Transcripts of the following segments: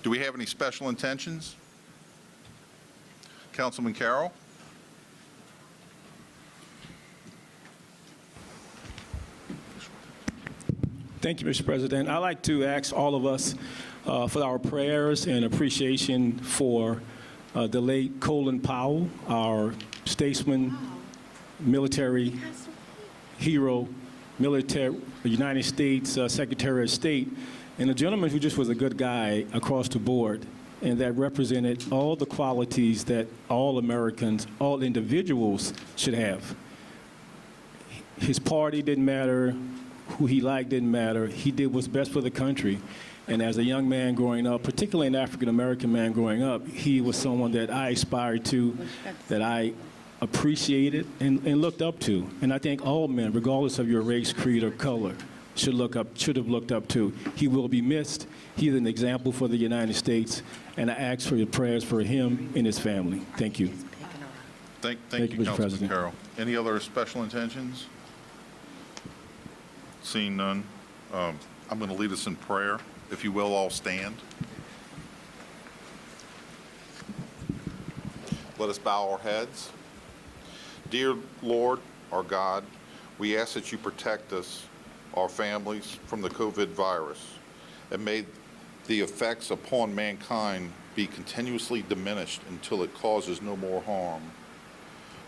Do we have any special intentions? Councilman Carroll? Thank you, Mr. President. I'd like to ask all of us for our prayers and appreciation for the late Colin Powell, our statesman, military hero, United States Secretary of State, and a gentleman who just was a good guy across the board, and that represented all the qualities that all Americans, all individuals should have. His party didn't matter, who he liked didn't matter. He did what's best for the country. And as a young man growing up, particularly an African-American man growing up, he was someone that I aspired to, that I appreciated and looked up to. And I think all men, regardless of your race, creed, or color, should have looked up to. He will be missed. He's an example for the United States, and I ask for your prayers for him and his family. Thank you. Thank you, Mr. Councilman President. Carroll. Any other special intentions? Seeing none, I'm going to lead us in prayer. If you will, all stand. Let us bow our heads. Dear Lord, our God, we ask that you protect us, our families, from the COVID virus, and may the effects upon mankind be continuously diminished until it causes no more harm.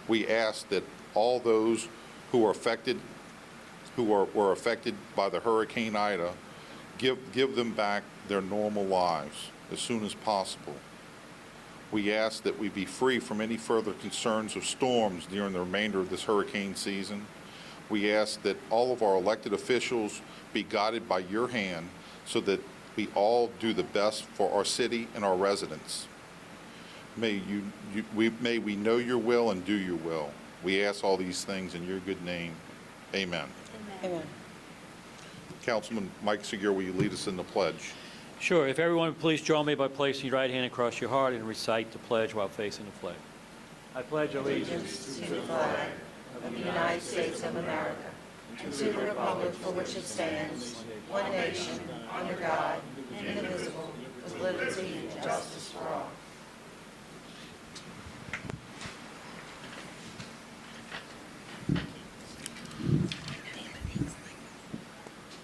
We ask that all those who are affected, were affected by the Hurricane Ida, give them back their normal lives as soon as possible. We ask that we be free from any further concerns of storms during the remainder of this hurricane season. We ask that all of our elected officials be guided by your hand so that we all do the best for our city and our residents. May we know your will and do your will. We ask all these things in your good name. Amen. Amen. Councilman Mike Segura, will you lead us in the pledge? Sure. If everyone would please join me by placing your right hand across your heart and recite the pledge while facing the flag. I pledge allegiance To the flag of the United States of America and to the republic for which it stands, one nation, under God, indivisible, with liberty and justice for all.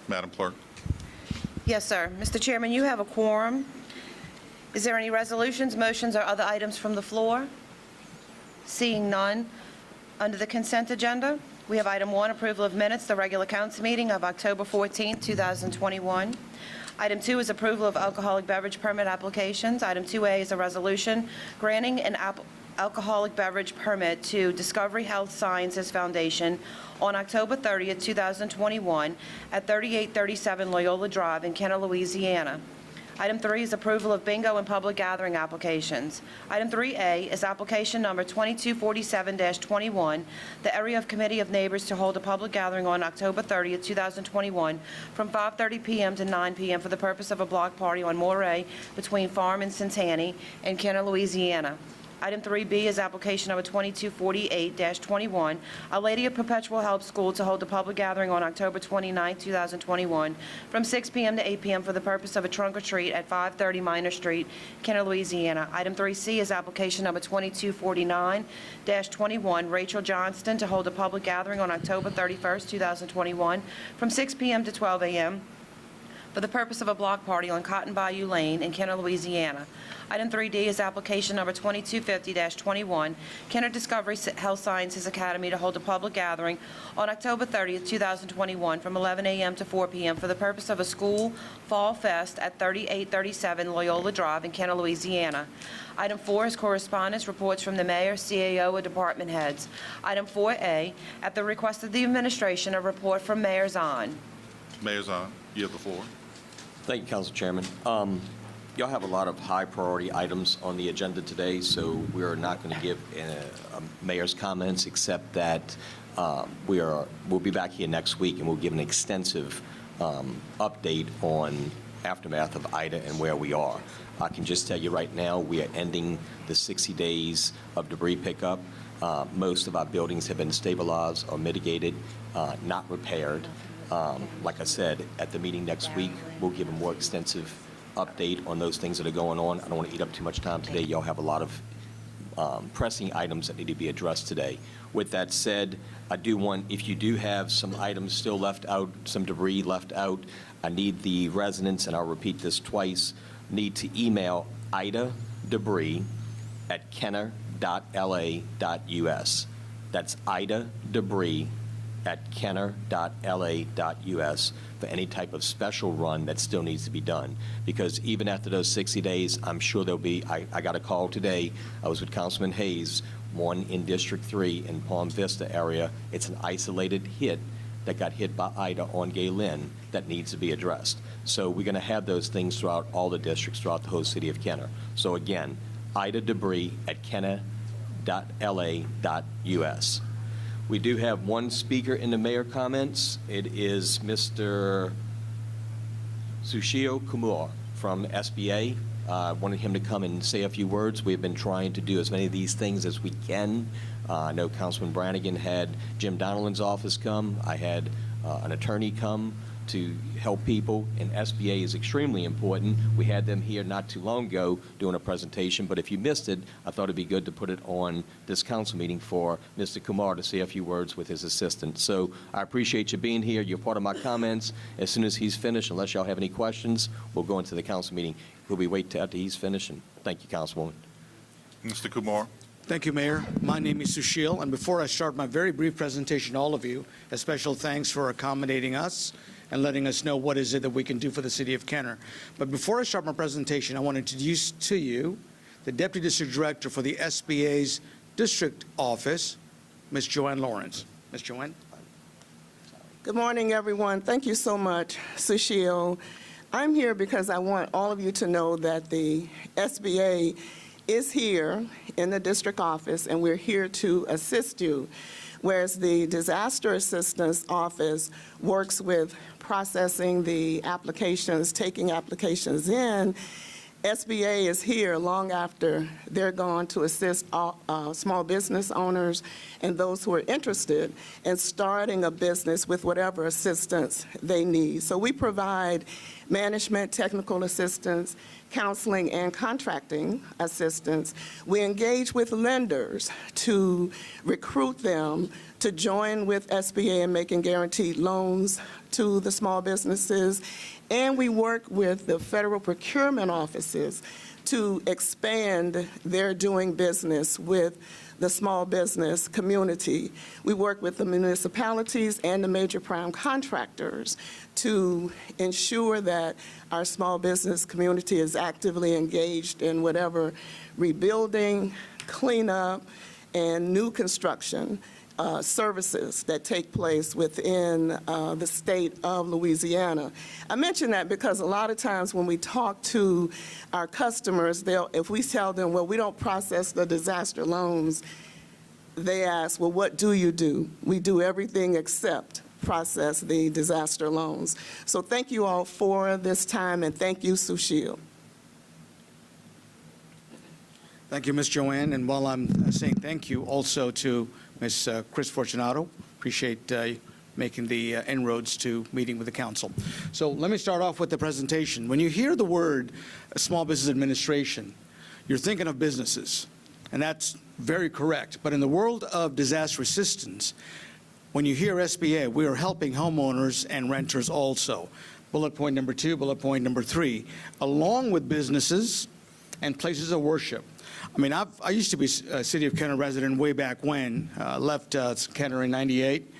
Madam Clerk. Yes, sir. Mr. Chairman, you have a quorum. Is there any resolutions, motions, or other items from the floor? Seeing none, under the consent agenda, we have item 1, approval of minutes, the regular council meeting of October 14, 2021. Item 2 is approval of alcoholic beverage permit applications. Item 2A is a resolution granting an alcoholic beverage permit to Discovery Health Sciences Foundation on October 30, 2021 at 3837 Loyola Drive in Kenner, Louisiana. Item 3 is approval of bingo and public gathering applications. Item 3A is application number 2247-21, the area of Committee of Neighbors to hold a public gathering on October 30, 2021 from 5:30 p.m. to 9 p.m. for the purpose of a block party on Moray between Farm and Centenny in Kenner, Louisiana. Item 3B is application number 2248-21, Our Lady of Perpetual Help School to hold a public gathering on October 29, 2021 from 6 p.m. to 8 p.m. for the purpose of a trunk or treat at 530 Minor Street, Kenner, Louisiana. Item 3C is application number 2249-21, Rachel Johnston to hold a public gathering on October 31, 2021 from 6 p.m. to 12 a.m. for the purpose of a block party on Cotton Bayou Lane in Kenner, Louisiana. Item 3D is application number 2250-21, Kenner Discovery Health Sciences Academy to hold a public gathering on October 30, 2021 from 11 a.m. to 4 p.m. for the purpose of a school fall fest at 3837 Loyola Drive in Kenner, Louisiana. Item 4 is correspondence, reports from the mayor, CAO, or department heads. Item 4A, at the request of the administration, a report from Mayor Zahn. Mayor Zahn, you have the floor. Thank you, Council Chairman. Y'all have a lot of high priority items on the agenda today, so we are not going to give mayor's comments except that we'll be back here next week and we'll give an extensive update on aftermath of Ida and where we are. I can just tell you right now we are ending the 60 days of debris pickup. Most of our buildings have been stabilized or mitigated, not repaired. Like I said, at the meeting next week, we'll give a more extensive update on those things that are going on. I don't want to eat up too much time today. Y'all have a lot of pressing items that need to be addressed today. With that said, I do want, if you do have some items still left out, some debris left out, I need the residents, and I'll repeat this twice, need to email Ida Debris at kenner.la.us. That's Ida Debris at kenner.la.us for any type of special run that still needs to be done. Because even after those 60 days, I'm sure there'll be, I got a call today, I was with Councilman Hayes, one in District 3 in Palm Vista area. It's an isolated hit that got hit by Ida on Gay Lynn that needs to be addressed. So we're going to have those things throughout all the districts throughout the whole city of Kenner. So again, Ida Debris at kenner.la.us. We do have one speaker in the mayor comments. It is Mr. Sushil Kumar from SBA. Wanted him to come and say a few words. We've been trying to do as many of these things as we can. I know Councilman Brannigan had Jim Donovan's office come. I had an attorney come to help people, and SBA is extremely important. We had them here not too long ago doing a presentation, but if you missed it, I thought it'd be good to put it on this council meeting for Mr. Kumar to say a few words with his assistant. So I appreciate you being here. You're part of my comments. As soon as he's finished, unless y'all have any questions, we'll go into the council meeting. We'll be waiting after he's finished, and thank you, Councilwoman. Mr. Kumar. Thank you, Mayor. My name is Sushil, and before I start my very brief presentation to all of you, a special thanks for accommodating us and letting us know what is it that we can do for the city of Kenner. But before I start my presentation, I want to introduce to you the Deputy District Director for the SBA's District Office, Ms. Joanne Lawrence. Ms. Joanne? Good morning, everyone. Thank you so much, Sushil. I'm here because I want all of you to know that the SBA is here in the district office, and we're here to assist you. Whereas the Disaster Assistance Office works with processing the applications, taking applications in, SBA is here long after they're gone to assist small business owners and those who are interested in starting a business with whatever assistance they need. So we provide management, technical assistance, counseling, and contracting assistance. We engage with lenders to recruit them to join with SBA in making guaranteed loans to the small businesses. And we work with the federal procurement offices to expand their doing business with the small business community. We work with the municipalities and the major prime contractors to ensure that our small business community is actively engaged in whatever rebuilding, cleanup, and new construction services that take place within the state of Louisiana. I mention that because a lot of times when we talk to our customers, if we tell them, well, we don't process the disaster loans, they ask, well, what do you do? We do everything except process the disaster loans. So thank you all for this time, and thank you, Sushil. Thank you, Ms. Joanne. And while I'm saying thank you also to Ms. Chris Fortunato, appreciate making the inroads to meeting with the council. So let me start off with the presentation. When you hear the word Small Business Administration, you're thinking of businesses, and that's very correct. But in the world of disaster assistance, when you hear SBA, we are helping homeowners and renters also. Bullet point number 2, bullet point number 3, along with businesses and places of worship. I mean, I used to be a City of Kenner resident way back when. Left Kenner in '98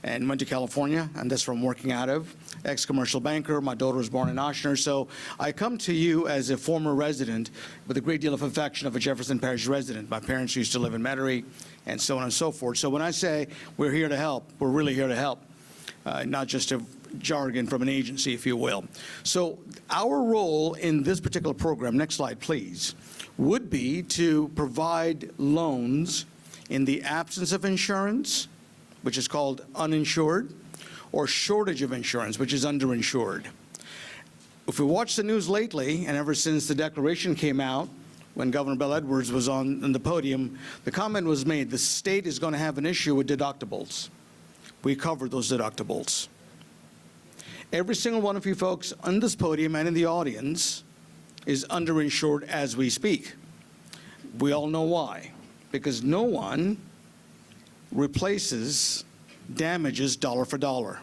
and went to California, and that's where I'm working out of. Ex-commercial banker. My daughter was born in Oshner. So I come to you as a former resident with a great deal of affection of a Jefferson Parish resident. My parents used to live in Metairie, and so on and so forth. So when I say we're here to help, we're really here to help, not just a jargon from an agency, if you will. So our role in this particular program, next slide, please, would be to provide loans in the absence of insurance, which is called uninsured, or shortage of insurance, which is underinsured. If we watch the news lately, and ever since the declaration came out, when Governor Bell Edwards was on the podium, the comment was made, the state is going to have an issue with deductibles. We cover those deductibles. Every single one of you folks on this podium and in the audience is underinsured as we speak. We all know why. Because no one replaces damages dollar for dollar.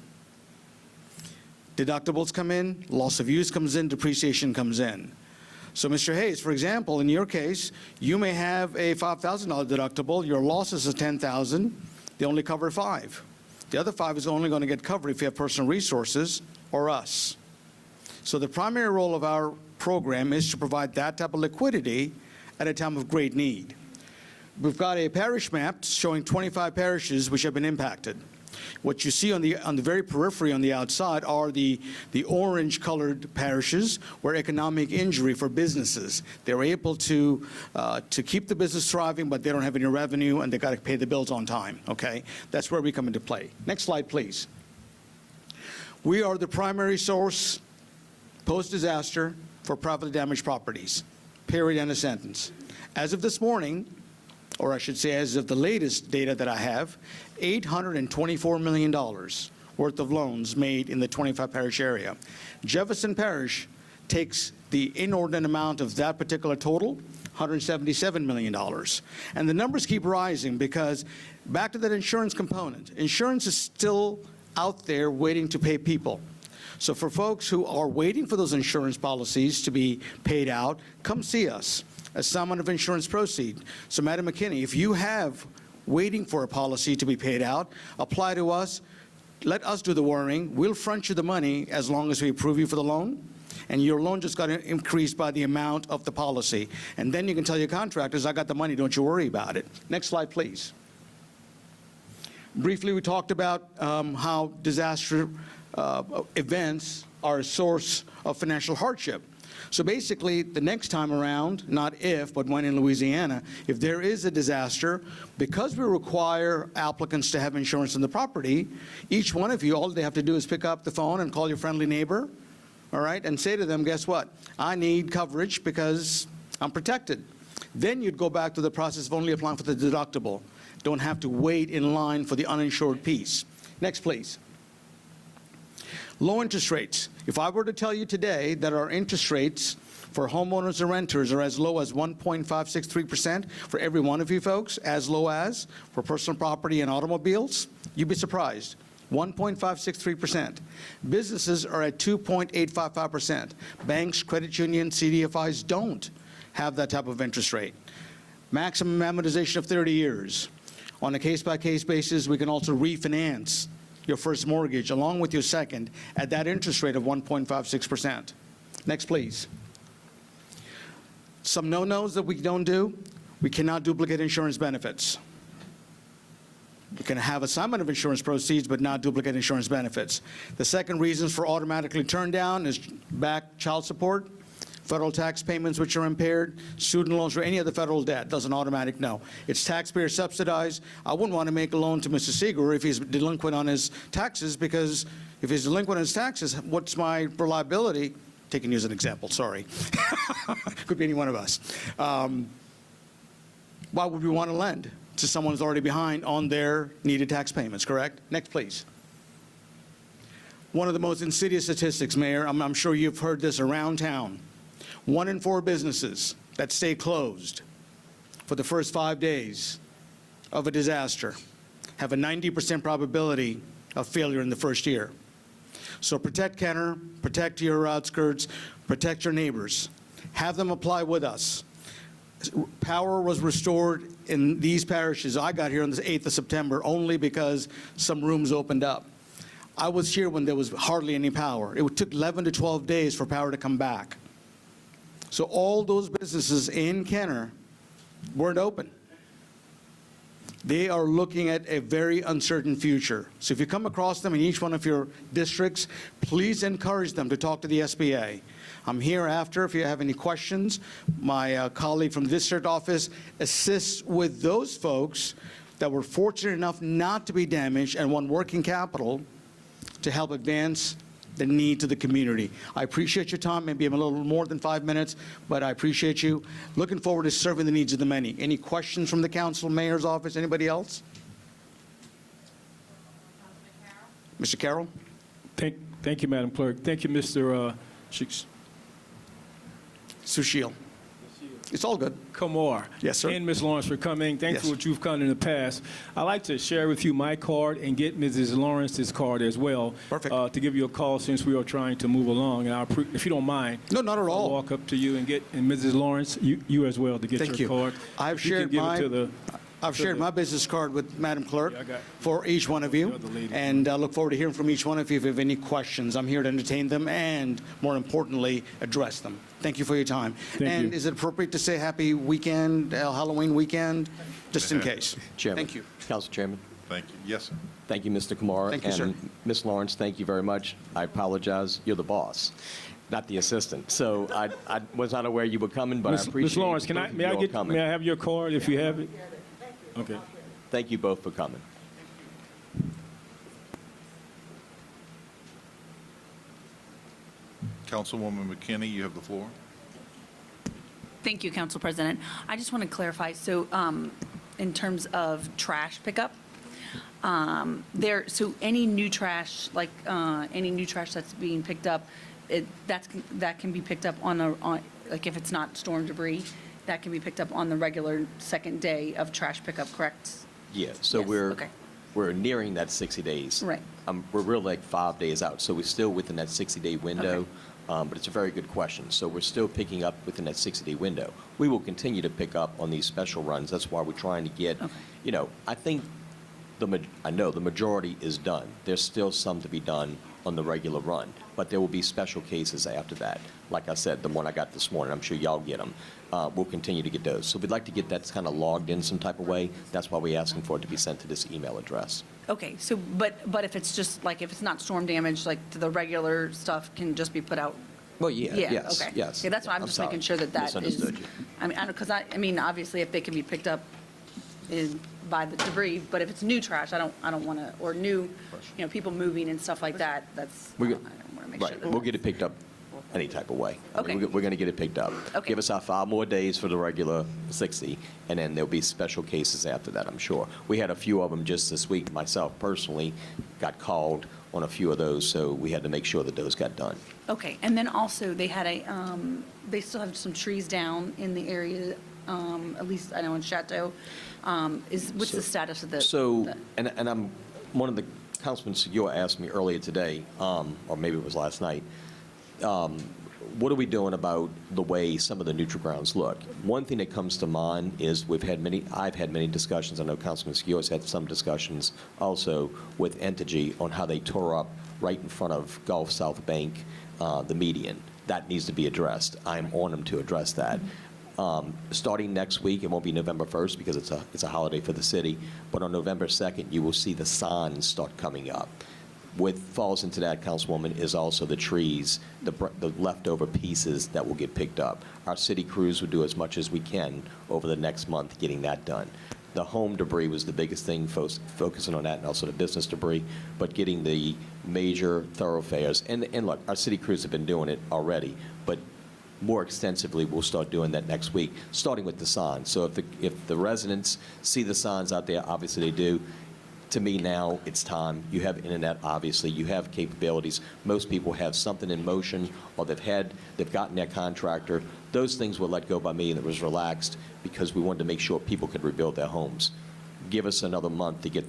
Deductibles come in, loss of use comes in, depreciation comes in. So, Mr. Hayes, for example, in your case, you may have a $5,000 deductible. Your losses are $10,000. They only cover $5,000. The other $5,000 is only going to get covered if you have personal resources or us. So the primary role of our program is to provide that type of liquidity at a time of great need. We've got a parish map showing 25 parishes which have been impacted. What you see on the very periphery on the outside are the orange-colored parishes where economic injury for businesses. They were able to keep the business thriving, but they don't have any revenue, and they got to pay the bills on time, okay? That's where we come into play. Next slide, please. We are the primary source post-disaster for properly damaged properties, period, end of sentence. As of this morning, or I should say as of the latest data that I have, $824 million worth of loans made in the 25 parish area. Jefferson Parish takes the inordinate amount of that particular total, $177 million. And the numbers keep rising because, back to that insurance component, insurance is still out there waiting to pay people. So for folks who are waiting for those insurance policies to be paid out, come see us. Assignment of insurance proceed. So, Madam McKinney, if you have waiting for a policy to be paid out, apply to us. Let us do the worrying. We'll front you the money as long as we approve you for the loan. And your loan just got increased by the amount of the policy. And then you can tell your contractors, I got the money, don't you worry about it. Next slide, please. Briefly, we talked about how disaster events are a source of financial hardship. So basically, the next time around, not if, but when in Louisiana, if there is a disaster, because we require applicants to have insurance on the property, each one of you, all they have to do is pick up the phone and call your friendly neighbor, all right, and say to them, guess what? I need coverage because I'm protected. Then you'd go back to the process of only applying for the deductible. Don't have to wait in line for the uninsured piece. Next, please. Low interest rates. If I were to tell you today that our interest rates for homeowners and renters are as low as 1.563% for every one of you folks, as low as for personal property and automobiles, you'd be surprised. 1.563%. Businesses are at 2.855%. Banks, credit unions, CDFIs don't have that type of interest rate. Maximum amortization of 30 years. On a case-by-case basis, we can also refinance your first mortgage along with your second at that interest rate of 1.56%. Next, please. Some no-nos that we don't do. We cannot duplicate insurance benefits. We can have assignment of insurance proceeds, but not duplicate insurance benefits. The second reason for automatically turned down is back child support, federal tax payments which are impaired, student loans, or any other federal debt. Doesn't automatic no. It's taxpayer subsidized. I wouldn't want to make a loan to Mr. Seeger if he's delinquent on his taxes, because if he's delinquent on his taxes, what's my reliability? Taking you as an example, sorry. Could be any one of us. Why would we want to lend to someone who's already behind on their needed tax payments, correct? Next, please. One of the most insidious statistics, Mayor, I'm sure you've heard this around town. 1 in 4 businesses that stay closed for the first 5 days of a disaster have a 90% probability of failure in the first year. So protect Kenner, protect your outskirts, protect your neighbors. Have them apply with us. Power was restored in these parishes. I got here on the 8th of September only because some rooms opened up. I was here when there was hardly any power. It took 11 to 12 days for power to come back. So all those businesses in Kenner weren't open. They are looking at a very uncertain future. So if you come across them in each one of your districts, please encourage them to talk to the SBA. I'm here after if you have any questions. My colleague from the district office assists with those folks that were fortunate enough not to be damaged and want working capital to help advance the need to the community. I appreciate your time. Maybe I'm a little more than 5 minutes, but I appreciate you. Looking forward to serving the needs of the many. Any questions from the council, mayor's office, anybody else? Mr. Carroll? Thank you, Madam Clerk. Thank you, Mr. Shix. Sushil. It's all good. Kamar. Yes, sir. And Ms. Lawrence for coming. Thanks Yes. for what you've done in the past. I'd like to share with you my card and get Mrs. Lawrence's card as well. Perfect. To give you a call since we are trying to move along. And if you don't mind. No, not at I'll all. walk up to you and Mrs. Lawrence, you as well, to get Thank your you. card. I've If you can shared give it my- to the- I've shared my business card with Madam Clerk Yeah, I got- for each one of you, The other lady. and I look forward to hearing from each one of you if you have any questions. I'm here to entertain them and, more importantly, address them. Thank you for your time. Thank And you. is it appropriate to say happy weekend, Halloween weekend, just in case? Chairman. Thank you. Council Chairman. Thank you. Yes, sir. Thank you, Mr. Kamara. Thank you, sir. And Ms. Lawrence, thank you very much. I apologize. You're the boss, not the assistant. So I was not aware you were coming, but I Ms. appreciate Lawrence, both of may you all coming. I have your card if you have it? Okay. Thank you both for coming. Councilwoman McKinney, you have the floor. Thank you, Council President. I just want to clarify, so in terms of trash pickup, so any new trash, like any new trash that's being picked up, that can be picked up like if it's not storm debris, that can be picked up on the regular second day of trash pickup, correct? Yeah, so Yes, okay. we're nearing that 60 days. Right. We're really like 5 days out, so we're still within that 60-day window. Okay. But it's a very good question. So we're still picking up within that 60-day window. We will continue to pick up on these special runs. That's why we're trying to get, Okay. I think I know the majority is done. There's still some to be done on the regular run, but there will be special cases after that. Like I said, the one I got this morning, I'm sure y'all get them. We'll continue to get those. So we'd like to get that kind of logged in some type of way. That's why we're asking for it to be sent to this email address. Okay, so, but if it's just, like, if it's not storm damage, like, the regular stuff can just be put out? Well, yeah, Yeah, yes, okay. yes. Yeah, that's why I'm just sorry. making sure that is. Misunderstood you. I mean, because I mean, obviously, if they can be picked up by the debris, but if it's new trash, I don't want to, or new, people moving and stuff like that, that's, I We don't go- want to make sure Right, that. we'll get it picked up any type of way. I mean, Okay. We're going to get it picked up. Okay. Give us our 5 more days for the regular 60, and then there'll be special cases after that, I'm sure. We had a few of them just this week. Myself personally got called on a few of those, so we had to make sure that those got done. Okay, and then also, they had they still have some trees down in the area, at least I know in Chateau. What's the status of the? So, the- and I'm, one of the, Councilman Segura asked me earlier today, or maybe it was last night, what are we doing about the way some of the neutral grounds look? One thing that comes to mind is I've had many discussions, I know Councilman Segura's had some discussions also with Entergy on how they tore up right in front of Gulf South Bank, the median. That needs to be addressed. I'm on them to address that. Starting next week, it won't be November 1st because it's a holiday for the city, but on November 2nd, you will see the signs start coming up. What falls into that, Councilwoman, is also the trees, the leftover pieces that will get picked up. Our city crews will do as much as we can over the next month getting that done. The home debris was the biggest thing, focusing on that, and also the business debris, but getting the major thoroughfares. And look, our city crews have been doing it already, but more extensively, we'll start doing that next week, starting with the signs. So if the residents see the signs out there, obviously they do. To me now, it's time. You have internet, obviously. You have capabilities. Most people have something in motion, or they've gotten their contractor. Those things were let go by me, and it was relaxed because we wanted to make sure people could rebuild their homes. Give us another month to get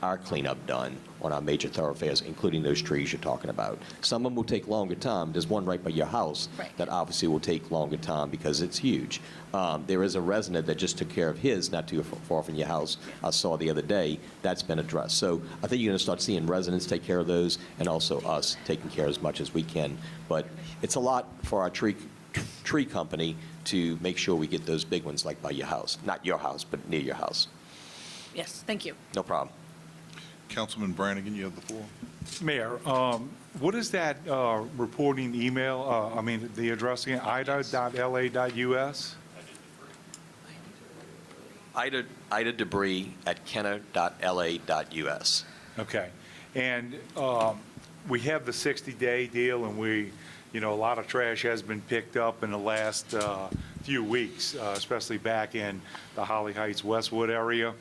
our cleanup done on our major thoroughfares, including those trees you're talking about. Some of them will take longer time. There's one right by your house Right. that obviously will take longer time because it's huge. There is a resident that just took care of his not too far from your house. I saw the other day. That's been addressed. So I think you're going to start seeing residents take care of those, and also us taking care as much as we can. But it's a lot for our tree company to make sure we get those big ones like by your house. Not your house, but near your house. Yes, thank you. No problem. Councilman Brannigan, you have the floor. Mayor, what is that reporting email, the address again, ida.la.us? Ida debris at kenner.la.us. Okay. And we have the 60-day deal, and a lot of trash has been picked up in the last few weeks, especially back in the Holly Heights, Westwood area.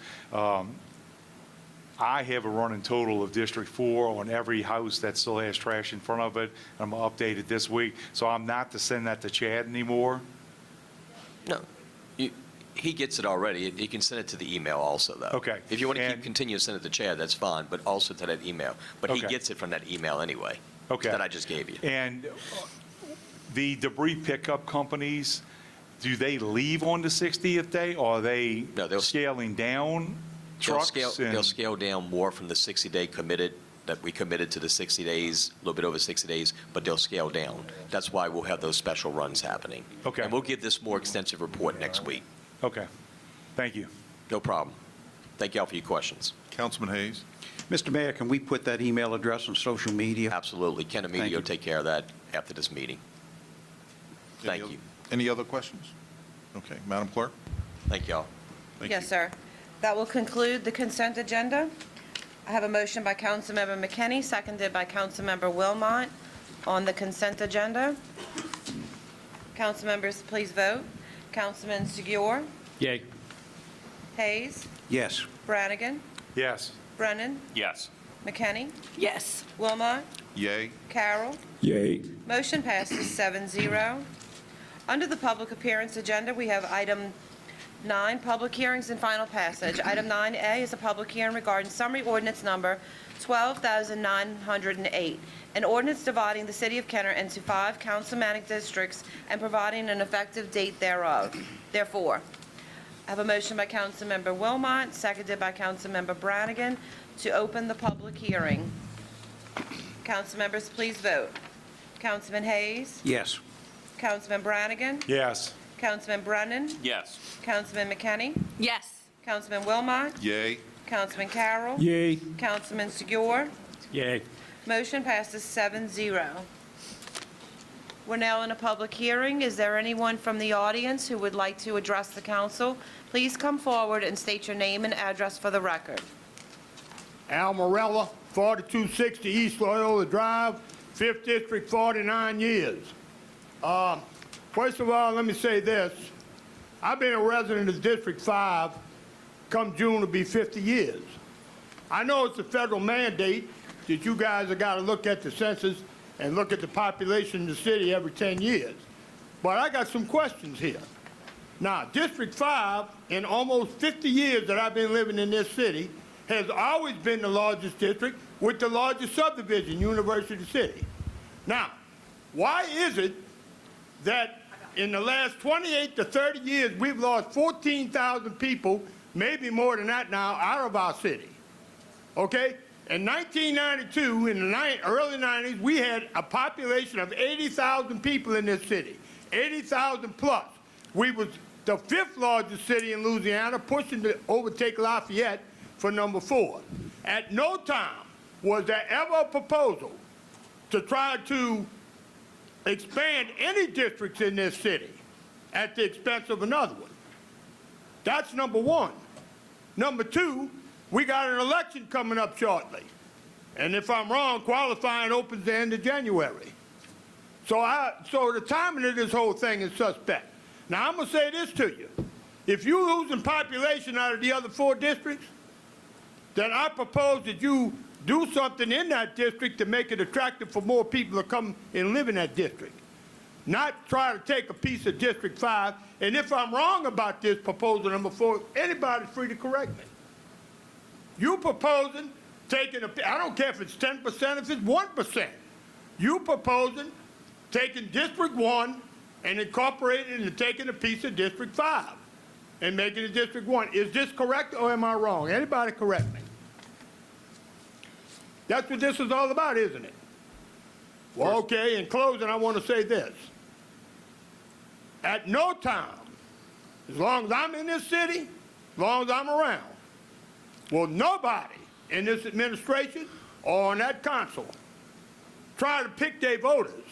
I have a running total of District 4 on every house that still has trash in front of it. I'm going to update it this week, so I'm not to send that to Chad anymore. No, he gets it already. He can send it to the email also, though. Okay. If you want to And- continue to send it to Chad, that's fine, but also to that email. But he Okay. gets it from that email anyway. Okay. That I just gave you. And the debris pickup companies, do they leave on the 60th day, or are they No, they'll- scaling down They'll trucks? they'll scale down more from the 60-day committed, that we committed to the 60 days, a little bit over 60 days, but they'll scale down. That's why we'll have those special runs happening. Okay. And we'll give this more extensive report next week. Okay, thank you. No problem. Thank you all for your questions. Councilman Hayes? Mr. Mayor, can we put that email address on social media? Absolutely. Ken Thank Emilio you. will take care of that after this meeting. Thank you. Any other questions? Okay, Madam Clerk? Thank you all. Thank Yes, you. sir. That will conclude the consent agenda. I have a motion by Councilmember McKinney, seconded by Councilmember Wilmot on the consent agenda. Council members, please vote. Councilman Segura, Yay. Hayes, Yes. Brannigan, Yes. Brennan, Yes. McKinney, Yes. Wilmot, Yay? Carroll. Yay. Motion passes 7-0. Under the public appearance agenda, we have item 9, public hearings and final passage. Item 9A is a public hearing regarding summary ordinance number 12,908, an ordinance dividing the city of Kenner into 5 councilmanic districts and providing an effective date thereof. Therefore, I have a motion by Councilmember Wilmot, seconded by Councilmember Brannigan, to open the public hearing. Council members, please vote. Councilman Hayes, Yes. Councilman Brannigan, Yes. Councilman Brennan, Yes. Councilman McKinney, Yes. Councilman Wilmot, Yay? Councilman Carroll, Yay. Councilman Segura. Yay. Motion passes 7-0. We're now in a public hearing. Is there anyone from the audience who would like to address the council? Please come forward and state your name and address for the record. Al Morella, 4260 East Loyola Drive, 5th District, 49 years. First of all, let me say this. I've been a resident of District 5, come June will be 50 years. I know it's a federal mandate that you guys have got to look at the census and look at the population in the city every 10 years. But I got some questions here. Now, District 5, in almost 50 years that I've been living in this city, has always been the largest district with the largest subdivision, University City. Now, why is it that in the last 28 to 30 years, we've lost 14,000 people, maybe more than that now, out of our city? Okay? In 1992, in the early 90s, we had a population of 80,000 people in this city, 80,000 plus. We was the 5th largest city in Louisiana, pushing to overtake Lafayette for number 4. At no time was there ever a proposal to try to expand any districts in this city at the expense of another one. That's number one. Number two, we got an election coming up shortly. And if I'm wrong, qualifying opens the end of January. So the timing of this whole thing is suspect. Now, I'm going to say this to you. If you're losing population out of the other 4 districts, then I propose that you do something in that district to make it attractive for more people to come and live in that district. Not try to take a piece of District 5. And if I'm wrong about this proposal number 4, anybody's free to correct me. You proposing taking I don't care if it's 10%, if it's 1%. You proposing taking District 1 and incorporating it and taking a piece of District 5 and making it District 1. Is this correct or am I wrong? Anybody correct me? That's what this is all about, isn't it? Well, okay, in closing, I want to say this. At no time, as long as I'm in this city, as long as I'm around, will nobody in this administration or on that council try to pick their voters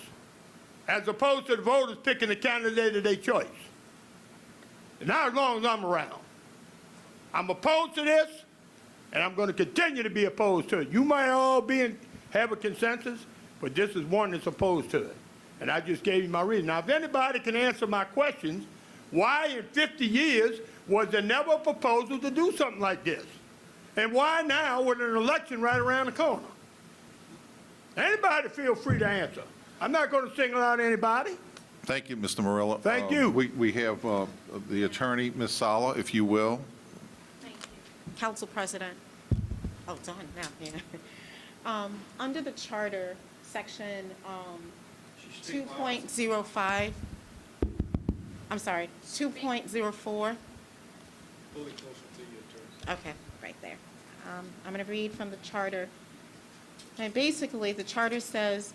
as opposed to the voters picking the candidate of their choice. And not as long as I'm around. I'm opposed to this, and I'm going to continue to be opposed to it. You might all have a consensus, but this is one that's opposed to it. And I just gave you my reason. Now, if anybody can answer my questions, why in 50 years was there never a proposal to do something like this? And why now with an election right around the corner? Anybody feel free to answer. I'm not going to single out anybody. Thank you, Mr. Morella. Thank you. We have the attorney, Ms. Sala, if you will. Council President, done now, yeah. Under the charter, section 2.05, I'm sorry, 2.04. Okay, right there. I'm going to read from the charter. And basically, the charter says,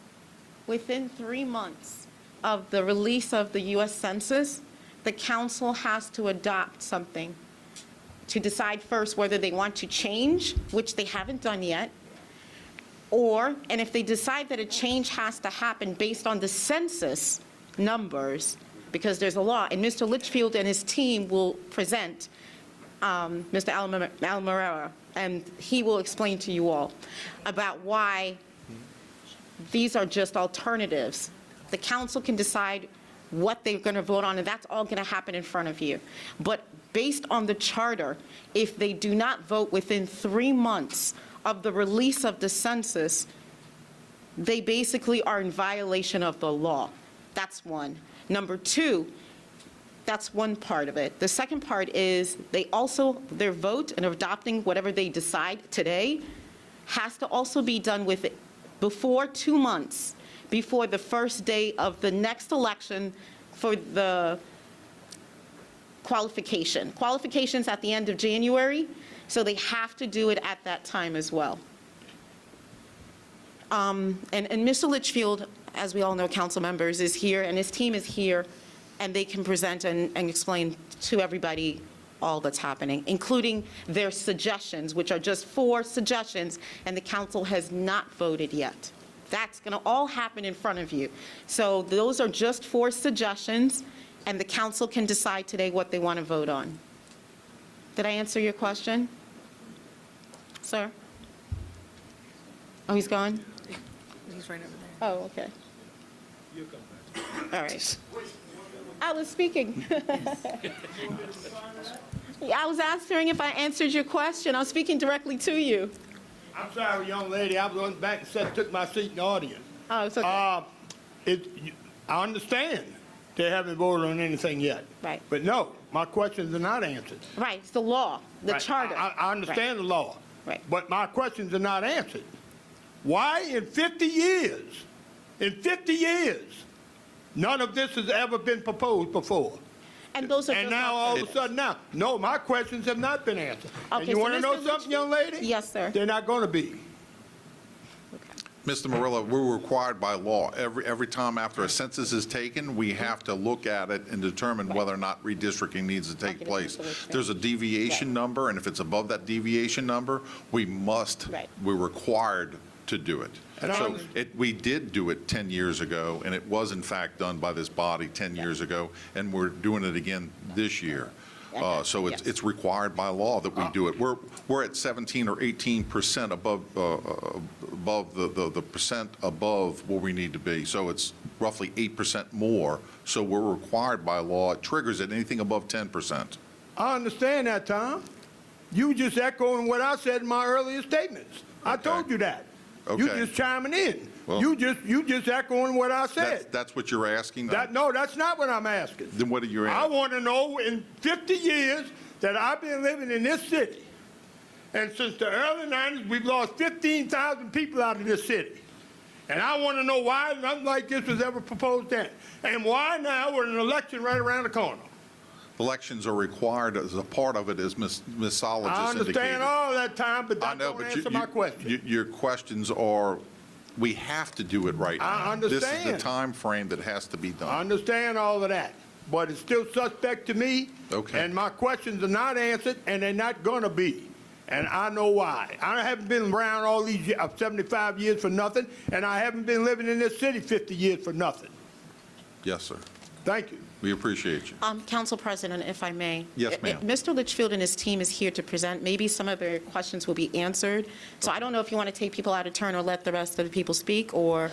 within 3 months of the release of the U.S. Census, the council has to adopt something to decide first whether they want to change, which they haven't done yet, and if they decide that a change has to happen based on the census numbers, because there's a law, and Mr. Litchfield and his team will present Mr. Almerera, and he will explain to you all about why these are just alternatives. The council can decide what they're going to vote on, and that's all going to happen in front of you. But based on the charter, if they do not vote within 3 months of the release of the census, they basically are in violation of the law. That's one. Number two, that's one part of it. The second part is their vote and adopting whatever they decide today has to also be done before 2 months, before the first day of the next election for the qualification. Qualification's at the end of January, so they have to do it at that time as well. And Mr. Litchfield, as we all know, council members, is here, and his team is here, and they can present and explain to everybody all that's happening, including their suggestions, which are just 4 suggestions, and the council has not voted yet. That's going to all happen in front of you. So those are just 4 suggestions, and the council can decide today what they want to vote on. Did I answer your question? Sir? Oh, he's gone? He's right over there. Oh, okay. All right. I was speaking. I was answering if I answered your question. I was speaking directly to you. I'm sorry, young lady. I was back and took my seat in the audience. Oh, it's okay. I understand they haven't voted on anything yet. Right. But no, my questions are not answered. Right, it's the law, the Right. charter. I understand the law. Right. But my questions are not answered. Why in 50 years, none of this has ever been proposed before? And those are And just now, all of a sudden now, no, my questions have not been answered. And Okay, you so want to know Mr. something, young lady? Yes, sir. They're not going to be. Mr. Morella, we're required by law. Every time after a census is taken, we have to look at it and determine whether or not redistricting needs to take Okay, place. Mr. Litchfield. There's a deviation number, and if it's above that deviation number, we're required to do it. And So we did do it 10 years ago, and it was in fact done by this body 10 years ago, and we're doing it again this year. So it's required by law that we do it. We're at 17 or 18% above the percent above where we need to be. So it's roughly 8% more. So we're required by law. It triggers at anything above 10%. I understand that, Tom. You just echoing what I said in my earlier statements. I told you that. You Okay. just chiming in. Well- You just echoing what I said. That's what you're asking? No, that's not what I'm asking. Then what are you I asking? want to know in 50 years that I've been living in this city, and since the early 90s, we've lost 15,000 people out of this city. And I want to know why nothing like this was ever proposed then. And why now with an election right around the corner. Elections are required as a part of it, as Ms. Sala I just indicated. understand all that time, but I that know, don't but answer my question. your questions are, we have to do it right now. I This is understand. the time frame that has to be I done. understand all of that, but it's still suspect to me. Okay. And my questions are not answered, and they're not going to be. And I know why. I haven't been around all these 75 years for nothing, and I haven't been living in this city 50 years for nothing. Yes, sir. Thank you. We appreciate you. Council President, if I may. Yes, ma'am. Mr. Litchfield and his team is here to present. Maybe some of their questions will be answered. So I don't know if you want to take people out of turn or let the rest of the people speak, or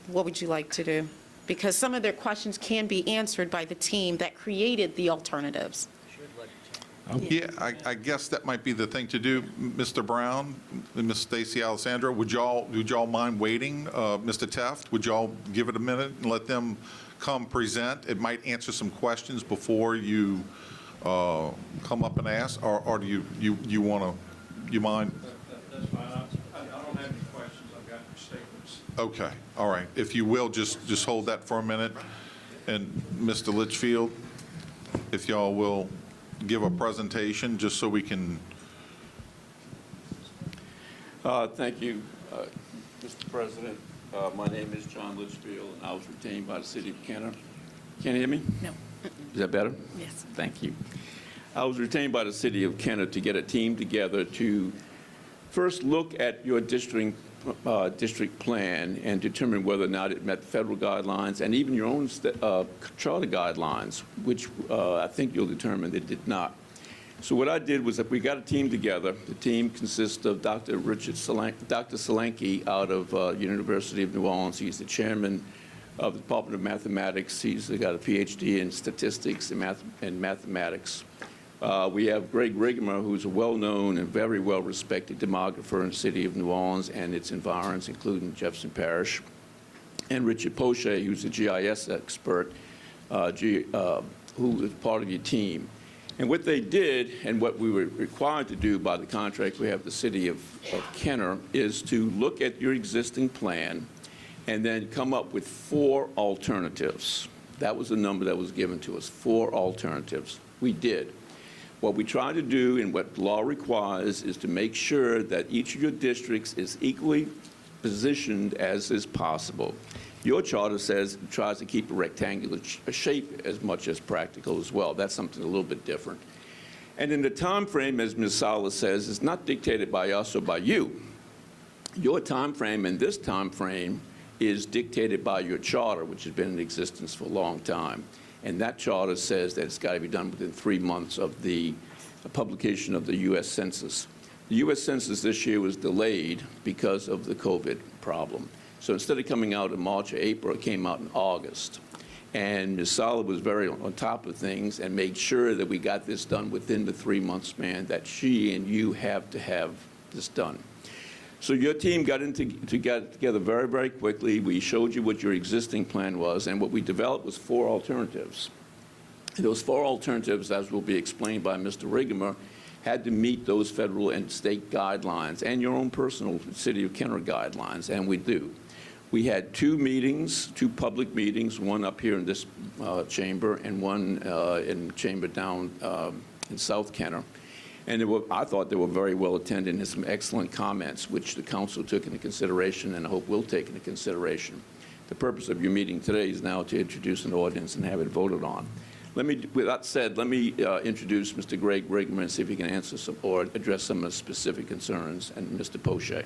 what would you like to do? Because some of their questions can be answered by the team that created the alternatives. Yeah, I guess that might be the thing to do. Mr. Brown and Ms. Stacy Alessandro, would y'all mind waiting? Mr. Teft, would y'all give it a minute and let them come present? It might answer some questions before you come up and ask, or do you want to, you mind? That's fine. I don't have any questions. I've got statements. Okay, all right. If you will, just hold that for a minute. And Mr. Litchfield, if y'all will give a presentation, just so we can. Thank you, Mr. President. My name is John Litchfield, and I was retained by the city of Kenner. Can you hear me? No. Is that better? Yes. Thank you. I was retained by the city of Kenner to get a team together to first look at your district plan and determine whether or not it met federal guidelines and even your own charter guidelines, which I think you'll determine it did not. So what I did was that we got a team together. The team consists of Dr. Solanke out of University of New Orleans. He's the chairman of the Department of Mathematics. He's got a PhD in statistics and mathematics. We have Greg Rigemer, who's a well-known and very well-respected demographer in the city of New Orleans and its environs, including Jefferson Parish, and Richard Poche, who's a GIS expert, who is part of your team. And what they did, and what we were required to do by the contract we have with the city of Kenner, is to look at your existing plan and then come up with 4 alternatives. That was the number that was given to us, 4 alternatives. We did. What we try to do and what the law requires is to make sure that each of your districts is equally positioned as is possible. Your charter tries to keep a rectangular shape as much as practical as well. That's something a little bit different. And in the time frame, as Ms. Salas says, it's not dictated by us or by you. Your time frame and this time frame is dictated by your charter, which has been in existence for a long time. And that charter says that it's got to be done within 3 months of the publication of the U.S. Census. The U.S. Census this year was delayed because of the COVID problem. So instead of coming out in March or April, it came out in August. And Ms. Sala was very on top of things and made sure that we got this done within the 3-month span that she and you have to have this done. So your team got together very, very quickly. We showed you what your existing plan was, and what we developed was 4 alternatives. And those 4 alternatives, as will be explained by Mr. Rigemer, had to meet those federal and state guidelines and your own personal City of Kenner guidelines, and we do. We had 2 meetings, 2 public meetings, one up here in this chamber and one in the chamber down in South Kenner. And I thought they were very well attended and some excellent comments, which the council took into consideration and I hope will take into consideration. The purpose of your meeting today is now to introduce an ordinance and have it voted on. With that said, let me introduce Mr. Greg Rigemer and see if he can answer some or address some of the specific concerns, and Mr. Poche.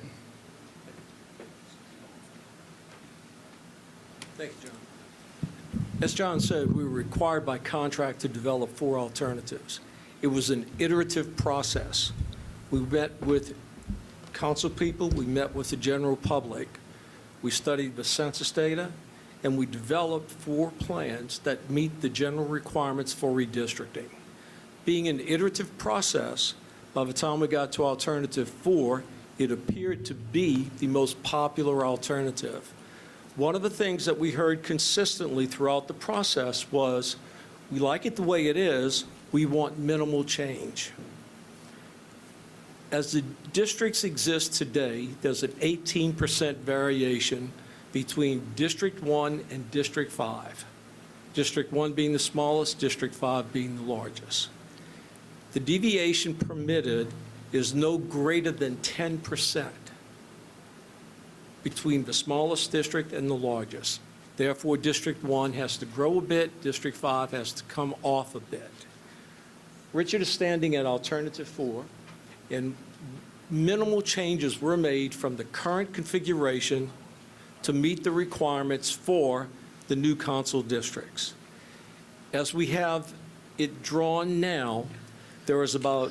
Thank you, John. As John said, we were required by contract to develop 4 alternatives. It was an iterative process. We met with council people, we met with the general public, we studied the census data, and we developed 4 plans that meet the general requirements for redistricting. Being an iterative process, by the time we got to alternative 4, it appeared to be the most popular alternative. One of the things that we heard consistently throughout the process was, we like it the way it is, we want minimal change. As the districts exist today, there's an 18% variation between District 1 and District 5. District 1 being the smallest, District 5 being the largest. The deviation permitted is no greater than 10% between the smallest district and the largest. Therefore, District 1 has to grow a bit, District 5 has to come off a bit. Richard is standing at alternative 4, and minimal changes were made from the current configuration to meet the requirements for the new council districts. As we have it drawn now, there is about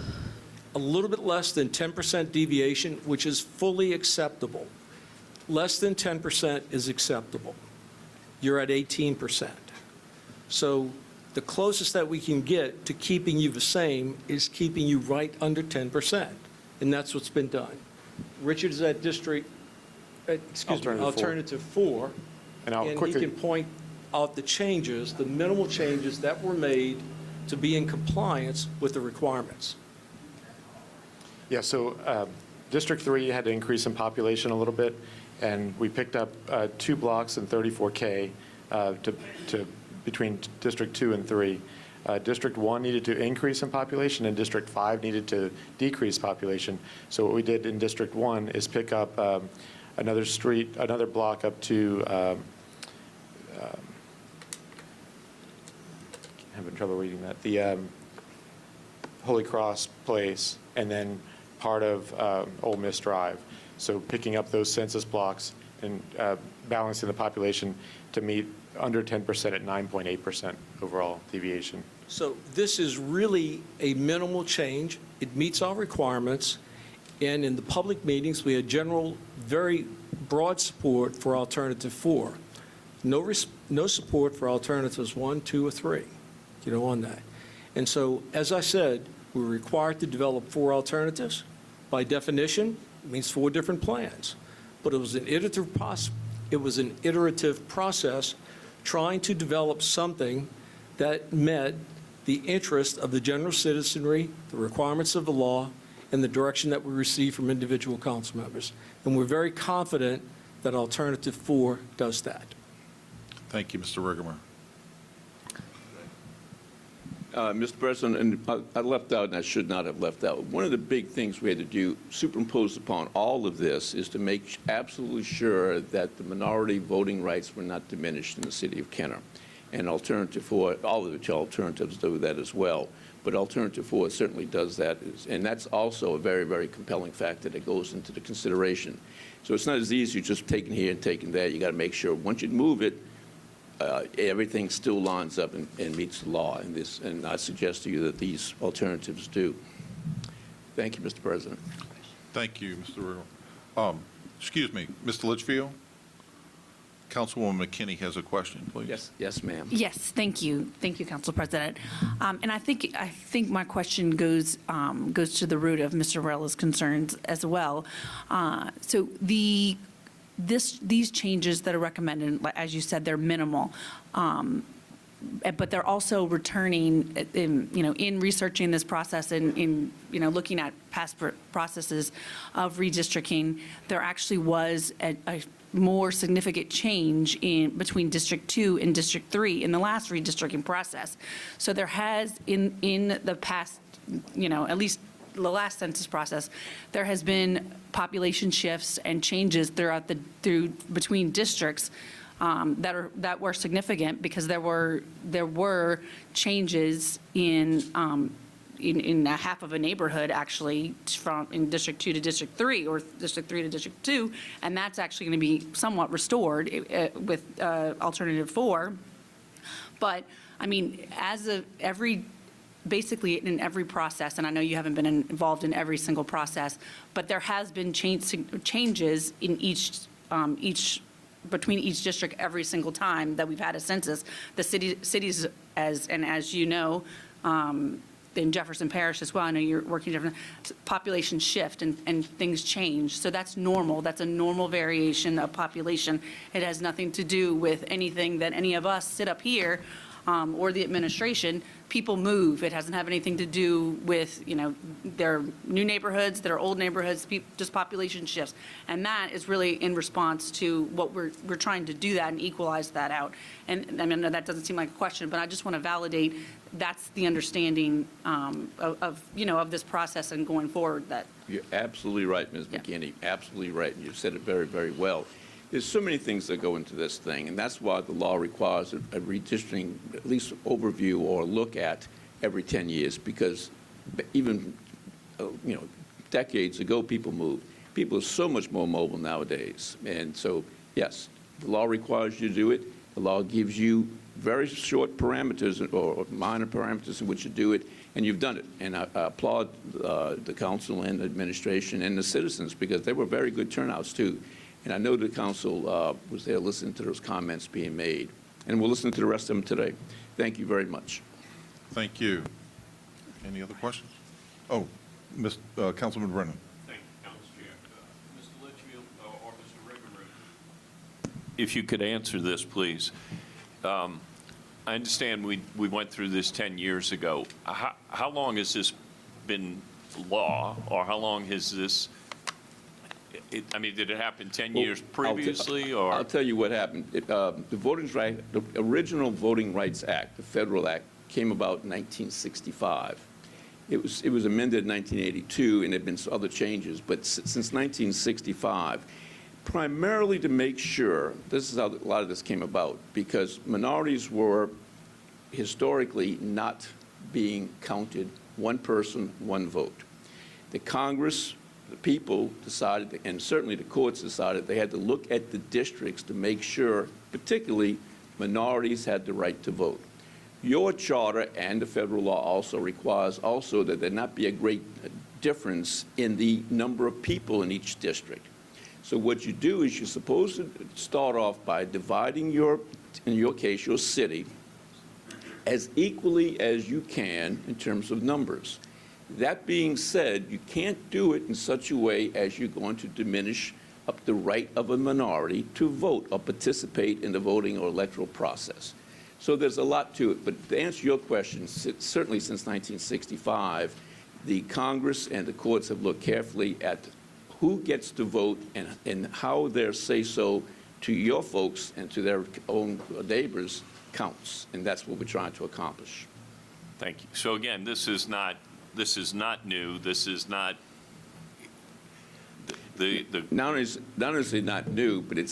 a little bit less than 10% deviation, which is fully acceptable. Less than 10% is acceptable. You're at 18%. So The closest that we can get to keeping you the same is keeping you right under 10%, and that's what's been done. Richard is at Alternative 4, And I'll and he quickly, can point out the changes, the minimal changes that were made to be in compliance with the requirements. yeah, so District 3 had to increase in population a little bit, and we picked up 2 blocks in 34K to between District 2 and 3. District 1 needed to increase in population, and District 5 needed to decrease population. So what we did in District 1 is pick up another block up to, having trouble reading that, the Holy Cross Place, and then part of Old Miss Drive. So picking up those census blocks and balancing the population to meet under 10% at 9.8% overall deviation. So this is really a minimal change. It meets our requirements, and in the public meetings, we had general, very broad support for Alternative 4. No support for Alternatives 1, 2, or 3, on that. And so, as I said, we're required to develop 4 alternatives. By definition, it means 4 different plans. But it was an iterative process trying to develop something that met the interest of the general citizenry, the requirements of the law, and the direction that we receive from individual council members. And we're very confident that Alternative 4 does that. Thank you, Mr. Rigamer. Mr. President, and I left out, and I should not have left out, one of the big things we had to do, superimposed upon all of this, is to make absolutely sure that the minority voting rights were not diminished in the city of Kenner. And Alternative 4, all of the alternatives do that as well, but Alternative 4 certainly does that, and that's also a very, very compelling factor that goes into the consideration. So it's not as easy as just taking here and taking there. You got to make sure once you move it, everything still lines up and meets the law, and I suggest to you that these alternatives do. Thank you, Mr. President. Thank you, Mr. Rigamer. Excuse me, Mr. Litchfield? Councilwoman McKinney has a question, please. Yes, ma'am. Yes, thank you. Thank you, Council President. And I think my question goes to the root of Mr. Rella's concerns as well. So these changes that are recommended, as you said, they're minimal. But they're also returning, in researching this process and in looking at past processes of redistricting, there actually was a more significant change between District 2 and District 3 in the last redistricting process. So there has, in the past, at least the last census process, there has been population shifts and changes between districts that were significant because there were changes in half of a neighborhood actually in District 2 to District 3 or District 3 to District 2, and that's actually going to be somewhat restored with Alternative 4. But I mean, basically in every process, and I know you haven't been involved in every single process, but there has been changes in between each district every single time that we've had a census. The cities, as you know, in Jefferson Parish as well, I know you're working different, population shift and things change. So that's normal. That's a normal variation of population. It has nothing to do with anything that any of us sit up here or the administration. People move. It doesn't have anything to do with, their new neighborhoods, their old neighborhoods, just population shifts. And that is really in response to what we're trying to do that and equalize that out. And I mean, that doesn't seem like a question, but I just want to validate that's the understanding of this process and going forward. That You're absolutely right, Ms. McKinney, absolutely right. And you said it very, very well. There's so many things that go into this thing, and that's why the law requires a redistricting, at least overview or look at every 10 years, because even, decades ago, people moved. People are so much more mobile nowadays. And so, yes, the law requires you to do it. The law gives you very short parameters or minor parameters in which to do it, and you've done it. And I applaud the council and the administration and the citizens, because they were very good turnouts, too. And I know the council was there listening to those comments being made. And we'll listen to the rest of them today. Thank you very much. Thank you. Any other questions? Oh, Councilman Brennan. Thank you, Council Chair. Mr. Litchfield or Mr. Riggenroot, if you could answer this, please. I understand we went through this 10 years ago. How long has this been law, or how long has this, I mean, did it happen 10 years previously, or? I'll tell you what happened. The original Voting Rights Act, the federal act, came about in 1965. It was amended in 1982, and there have been other changes, but since 1965, primarily to make sure, this is how a lot of this came about, because minorities were historically not being counted one person, one vote. The Congress, the people decided, and certainly the courts decided, they had to look at the districts to make sure, particularly, minorities had the right to vote. Your charter and the federal law also requires also that there not be a great difference in the number of people in each district. So what you do is you're supposed to start off by dividing in your case, your city, as equally as you can in terms of numbers. That being said, you can't do it in such a way as you're going to diminish up the right of a minority to vote or participate in the voting or electoral process. So there's a lot to it. But to answer your question, certainly since 1965, the Congress and the courts have looked carefully at who gets to vote and how their say-so to your folks and to their own neighbors counts. And that's what we're trying to accomplish. Thank you. So again, this is not new. This is not Not only is it not new, but it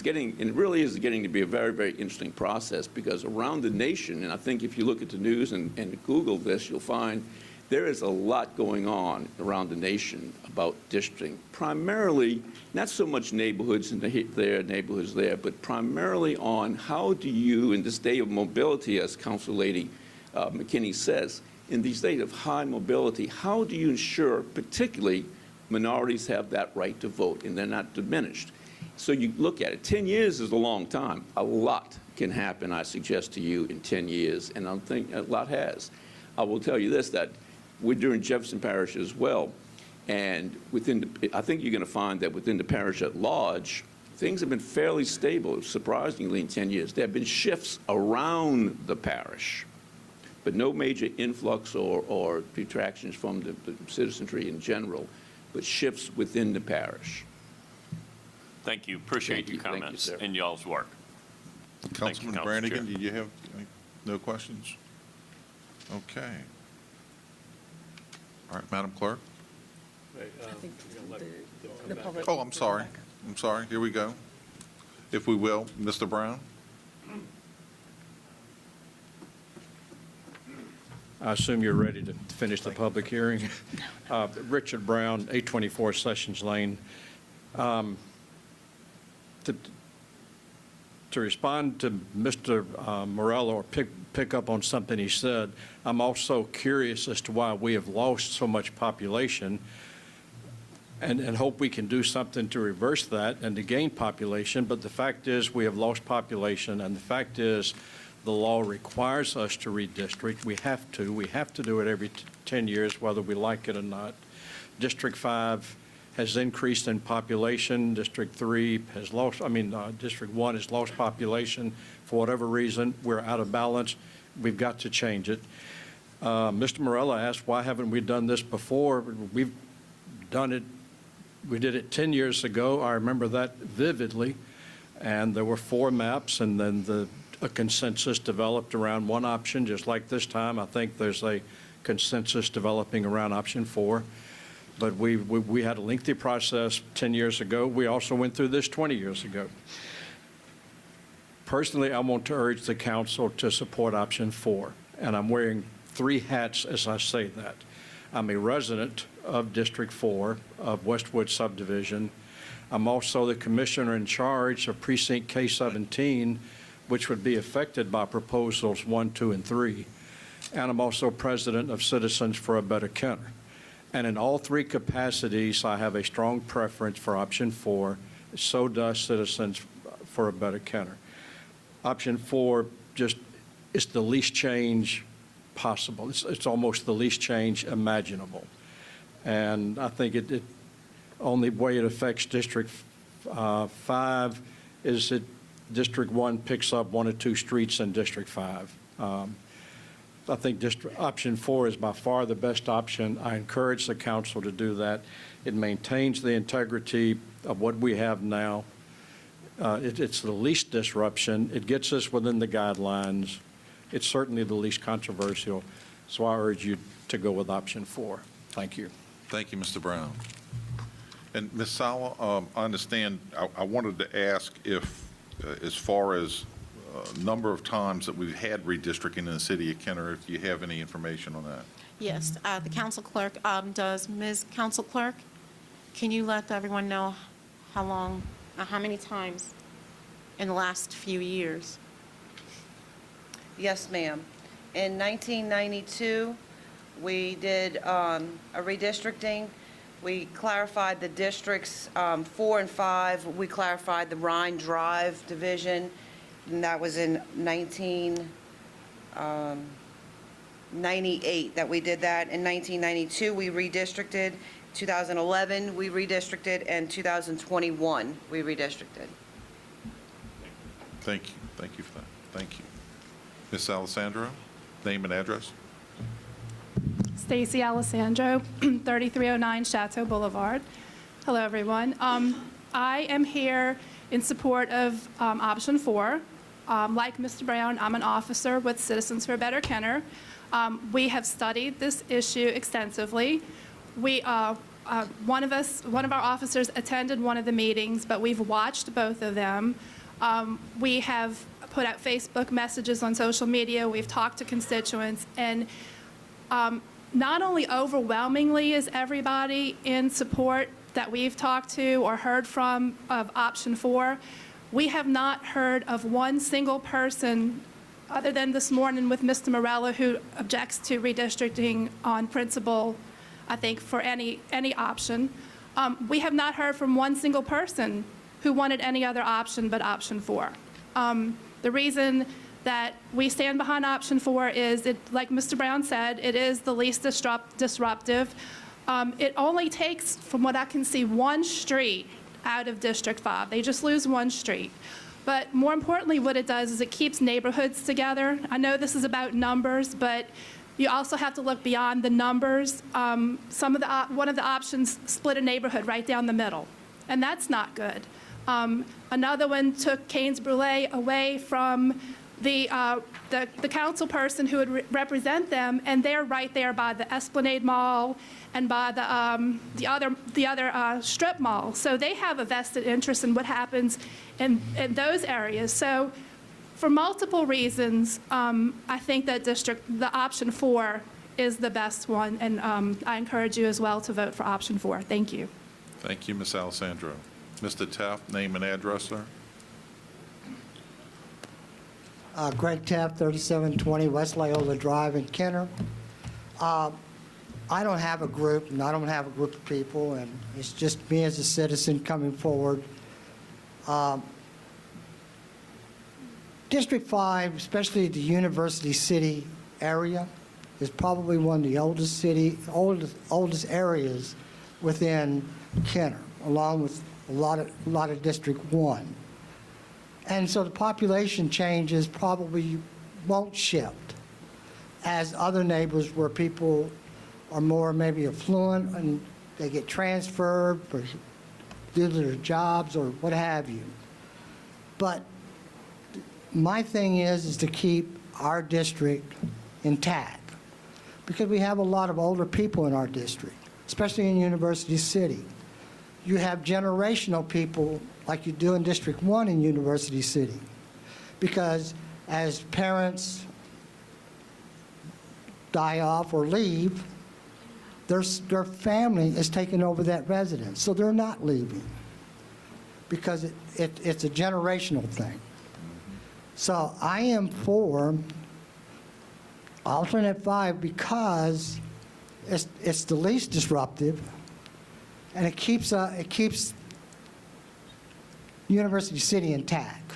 really is getting to be a very, very interesting process, because around the nation, and I think if you look at the news and Google this, you'll find there is a lot going on around the nation about districting, primarily not so much neighborhoods there, neighborhoods there, but primarily on how do you, in this day of mobility, as Council Lady McKinney says, in these days of high mobility, how do you ensure, particularly, minorities have that right to vote and they're not diminished? So you look at it. 10 years is a long time. A lot can happen, I suggest to you, in 10 years, and I think a lot has. I will tell you this, that we're doing Jefferson Parish as well, and I think you're going to find that within the parish at large, things have been fairly stable, surprisingly, in 10 years. There have been shifts around the parish, but no major influx or detractions from the citizenry in general, but shifts within the parish. Thank you. Appreciate your comments and y'all's work. Councilman Brannigan, did you have no questions? Okay. All right, Madam Clerk. The public. Oh, I'm sorry. Here we go. If we will, Mr. Brown. I assume you're ready to finish the public hearing. Richard Brown, 824 Sessions Lane. To respond to Mr. Morello, or pick up on something he said, I'm also curious as to why we have lost so much population, and hope we can do something to reverse that and to gain population. But the fact is we have lost population, and the fact is the law requires us to redistrict. We have to do it every 10 years, whether we like it or not. District 5 has increased in population. District 3 has lost, District 1 has lost population for whatever reason. We're out of balance. We've got to change it. Mr. Morella asked, why haven't we done this before? We've done it. We did it 10 years ago. I remember that vividly. And there were 4 maps, and then a consensus developed around one option. Just like this time, I think there's a consensus developing around option 4. But we had a lengthy process 10 years ago. We also went through this 20 years ago. Personally, I want to urge the council to support option 4. And I'm wearing 3 hats as I say that. I'm a resident of District 4 of Westwood Subdivision. I'm also the commissioner in charge of Precinct K17, which would be affected by proposals 1, 2, and 3. And I'm also president of Citizens for a Better Kenner. And in all 3 capacities, I have a strong preference for option 4. So does Citizens for a Better Kenner. Option 4 just it's the least change possible. It's almost the least change imaginable. And I think it only way it affects District 5 is that District 1 picks up 1 or 2 streets in District 5. I think option 4 is by far the best option. I encourage the council to do that. It maintains the integrity of what we have now. It's the least disruption. It gets us within the guidelines. It's certainly the least controversial. So I urge you to go with option 4. Thank you. Thank you, Mr. Brown. And Ms. Sala, I understand, I wanted to ask if, as far as number of times that we've had redistricting in the city of Kenner, if you have any information on that. Yes, the council clerk does. Ms. Council Clerk, can you let everyone know how long, how many times in the last few years? Yes, ma'am. In 1992, we did a redistricting. We clarified the districts 4 and 5. We clarified the Rhine Drive division, and that was in 1998 that we did that. In 1992, we redistricted. 2011, we redistricted, and 2021, we redistricted. Thank you. Thank you for that. Thank you. Ms. Alessandro, name and address. Stacy Alessandro, 3309 Chateau Boulevard. Hello, everyone. I am here in support of option 4. Like Mr. Brown, I'm an officer with Citizens for a Better Kenner. We have studied this issue extensively. One of our officers attended one of the meetings, but we've watched both of them. We have put out Facebook messages on social media. We've talked to constituents, and not only overwhelmingly is everybody in support that we've talked to or heard from of option 4, we have not heard of one single person, other than this morning with Mr. Morella, who objects to redistricting on principle, I think, for any option. We have not heard from one single person who wanted any other option but option 4. The reason that we stand behind option 4 is, like Mr. Brown said, it is the least disruptive. It only takes, from what I can see, one street out of District 5. They just lose one street. But more importantly, what it does is it keeps neighborhoods together. I know this is about numbers, but you also have to look beyond the numbers. One of the options split a neighborhood right down the middle, and that's not good. Another one took Canes Brulee away from the council person who would represent them, and they're right there by the Esplanade Mall and by the other strip mall. So they have a vested interest in what happens in those areas. So for multiple reasons, I think that the option 4 is the best one, and I encourage you as well to vote for option 4. Thank you. Thank you, Ms. Alessandro. Mr. Taft, name and address, sir. Greg Taft, 3720 West Loyola Drive in Kenner. I don't have a group, and I don't have a group of people, and it's just me as a citizen coming forward. District 5, especially the University City area, is probably one of the oldest areas within Kenner, along with a lot of District 1. And so the population changes probably won't shift as other neighbors where people are more maybe affluent and they get transferred due to their jobs or what have you. But my thing is to keep our district intact, because we have a lot of older people in our district, especially in University City. You have generational people like you do in District 1 in University City, because as parents die off or leave, their family is taking over that residence, so they're not leaving, because it's a generational thing. So I am for alternate 5 because it's the least disruptive, and it keeps University City intact.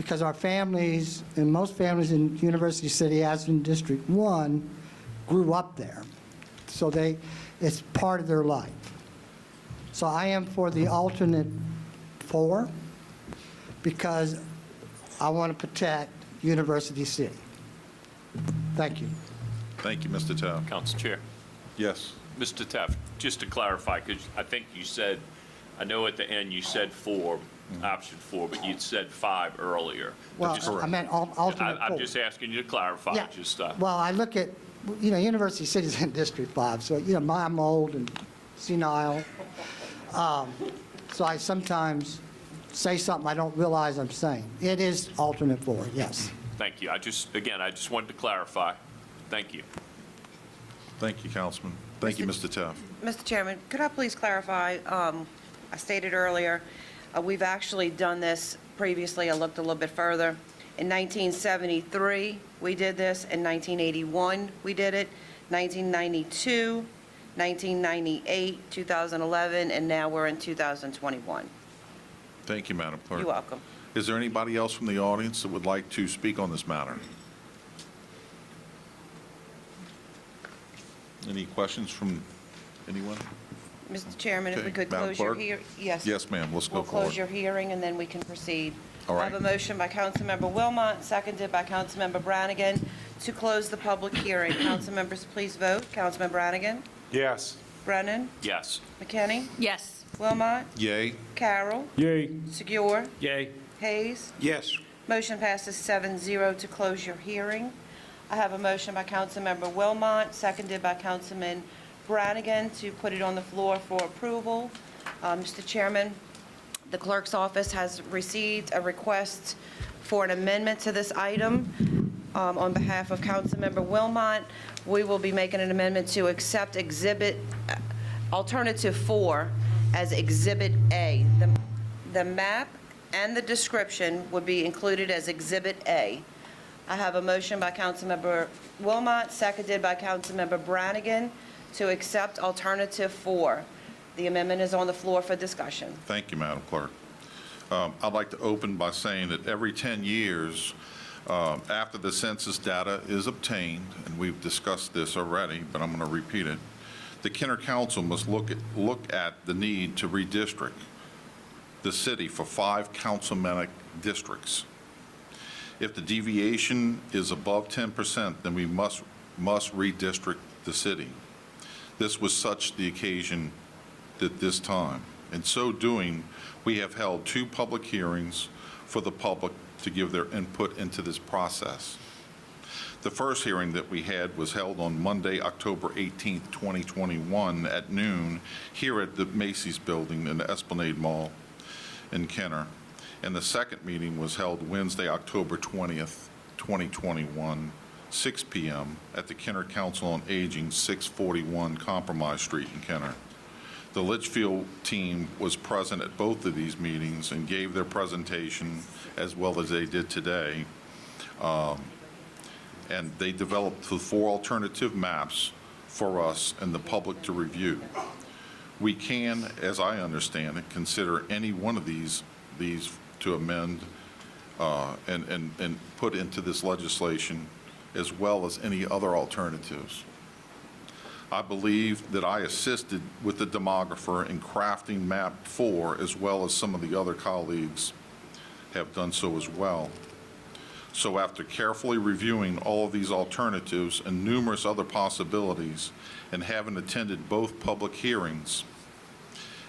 because our families, and most families in University City, as in District 1, grew up there. So it's part of their life. So I am for the alternate 4 because I want to protect University City. Thank you. Thank you, Mr. Taft. Council Chair. Yes. Mr. Taft, just to clarify, because I think you said, I know at the end you said 4, option 4, but you'd said 5 earlier. Well, Just- I meant alternate 4. I'm just asking you to clarify, Yeah. just, Well, I look at, University City's in District 5, so, I'm old and senile. So I sometimes say something I don't realize I'm saying. It is alternate 4, yes. thank you. I just wanted to clarify. Thank you. Thank you, Councilman. Thank you, Mr. Taft. Mr. Chairman, could I please clarify, I stated earlier, we've actually done this previously, I looked a little bit further. In 1973, we did this. In 1981, we did it. 1992, 1998, 2011, and now we're in 2021. Thank you, Madam Clerk. You're welcome. Is there anybody else from the audience that would like to speak on this matter? Any questions from anyone? Mr. Chairman, if we Okay, could Madam close your Clerk? hearing. Yes. Yes, ma'am. Let's go We'll close forward. your hearing, and then we can proceed. All I right. have a motion by Councilmember Wilmot, seconded by Councilmember Brannigan, to close the public hearing. Council members, please vote. Councilman Brannigan? Yes. Brennan? Yes. McKinney? Yes. Wilmot? Yay. Carroll? Yay. Segure? Yay. Hayes? Yes. Motion passes 7-0 to close your hearing. I have a motion by Councilmember Wilmot, seconded by Councilman Brannigan, to put it on the floor for approval. Mr. Chairman, the clerk's office has received a request for an amendment to this item. On behalf of Councilmember Wilmot, we will be making an amendment to accept alternative 4 as Exhibit A. The map and the description would be included as Exhibit A. I have a motion by Councilmember Wilmot, seconded by Councilmember Brannigan, to accept alternative 4. The amendment is on the floor for discussion. Thank you, Madam Clerk. I'd like to open by saying that every 10 years, after the census data is obtained, and we've discussed this already, but I'm going to repeat it, the Kenner Council must look at the need to redistrict the city for 5 councilmanic districts. If the deviation is above 10%, then we must redistrict the city. This was such the occasion at this time. In so doing, we have held 2 public hearings for the public to give their input into this process. The first hearing that we had was held on Monday, October 18th, 2021 at noon here at the Macy's building in the Esplanade Mall in Kenner. And the second meeting was held Wednesday, October 20th, 2021, 6 p.m. at the Kenner Council on Aging, 641 Compromise Street in Kenner. The Litchfield team was present at both of these meetings and gave their presentation as well as they did today. And they developed the 4 alternative maps for us and the public to review. We can, as I understand it, consider any one of these to amend and put into this legislation, as well as any other alternatives. I believe that I assisted with the demographer in crafting map 4, as well as some of the other colleagues have done so as well. So after carefully reviewing all of these alternatives and numerous other possibilities, and having attended both public hearings,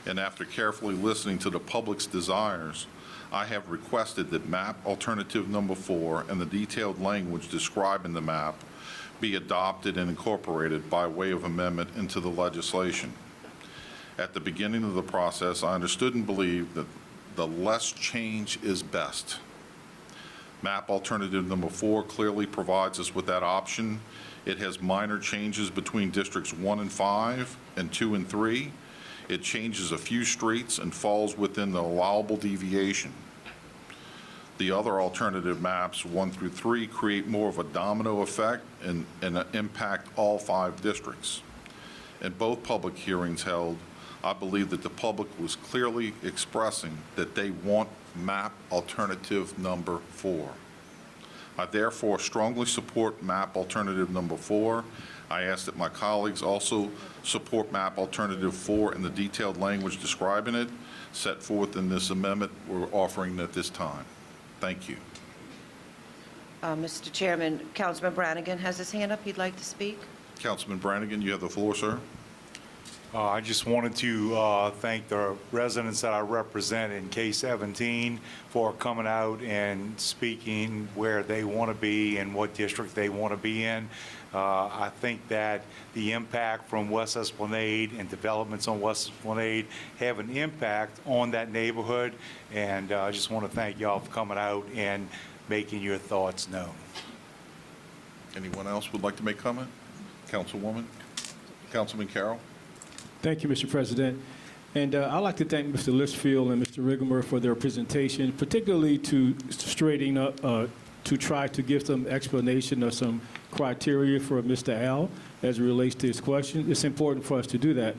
and after carefully listening to the public's desires, I have requested that map alternative number 4 and the detailed language describing the map be adopted and incorporated by way of amendment into the legislation. At the beginning of the process, I understood and believed that the less change is best. Map alternative number 4 clearly provides us with that option. It has minor changes between districts 1 and 5 and 2 and 3. It changes a few streets and falls within the allowable deviation. The other alternative maps, 1 through 3, create more of a domino effect and impact all 5 districts. In both public hearings held, I believe that the public was clearly expressing that they want map alternative number 4. I therefore strongly support map alternative number 4. I ask that my colleagues also support map alternative 4 in the detailed language describing it set forth in this amendment we're offering at this time. Thank you. Mr. Chairman, Councilman Brannigan has his hand up. He'd like to speak. Councilman Brannigan, you have the floor, sir. I just wanted to thank the residents that I represent in K-17 for coming out and speaking where they want to be and what district they want to be in. I think that the impact from West Esplanade and developments on West Esplanade have an impact on that neighborhood, and I just want to thank y'all for coming out and making your thoughts known. Anyone else would like to make comment? Councilwoman? Councilman Carroll? Thank you, Mr. President. And I'd like to thank Mr. Litchfield and Mr. Rigamer for their presentation, particularly to straightening up, to try to give some explanation of some criteria for Mr. Al as it relates to his question. It's important for us to do that.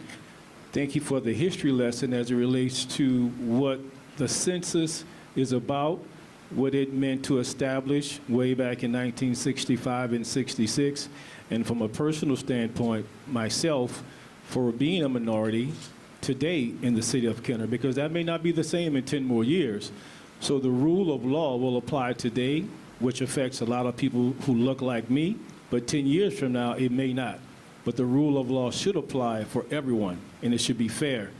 Thank you for the history lesson as it relates to what the census is about, what it meant to establish way back in 1965 and 66. And from a personal standpoint, myself, for being a minority today in the city of Kenner, because that may not be the same in 10 more years. So the rule of law will apply today, which affects a lot of people who look like me, but 10 years from now, it may not. But the rule of law should apply for everyone, and it should be fair.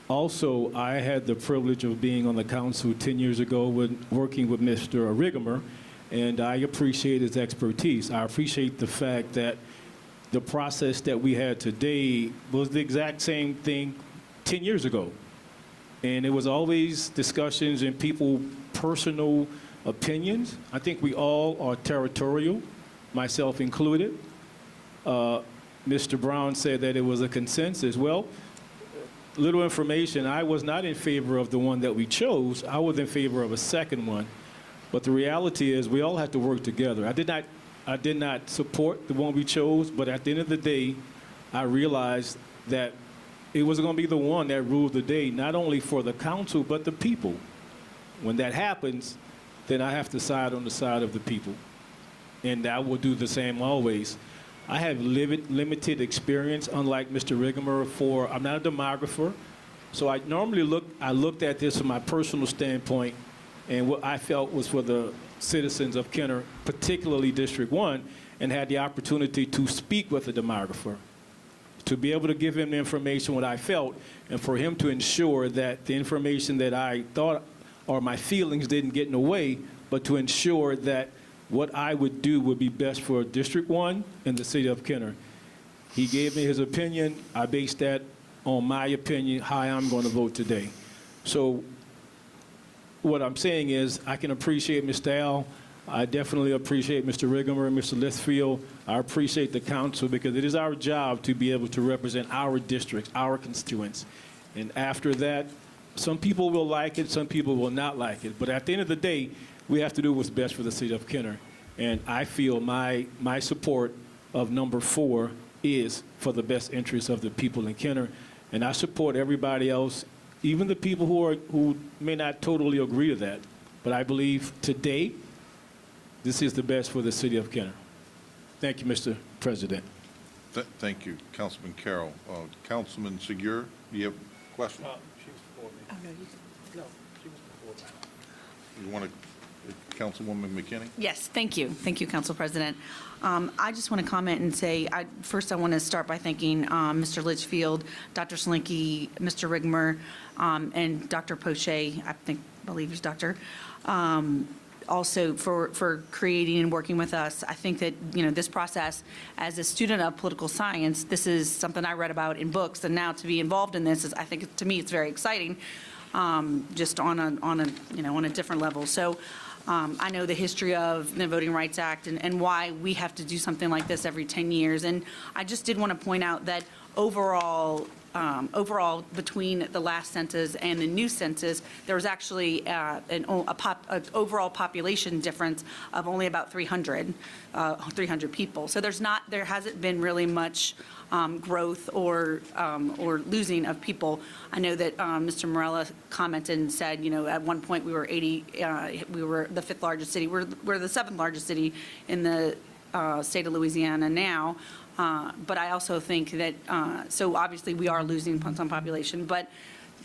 Also, I had the privilege of being on the council 10 years ago working with Mr. Rigamer, and I appreciate his expertise. I appreciate the fact that the process that we had today was the exact same thing 10 years ago. And it was always discussions and people personal opinions. I think we all are territorial, myself included. Mr. Brown said that it was a consensus. Well, little information, I was not in favor of the one that we chose. I was in favor of a second one. But the reality is we all have to work together. I did not support the one we chose, but at the end of the day, I realized that it was going to be the one that ruled the day, not only for the council, but the people. When that happens, then I have to side on the side of the people. And I will do the same always. I have limited experience, unlike Mr. Rigamer, I'm not a demographer. So I normally looked at this from my personal standpoint, and what I felt was for the citizens of Kenner, particularly District 1, and had the opportunity to speak with a demographer, to be able to give him the information what I felt, and for him to ensure that the information that I thought or my feelings didn't get in the way, but to ensure that what I would do would be best for District 1 and the city of Kenner. He gave me his opinion. I based that on my opinion, how I'm going to vote today. So what I'm saying is I can appreciate Mr. Al. I definitely appreciate Mr. Rigamer and Mr. Litchfield. I appreciate the council because it is our job to be able to represent our districts, our constituents. And after that, some people will like it, some people will not like it. But at the end of the day, we have to do what's best for the city of Kenner. And I feel my support of number 4 is for the best interests of the people in Kenner. And I support everybody else, even the people who may not totally agree to that. But I believe today, this is the best for the city of Kenner. Thank you, Mr. President. Thank you, Councilman Carroll. Councilman Segura, do you have a question? She was before me. Oh, no, She was before me. You want to, Councilwoman McKinney? Yes, thank you. Thank you, Council President. I just want to comment and say, first I want to start by thanking Mr. Litchfield, Dr. Slinky, Mr. Rigmer, and Dr. Poche, believe he's doctor, also for creating and working with us. I think that, this process, as a student of political science, this is something I read about in books, and now to be involved in this is, I think, to me, it's very exciting, just on a different level. So I know the history of the Voting Rights Act and why we have to do something like this every 10 years. And I just did want to point out that overall, overall, between the last census and the new census, there was actually an overall population difference of only about 300 people. So there hasn't been really much growth or losing of people. I know that Mr. Morella commented and said, at one point we were we were the 5th largest city. We're the 7th largest city in the state of Louisiana now. But I also think that, so obviously we are losing some population, but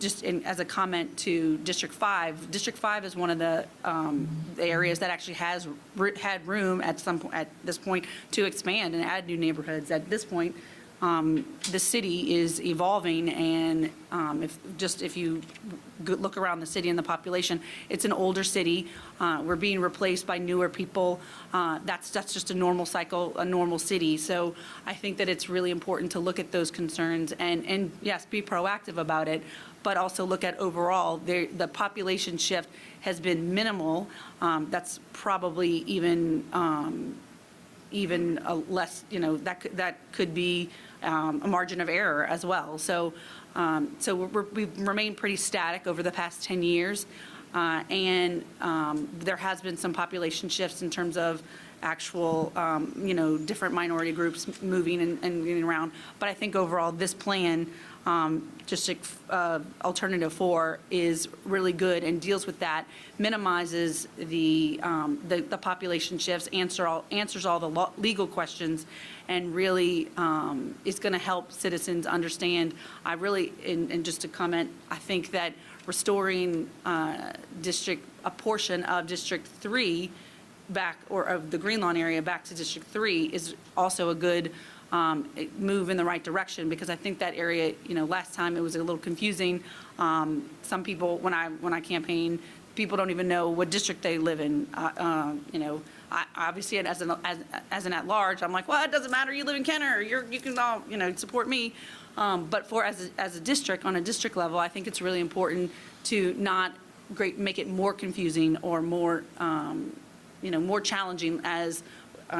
just as a comment to District 5, District 5 is one of the areas that actually has had room at this point to expand and add new neighborhoods. At this point, the city is evolving, and if you look around the city and the population, it's an older city. We're being replaced by newer people. That's just a normal cycle, a normal city. So I think that it's really important to look at those concerns and yes, be proactive about it, but also look at overall the population shift has been minimal. That's probably even less, that could be a margin of error as well. So we've remained pretty static over the past 10 years, and there has been some population shifts in terms of actual, different minority groups moving and getting around. But I think overall, this plan, District Alternative 4, is really good and deals with that, minimizes the population shifts, answers all the legal questions, and really is going to help citizens understand. And just to comment, I think that restoring a portion of District 3 back, or of the Green Lawn area back to District 3, is also a good move in the right direction, because I think that area, last time it was a little confusing. Some people, when I campaign, people don't even know what district they live in. I obviously, as an at-large, I'm like, well, it doesn't matter. You live in Kenner. You can all, support me. But as a district, on a district level, I think it's really important to not make it more confusing or more, more challenging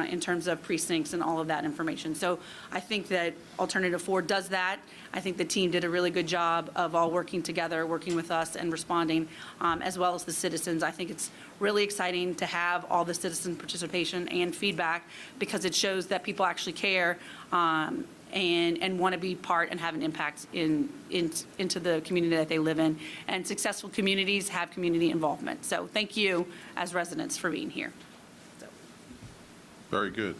in terms of precincts and all of that information. So I think that Alternative 4 does that. I think the team did a really good job of all working together, working with us and responding, as well as the citizens. I think it's really exciting to have all the citizen participation and feedback, because it shows that people actually care and want to be part and have an impact into the community that they live in. And successful communities have community involvement. So thank you as residents for being here. Very good.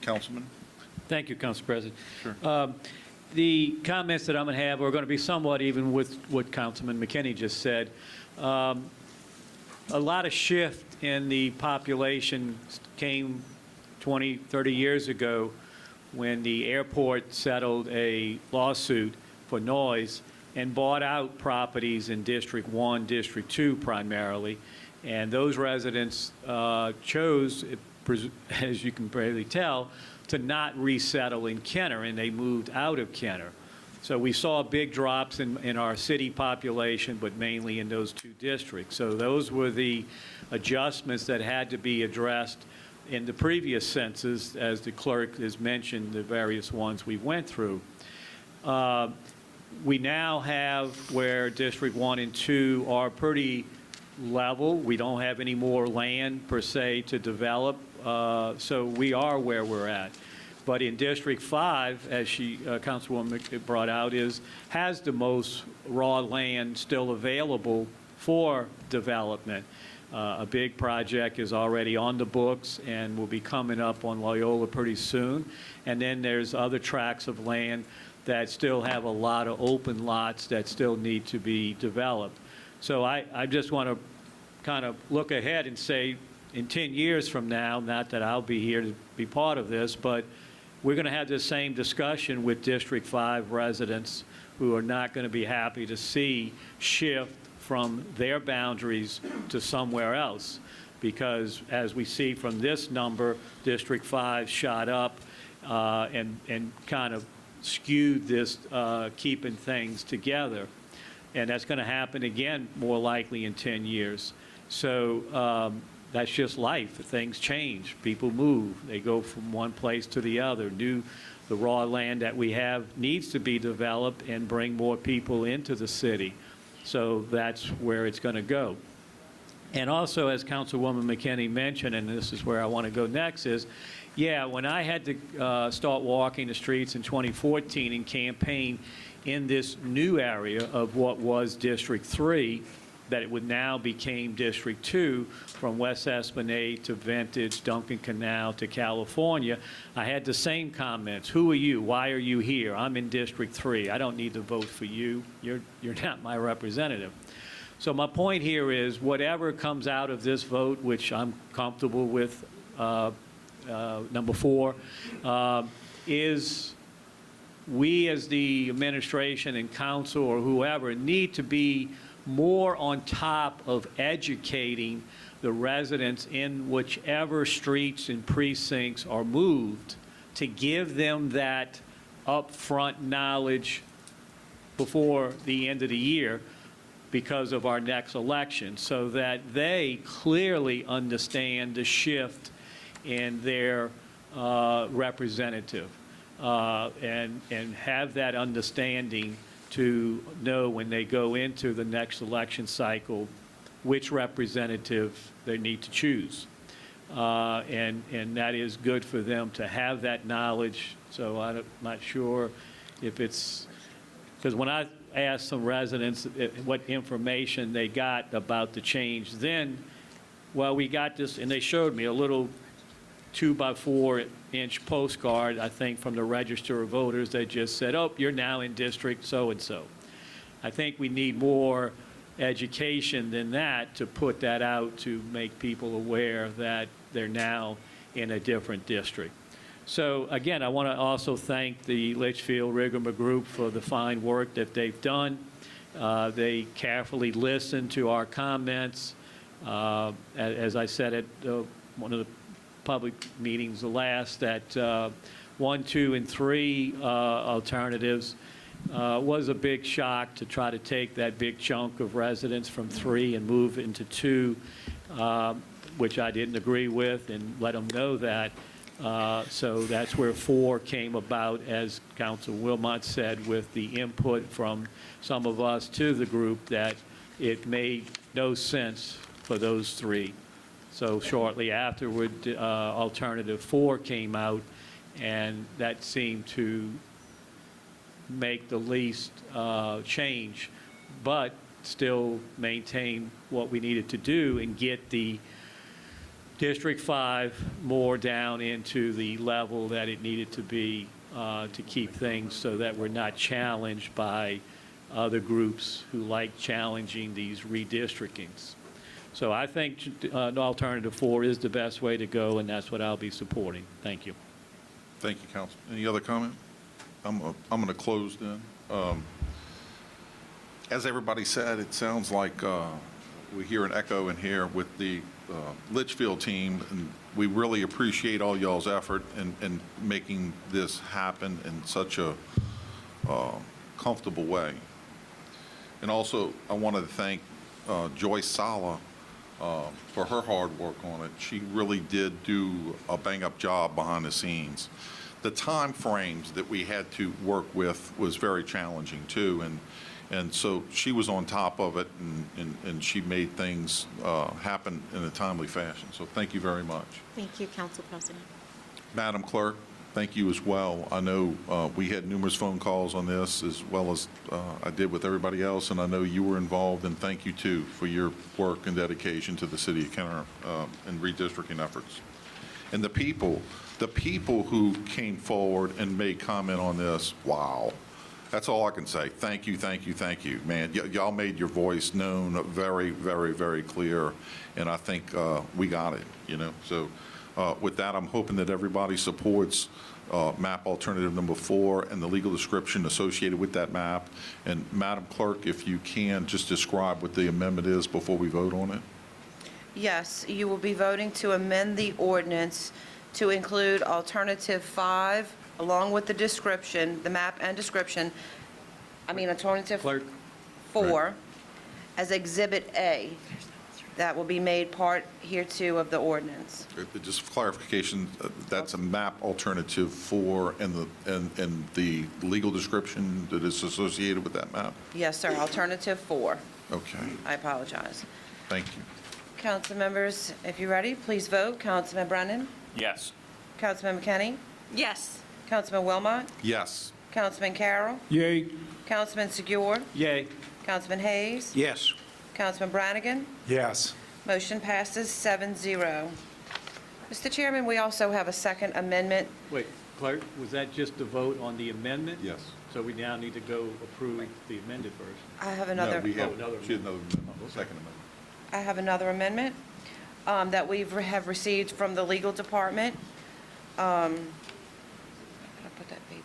Councilman? Thank you, Council President. Sure. The comments that I'm going to have are going to be somewhat even with what Councilman McKinney just said. A lot of shift in the population came 20, 30 years ago when the airport settled a lawsuit for noise and bought out properties in District 1, District 2 primarily. And those residents chose, as you can barely tell, to not resettle in Kenner, and they moved out of Kenner. So we saw big drops in our city population, but mainly in those two districts. So those were the adjustments that had to be addressed in the previous census, as the clerk has mentioned, the various ones we went through. We now have where District 1 and 2 are pretty level. We don't have any more land per se to develop, so we are where we're at. But in District 5, as Councilwoman brought out, has the most raw land still available for development. A big project is already on the books and will be coming up on Loyola pretty soon. And then there's other tracts of land that still have a lot of open lots that still need to be developed. So I just want to kind of look ahead and say, in 10 years from now, not that I'll be here to be part of this, but we're going to have the same discussion with District 5 residents who are not going to be happy to see shift from their boundaries to somewhere else. Because as we see from this number, District 5 shot up and kind of skewed this keeping things together. And that's going to happen again, more likely in 10 years. So that's just life. Things change. People move. They go from one place to the other. New the raw land that we have needs to be developed and bring more people into the city. So that's where it's going to go. And also, as Councilwoman McKinney mentioned, and this is where I want to go next, is, yeah, when I had to start walking the streets in 2014 and campaign in this new area of what was District 3, that it would now became District 2, from West Esplanade to Vintage, Duncan Canal to California, I had the same comments. Who are you? Why are you here? I'm in District 3. I don't need to vote for you. You're not my representative. So my point here is whatever comes out of this vote, which I'm comfortable with, number 4, is we as the administration and council or whoever need to be more on top of educating the residents in whichever streets and precincts are moved to give them that upfront knowledge before the end of the year because of our next election, so that they clearly understand the shift in their representative and have that understanding to know when they go into the next election cycle which representative they need to choose. And that is good for them to have that knowledge. So I'm not sure if it's, because when I asked some residents what information they got about the change, then, well, we got this, and they showed me a little 2x4-inch postcard, I think, from the Register of Voters that just said, oh, you're now in District so-and-so. I think we need more education than that to put that out to make people aware that they're now in a different district. So again, I want to also thank the Litchfield-Riggerma Group for the fine work that they've done. They carefully listened to our comments. As I said at one of the public meetings, the last, that 1, 2, and 3 alternatives was a big shock to try to take that big chunk of residents from 3 and move into 2, which I didn't agree with, and let them know that. So that's where 4 came about, as Council Wilmot said, with the input from some of us to the group that it made no sense for those 3. So shortly afterward, Alternative 4 came out, and that seemed to make the least change, but still maintain what we needed to do and get the District 5 more down into the level that it needed to be to keep things so that we're not challenged by other groups who like challenging these redistrictings. So I think Alternative 4 is the best way to go, and that's what I'll be supporting. Thank you. Thank you, Council. Any other comment? I'm going to close then. As everybody said, it sounds like we hear an echo in here with the Litchfield team, and we really appreciate all y'all's effort in making this happen in such a comfortable way. And also, I wanted to thank Joyce Sala for her hard work on it. She really did do a bang-up job behind the scenes. The time frames that we had to work with was very challenging too, and so she was on top of it, and she made things happen in a timely fashion. So thank you very much. Thank you, Council President. Madam Clerk, thank you as well. I know we had numerous phone calls on this, as well as I did with everybody else, and I know you were involved, and thank you too for your work and dedication to the city of Kenner and redistricting efforts. And the people who came forward and made comment on this, wow. That's all I can say. Thank you, thank you, thank you. Man, y'all made your voice known very, very, very clear, and I think we got it, you know. So with that, I'm hoping that everybody supports map alternative number 4 and the legal description associated with that map. And Madam Clerk, if you can, just describe what the amendment is before we vote on it. Yes, you will be voting to amend the ordinance to include Alternative 5, along with the description, the map and description, Alternative Clerk. 4, as Exhibit A. that will be made part hereto of the ordinance. Just for clarification, that's a map alternative 4 and the legal description that is associated with that map? Yes, sir, alternative 4. Okay, I apologize. thank you. Council members, if you're ready, please vote. Councilman Brennan? Yes. Councilman McKinney? Yes. Councilman Wilmot? Yes. Councilman Carroll? Yay. Councilman Segura? Yay. Councilman Hayes? Yes. Councilman Brannigan? Yes. Motion passes 7-0. Mr. Chairman, we also have a second amendment. Wait, Clerk, was that just the vote on the amendment? Yes. So we now need to go approve the amended version? I have another. No, we have, another she had another second amendment. I have another amendment that we have received from the legal department. How did I put that paper?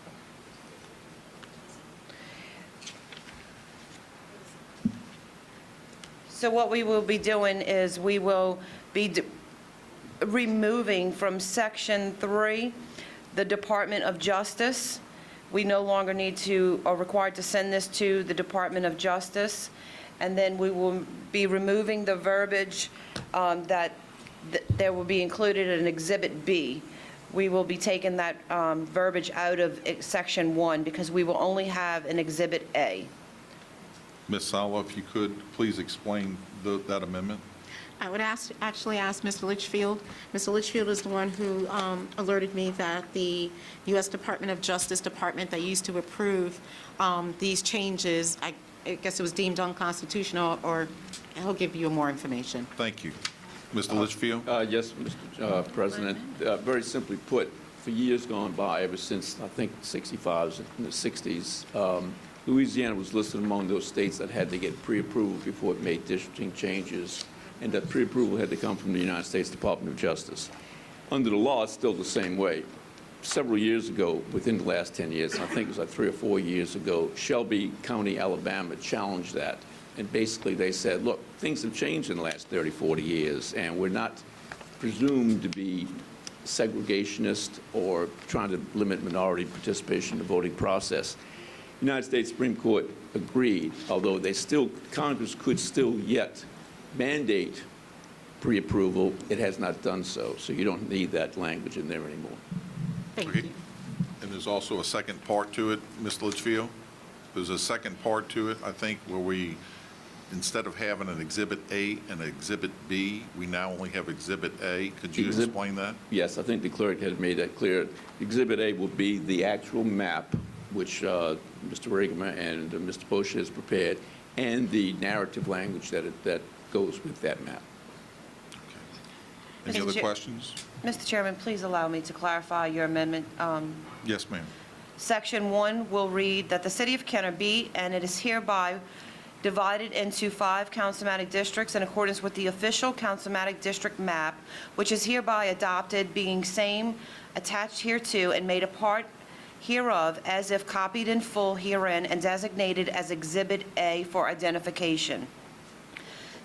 So what we will be doing is we will be removing from Section 3 the Department of Justice. We no longer need to, are required to send this to the Department of Justice. And then we will be removing the verbiage that there will be included in Exhibit B. We will be taking that verbiage out of Section 1 because we will only have an Exhibit A. Ms. Sala, if you could, please explain that amendment. I would actually ask Mr. Litchfield. Mr. Litchfield is the one who alerted me that the U.S. Department of Justice Department that used to approve these changes, I guess it was deemed unconstitutional, or he'll give you more information. Thank you. Mr. Litchfield? Yes, Mr. President. Very simply put, for years gone by, ever since, I think, the 65s and the 60s, Louisiana was listed among those states that had to get pre-approval before it made districting changes, and that pre-approval had to come from the United States Department of Justice. Under the law, it's still the same way. Several years ago, within the last 10 years, I think it was like 3 or 4 years ago, Shelby County, Alabama challenged that. And basically they said, look, things have changed in the last 30, 40 years, and we're not presumed to be segregationist or trying to limit minority participation in the voting process. The United States Supreme Court agreed, although Congress could still yet mandate pre-approval, it has not done so. So you don't need that language in there anymore. Thank Okay. you. And there's also a second part to it, Mr. Litchfield? There's a second part to it, I think, where we, instead of having an Exhibit A and an Exhibit B, we now only have Exhibit A. Could you explain that? Yes, I think the clerk had made that clear. Exhibit A will be the actual map, which Mr. Regamer and Mr. Bosch has prepared, and the narrative language that goes with that map. Any Mr. other Chair- questions? Mr. Chairman, please allow me to clarify your amendment. Yes, ma'am. Section 1 will read that the City of Kenner be, and it is hereby divided into 5 councilmatic districts in accordance with the official councilmatic district map, which is hereby adopted, being same attached hereto and made a part hereof as if copied in full herein and designated as Exhibit A for identification.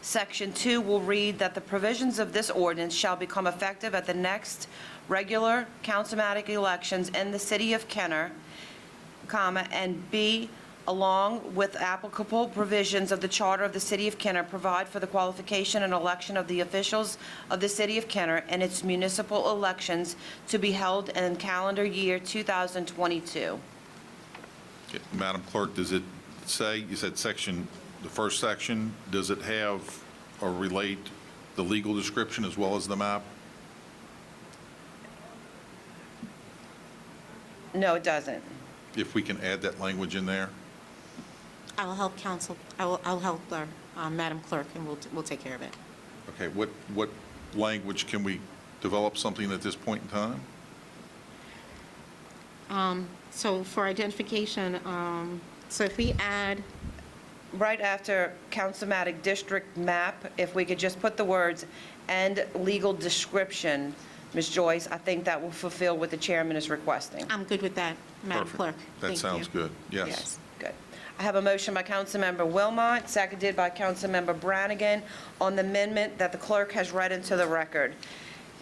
Section 2 will read that the provisions of this ordinance shall become effective at the next regular councilmatic elections in the City of Kenner, and B, along with applicable provisions of the Charter of the City of Kenner, provide for the qualification and election of the officials of the City of Kenner and its municipal elections to be held in calendar year 2022. Okay, Madam Clerk, does it say, you said section, the first section, does it have or relate the legal description as well as the map? No, it doesn't. If we can add that language in there? I will help counsel, I'll help our Madam Clerk, and we'll take care of it. Okay, what language, can we develop something at this point in time? So for identification, so if we add, Right after councilmatic district map, if we could just put the words "and legal description," Ms. Joyce, I think that will fulfill what the chairman is requesting. I'm good with that, Madam Perfect. Clerk. That Thank sounds you. good, yes. Yes, good. I have a motion by Councilmember Wilmot, seconded by Councilmember Brannigan, on the amendment that the clerk has read into the record.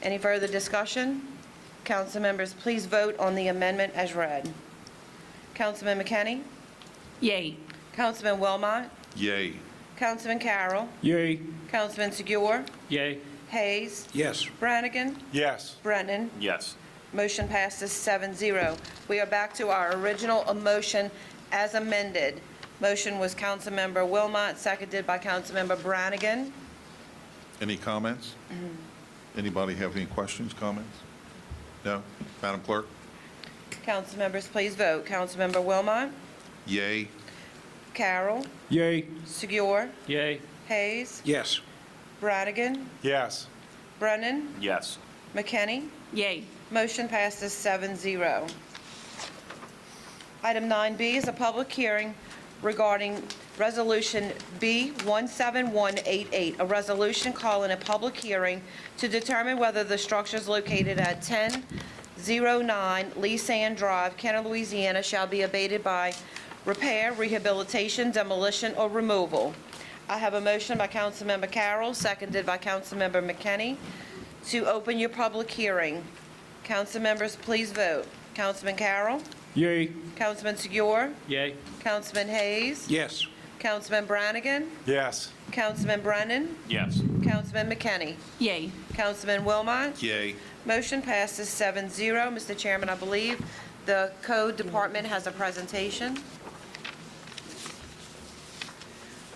Any further discussion? Council members, please vote on the amendment as read. Councilman McKinney? Yay. Councilman Wilmot? Yay. Councilman Carroll. Yay. Councilman Segura. Yay. Hayes. Yes. Brannigan. Yes. Brennan. Yes. Motion passes 7-0. We are back to our original motion as amended. Motion was Councilmember Wilmot, seconded by Councilmember Brannigan. Any comments? Anybody have any questions, comments? No? Madam Clerk? Council members, please vote. Councilmember Wilmot. Yay. Carroll. Yay. Segura. Yay. Hayes. Yes. Brannigan. Yes. Brennan. Yes. McKinney. Yay. Motion passes 7-0. Item 9B is a public hearing regarding Resolution B17188, a resolution calling a public hearing to determine whether the structures located at 1009 Lee Sand Drive, Kenner, Louisiana, shall be abated by repair, rehabilitation, demolition, or removal. I have a motion by Councilmember Carroll, seconded by Councilmember McKinney, to open your public hearing. Council members, please vote. Councilman Carroll. Yay. Councilman Segura. Yay. Councilman Hayes. Yes. Councilman Brannigan. Yes. Councilman Brennan. Yes. Councilman McKinney. Yay. Councilman Wilmot. Yay. Motion passes 7-0. Mr. Chairman, I believe the Code Department has a presentation.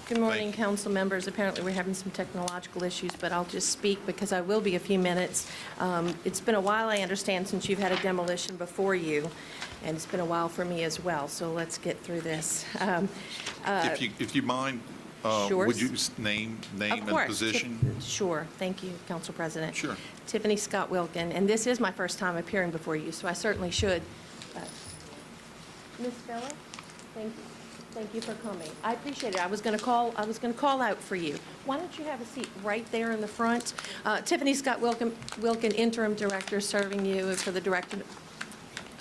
Good morning, council members. Apparently, we're having some technological issues, but I'll just speak because I will be a few minutes. It's been a while, I understand, since you've had a demolition before you, and it's been a while for me as well, so let's get through this. If you mind, Sure. would you name Of and course. position? Sure. Thank you, Council President. Sure. Tiffany Scott Wilkin, and this is my first time appearing before you, so I certainly should. Ms. Feller, thank you. Thank you for coming. I appreciate it. I was going to call out for you. Why don't you have a seat right there in the front? Tiffany Scott Wilkin, Interim Director, serving you for the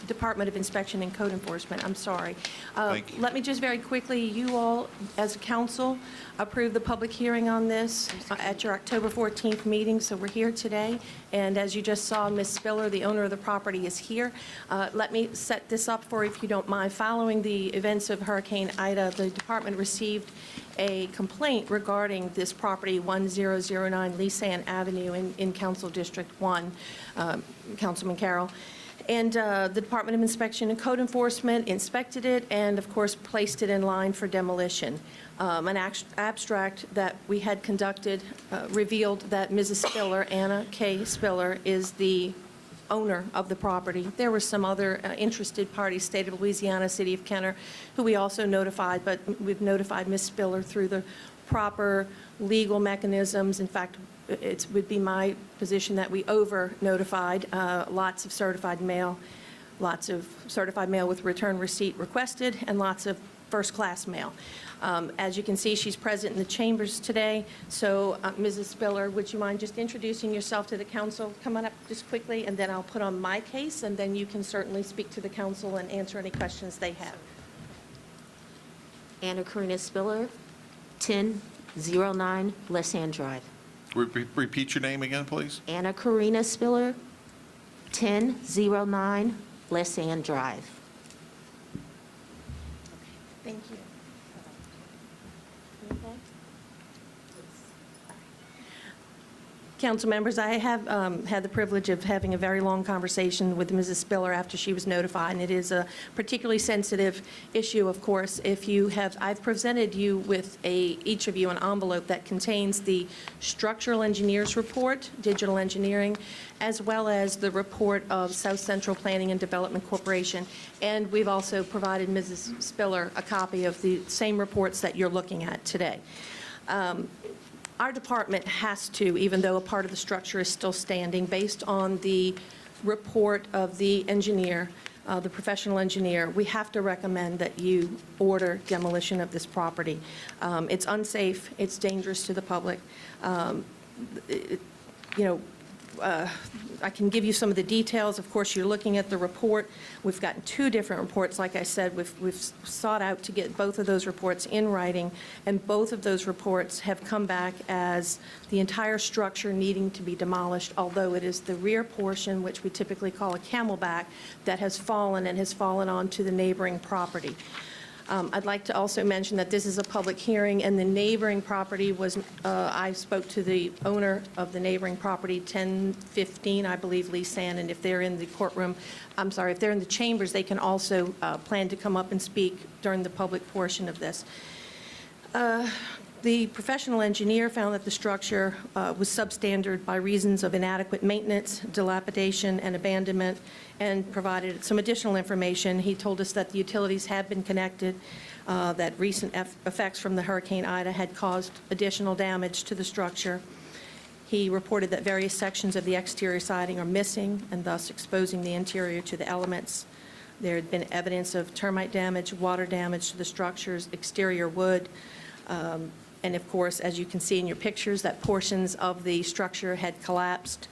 Department of Inspection and Code Enforcement. I'm sorry. Thank you. Let me just very quickly, you all, as a council, approved the public hearing on this at your October 14th meeting, so we're here today. And as you just saw, Ms. Spiller, the owner of the property, is here. Let me set this up for you, if you don't mind. Following the events of Hurricane Ida, the department received a complaint regarding this property, 1009 Lisanne Avenue in Council District 1, Councilman Carroll. And the Department of Inspection and Code Enforcement inspected it and, of course, placed it in line for demolition. An abstract that we had conducted revealed that Mrs. Spiller, Anna K. Spiller, is the owner of the property. There were some other interested parties, State of Louisiana, City of Kenner, who we also notified, but we've notified Ms. Spiller through the proper legal mechanisms. In fact, it would be my position that we over-notified, lots of certified mail with return receipt requested, and lots of first-class mail. As you can see, she's present in the chambers today. So, Mrs. Spiller, would you mind just introducing yourself to the council? Come on up just quickly, and then I'll put on my case, and then you can certainly speak to the council and answer any questions they have. Anna Karina Spiller, 1009 Lisanne Drive. Repeat your name again, please. Anna Karina Spiller, 1009 Lisanne Drive. Thank you. Council members, I have had the privilege of having a very long conversation with Mrs. Spiller after she was notified, and it is a particularly sensitive issue, of course. I've presented you with each of you an envelope that contains the structural engineer's report, digital engineering, as well as the report of South Central Planning and Development Corporation. And we've also provided Mrs. Spiller a copy of the same reports that you're looking at today. Our department has to, even though a part of the structure is still standing, based on the report of the engineer, the professional engineer, we have to recommend that you order demolition of this property. It's unsafe, it's dangerous to the public. I can give you some of the details. Of course, you're looking at the report. We've gotten two different reports. Like I said, we've sought out to get both of those reports in writing, and both of those reports have come back as the entire structure needing to be demolished, although it is the rear portion, which we typically call a camelback, that has fallen onto the neighboring property. I'd like to also mention that this is a public hearing, and the neighboring property was, I spoke to the owner of the neighboring property, 1015, I believe, Lee Sand, and if they're in the courtroom, I'm sorry, if they're in the chambers, they can also plan to come up and speak during the public portion of this. The professional engineer found that the structure was substandard by reasons of inadequate maintenance, dilapidation, and abandonment, and provided some additional information. He told us that the utilities had been connected, that recent effects from the Hurricane Ida had caused additional damage to the structure. He reported that various sections of the exterior siding are missing and thus exposing the interior to the elements. There had been evidence of termite damage, water damage to the structure's exterior wood, and of course, as you can see in your pictures, that portions of the structure had collapsed.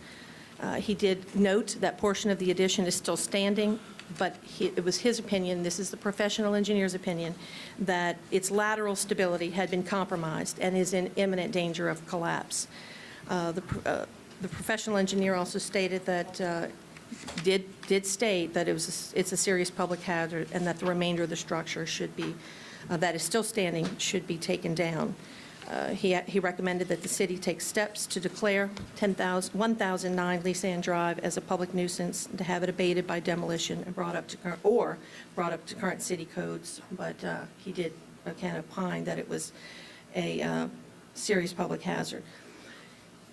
He did note that portion of the addition is still standing, but it was his opinion, this is the professional engineer's opinion, that its lateral stability had been compromised and is in imminent danger of collapse. The professional engineer also stated that, did state that it's a serious public hazard and that the remainder of the structure should be, that is still standing, should be taken down. He recommended that the city take steps to declare 1009 Lee Sand Drive as a public nuisance, to have it abated by demolition and brought up to current city codes. But he did kind of opine that it was a serious public hazard.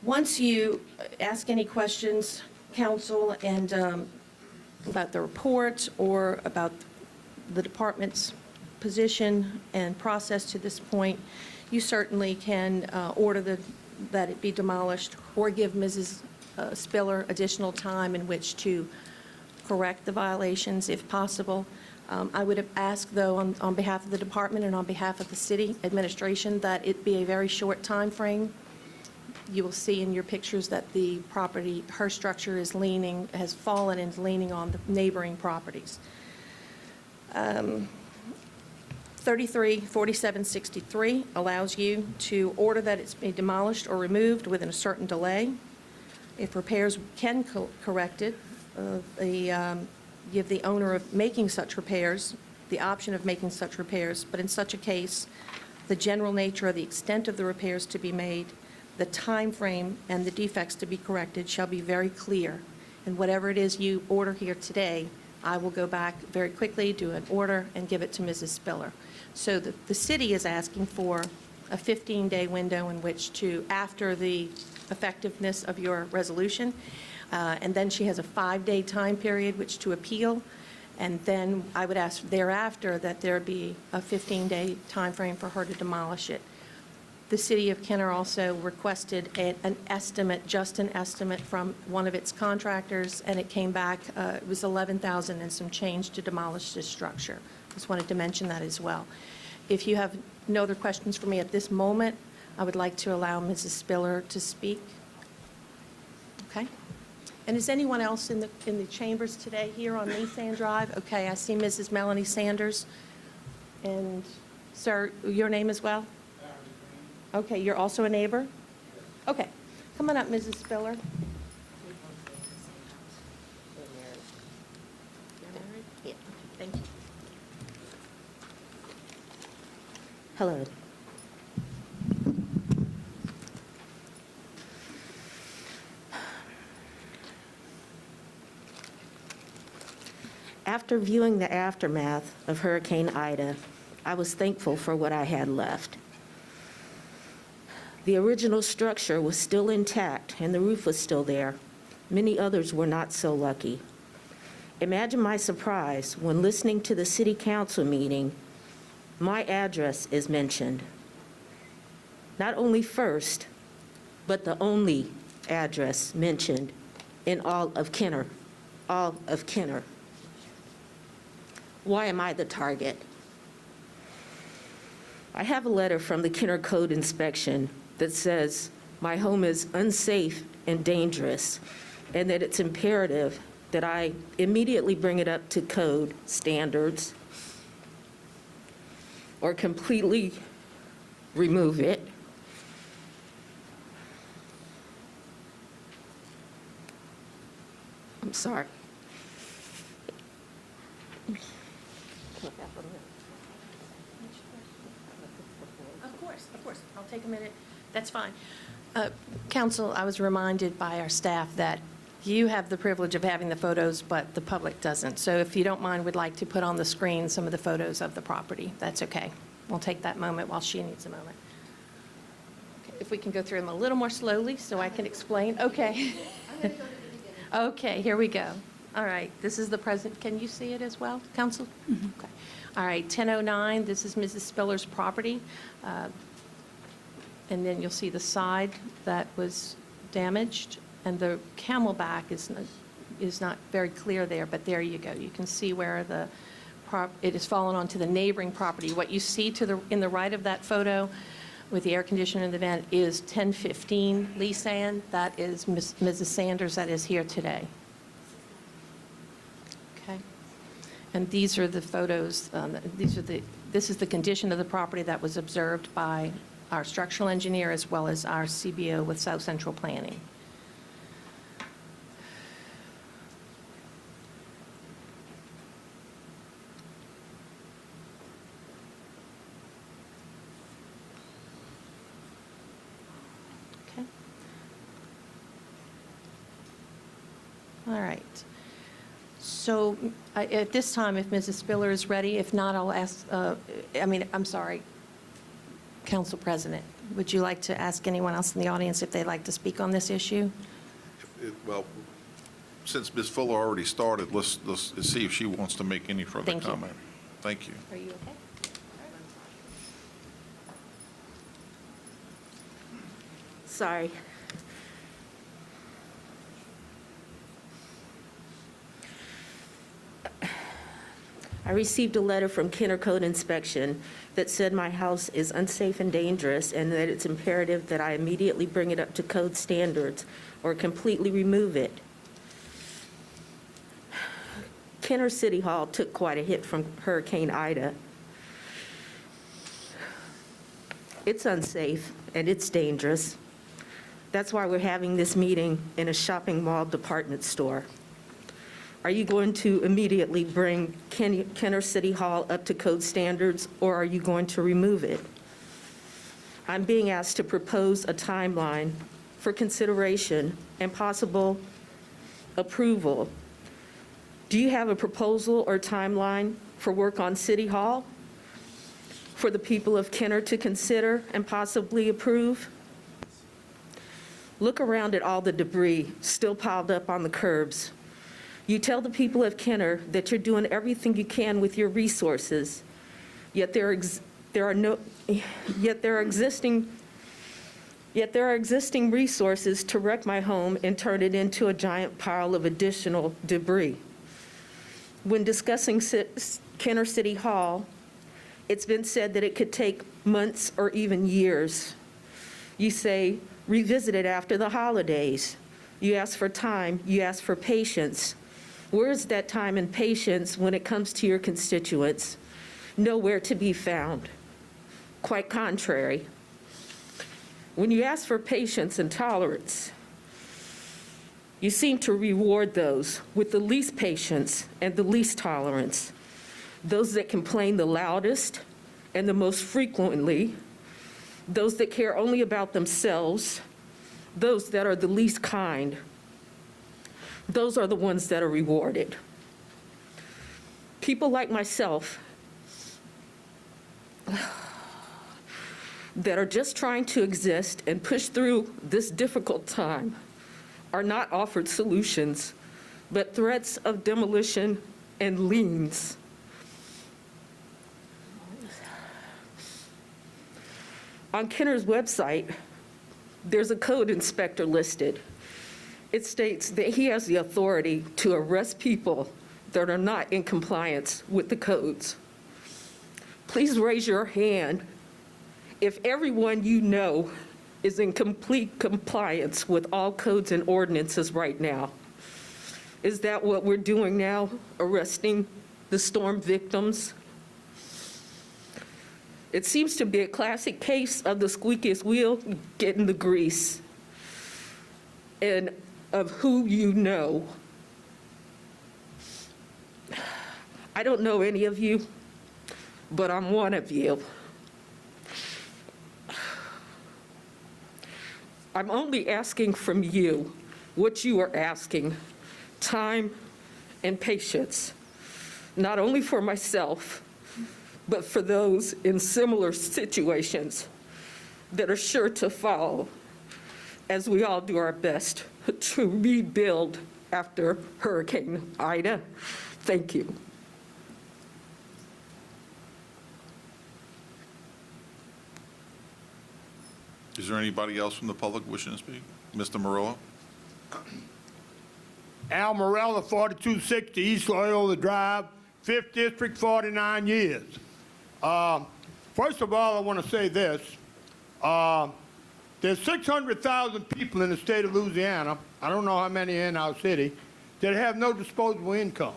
Once you ask any questions, council, and about the report or about the department's position and process to this point, you certainly can order that it be demolished or give Mrs. Spiller additional time in which to correct the violations if possible. I would ask, though, on behalf of the department and on behalf of the city administration, that it be a very short time frame. You will see in your pictures that the property, her structure is leaning, has fallen and is leaning on the neighboring properties. 334763 allows you to order that it's be demolished or removed within a certain delay. If repairs can correct it, give the owner of making such repairs the option of making such repairs, but in such a case, the general nature of the extent of the repairs to be made, the time frame, and the defects to be corrected shall be very clear. And whatever it is you order here today, I will go back very quickly, do an order, and give it to Mrs. Spiller. So the city is asking for a 15-day window in which to, after the effectiveness of your resolution, and then she has a 5-day time period which to appeal, and then I would ask thereafter that there be a 15-day time frame for her to demolish it. The city of Kenner also requested an estimate, just an estimate from one of its contractors, and it came back, it was $11,000 and some change to demolish this structure. Just wanted to mention that as well. If you have no other questions for me at this moment, I would like to allow Mrs. Spiller to speak. Okay? And is anyone else in the chambers today here on Lee Sand Drive? Okay, I see Mrs. Melanie Sanders. And, sir, your name as well? Okay, you're also a neighbor? Okay. Come on up, Mrs. Spiller. Yeah. Thank you. Hello. After viewing the aftermath of Hurricane Ida, I was thankful for what I had left. The original structure was still intact and the roof was still there. Many others were not so lucky. Imagine my surprise when listening to the city council meeting, my address is mentioned. Not only first, but the only address mentioned in all of Kenner. All of Kenner. Why am I the target? I have a letter from the Kenner Code Inspection that says my home is unsafe and dangerous, and that it's imperative that I immediately bring it up to code standards or completely remove it. I'm sorry. of course. I'll take a minute. That's fine. Council, I was reminded by our staff that you have the privilege of having the photos, but the public doesn't. So if you don't mind, we'd like to put on the screen some of the photos of the property. That's okay. We'll take that moment while she needs a moment. Okay, if we can go through them a little more slowly so I can explain. Okay. Okay, here we go. All right, this is the present. Can you see it as well, Council? Okay. All right, 1009, this is Mrs. Spiller's property. And then you'll see the side that was damaged, and the camelback is not very clear there, but there you go. You can see where it has fallen onto the neighboring property. What you see in the right of that photo with the air conditioner in the vent is 1015 Lee Sand. That is Mrs. Sanders that is here today. Okay. And these are the photos, this is the condition of the property that was observed by our structural engineer as well as our CBO with South Central Planning. Okay. All right. So at this time, if Mrs. Spiller is ready, if not, I'll ask, I'm sorry, Council President, would you like to ask anyone else in the audience if they'd like to speak on this issue? Well, since Ms. Fuller already started, let's see if she wants to make any further Thank you. comment. Thank you. Are you okay? Sorry. I received a letter from Kenner Code Inspection that said my house is unsafe and dangerous and that it's imperative that I immediately bring it up to code standards or completely remove it. Kenner City Hall took quite a hit from Hurricane Ida. It's unsafe and it's dangerous. That's why we're having this meeting in a shopping mall department store. Are you going to immediately bring Kenner City Hall up to code standards, or are you going to remove it? I'm being asked to propose a timeline for consideration and possible approval. Do you have a proposal or timeline for work on City Hall for the people of Kenner to consider and possibly approve? Look around at all the debris still piled up on the curbs. You tell the people of Kenner that you're doing everything you can with your resources, yet there are existing resources to wreck my home and turn it into a giant pile of additional debris. When discussing Kenner City Hall, it's been said that it could take months or even years. You say, revisit it after the holidays. You ask for time, you ask for patience. Where is that time and patience when it comes to your constituents? Nowhere to be found. Quite contrary. When you ask for patience and tolerance, you seem to reward those with the least patience and the least tolerance, those that complain the loudest and the most frequently, those that care only about themselves, those that are the least kind. Those are the ones that are rewarded. People like myself that are just trying to exist and push through this difficult time are not offered solutions, but threats of demolition and liens. On Kenner's website, there's a code inspector listed. It states that he has the authority to arrest people that are not in compliance with the codes. Please raise your hand if everyone you know is in complete compliance with all codes and ordinances right now. Is that what we're doing now, arresting the storm victims? It seems to be a classic case of the squeakiest wheel getting the grease. And of who you know. I don't know any of you, but I'm one of you. I'm only asking from you what you are asking, time and patience, not only for myself, but for those in similar situations that are sure to follow as we all do our best to rebuild after Hurricane Ida. Thank you. Is there anybody else from the public wishing to speak? Mr. Morello? Al Morella, 4260 East Loyola Drive, 5th District, 49 years. First of all, I want to say this. There's 600,000 people in the state of Louisiana, I don't know how many in our city, that have no disposable income.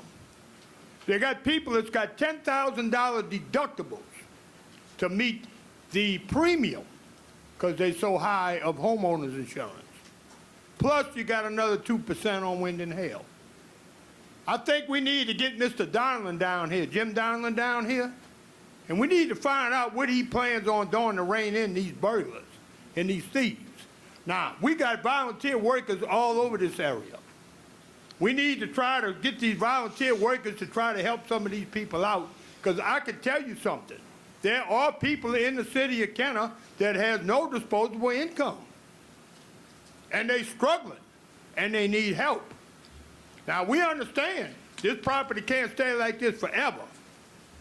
They got people that's got $10,000 deductibles to meet the premium because they're so high of homeowners insurance. Plus, you got another 2% on wind and hail. I think we need to get Mr. Donlin down here, Jim Donlin down here, and we need to find out what he plans on doing to rein in these burglars and these thieves. Now, we got volunteer workers all over this area. We need to try to get these volunteer workers to try to help some of these people out, because I can tell you something. There are people in the city of Kenner that has no disposable income. And they're struggling, and they need help. Now, we understand this property can't stay like this forever.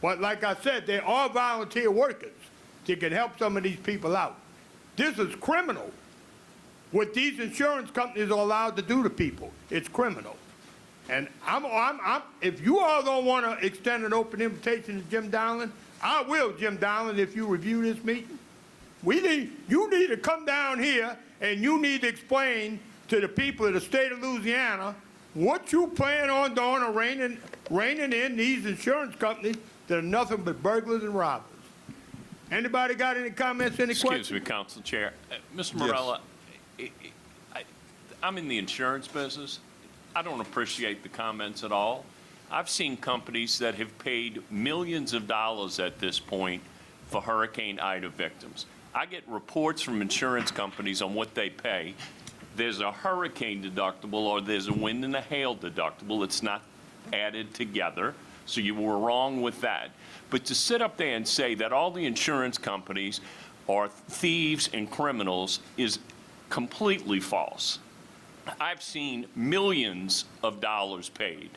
But like I said, there are volunteer workers that can help some of these people out. This is criminal. What these insurance companies are allowed to do to people, it's criminal. And if you all don't want to extend an open invitation to Jim Donlin, I will, Jim Donlin, if you review this meeting. You need to come down here and you need to explain to the people of the state of Louisiana what you plan on doing or reining in these insurance companies that are nothing but burglars and robbers. Anybody got any comments, any questions? Excuse me, Council Chair. Mr. Morella, I'm in the insurance business. I don't appreciate the comments at all. I've seen companies that have paid millions of dollars at this point for Hurricane Ida victims. I get reports from insurance companies on what they pay. There's a hurricane deductible or there's a wind and a hail deductible. It's not added together, so you were wrong with that. But to sit up there and say that all the insurance companies are thieves and criminals is completely false. I've seen millions of dollars paid.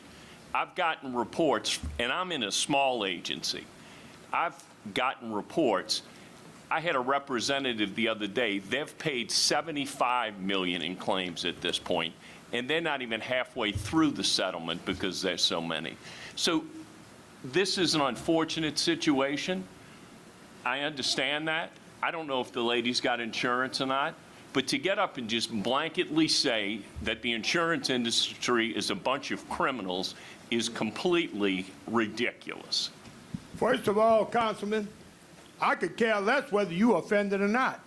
I've gotten reports, and I'm in a small agency. I've gotten reports. I had a representative the other day. They've paid $75 million in claims at this point, and they're not even halfway through the settlement because there's so many. So this is an unfortunate situation. I understand that. I don't know if the lady's got insurance or not. But to get up and just blanketly say that the insurance industry is a bunch of criminals is completely ridiculous. First of all, Councilman, I could care less whether you offended or not.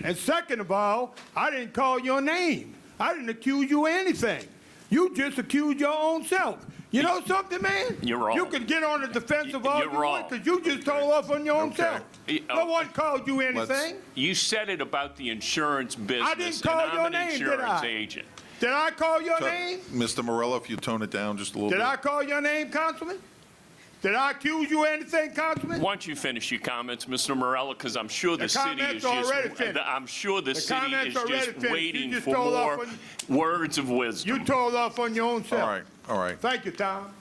And second of all, I didn't call your name. I didn't accuse you of anything. You just accused your own self. You know something, man? You're wrong. You can get on the defensive all you want because you just told off on your own self. No one called you anything. You said it about the insurance business. I didn't call your name, did I? I'm an insurance agent. Did I call your name? Mr. Morello, if you tone it down just a little bit. Did I call your name, Councilman? Did I accuse you of anything, Councilman? Why don't you finish your comments, Mr. Morello, because I'm sure the city is just waiting for more words of wisdom. You told off on your own self. All right. Thank you, Tom.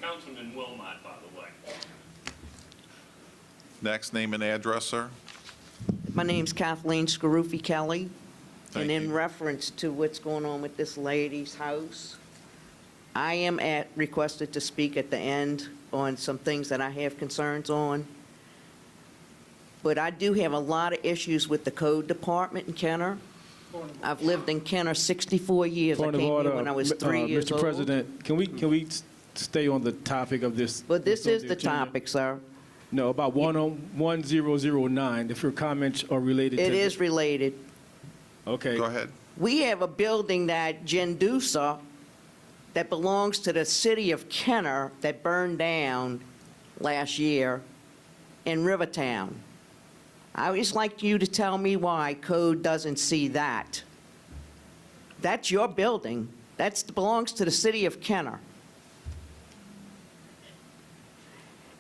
Councilman Wilmot, by the way. Next, name and address, sir. My name's Kathleen Scaruffi Kelly. Thank And in you. reference to what's going on with this lady's house, I am requested to speak at the end on some things that I have concerns on. But I do have a lot of issues with the code department in Kenner. I've lived in Kenner 64 years. I came here when I was 3 years old. Mr. President, can we stay on the topic of this? But this is the agenda? topic, sir. No, about 1009, if your comments are related to. It is related. Okay. Go ahead. We have a building that Gendusa that belongs to the city of Kenner that burned down last year in Rivertown. I would just like you to tell me why code doesn't see that. That's your building. That belongs to the city of Kenner.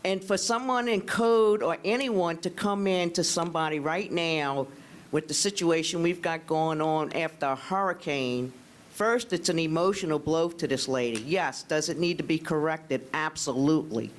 And for someone in code or anyone to come in to somebody right now with the situation we've got going on after a hurricane, first, it's an emotional blow to this lady. Yes, does it need to be corrected? Absolutely.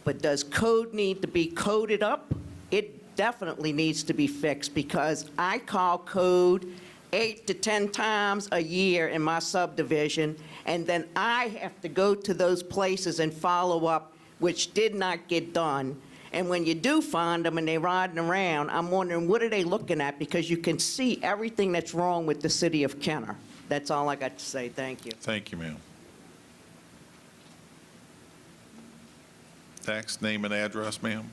But does code need to be coded up? It definitely needs to be fixed, because I call code 8 to 10 times a year in my subdivision, and then I have to go to those places and follow up, which did not get done. And when you do find them and they're riding around, I'm wondering, what are they looking at? Because you can see everything that's wrong with the city of Kenner. That's all I got to say. Thank you. Thank you, ma'am. Next, name and address, ma'am.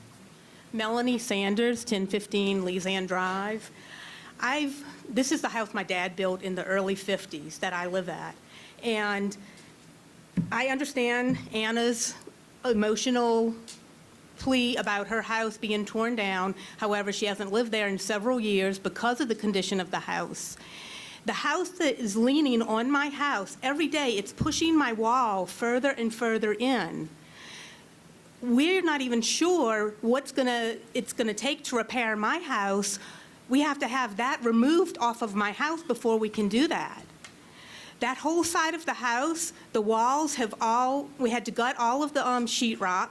Melanie Sanders, 1015 Leesann Drive. This is the house my dad built in the early 50s that I live at. And I understand Anna's emotional plea about her house being torn down. However, she hasn't lived there in several years because of the condition of the house. The house that is leaning on my house, every day it's pushing my wall further and further in. We're not even sure it's gonna take to repair my house. We have to have that removed off of my house before we can do that. That whole side of the house, the walls we had to gut all of the sheetrock.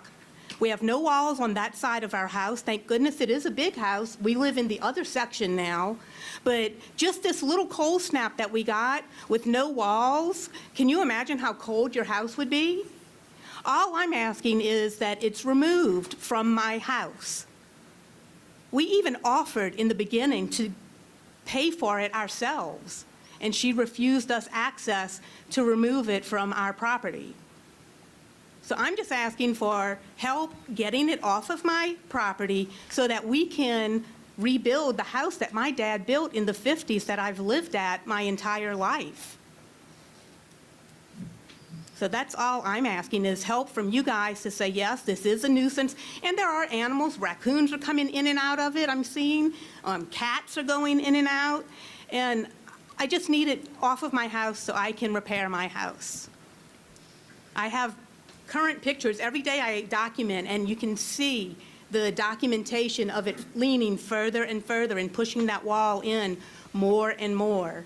We have no walls on that side of our house. Thank goodness it is a big house. We live in the other section now. But just this little cold snap that we got with no walls, can you imagine how cold your house would be? All I'm asking is that it's removed from my house. We even offered in the beginning to pay for it ourselves, and she refused us access to remove it from our property. So I'm just asking for help getting it off of my property so that we can rebuild the house that my dad built in the 50s that I've lived at my entire life. So that's all I'm asking, is help from you guys to say, yes, this is a nuisance. And there are animals. Raccoons are coming in and out of it, I'm seeing. Cats are going in and out. And I just need it off of my house so I can repair my house. I have current pictures. Every day I document, and you can see the documentation of it leaning further and further and pushing that wall in more and more.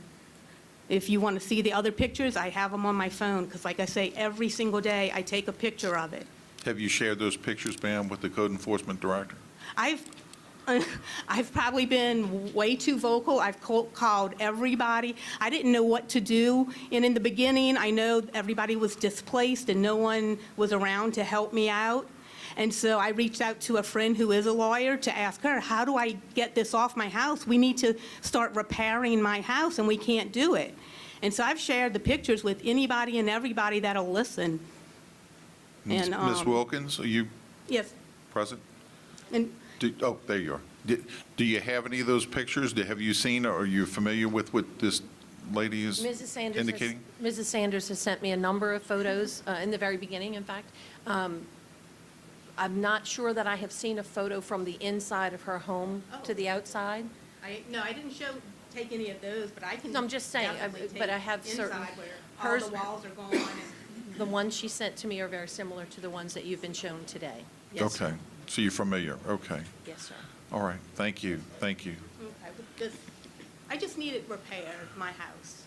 If you want to see the other pictures, I have them on my phone, because like I say, every single day I take a picture of it. Have you shared those pictures, ma'am, with the code enforcement director? I've probably been way too vocal. I've called everybody. I didn't know what to do. And in the beginning, I know everybody was displaced and no one was around to help me out. And so I reached out to a friend who is a lawyer to ask her, how do I get this off my house? We need to start repairing my house, and we can't do it. And so I've shared the pictures with anybody and everybody that'll listen. Ms. Wilkins, are you Yes. present? And There you are. Do you have any of those pictures? Have you seen, or are you familiar with what this lady is indicating? Mrs. Sanders has sent me a number of photos in the very beginning, in fact. I'm not sure that I have seen a photo from the inside of her home to the outside. No, I didn't take any of those, but I can. I'm just saying, but I have certain. All the walls are gone. The ones she sent to me are very similar to the ones that you've been shown today. Yes, Okay, so you're familiar, okay. Yes, sir. All right, thank you, thank you. Okay, I just need it repaired, my house.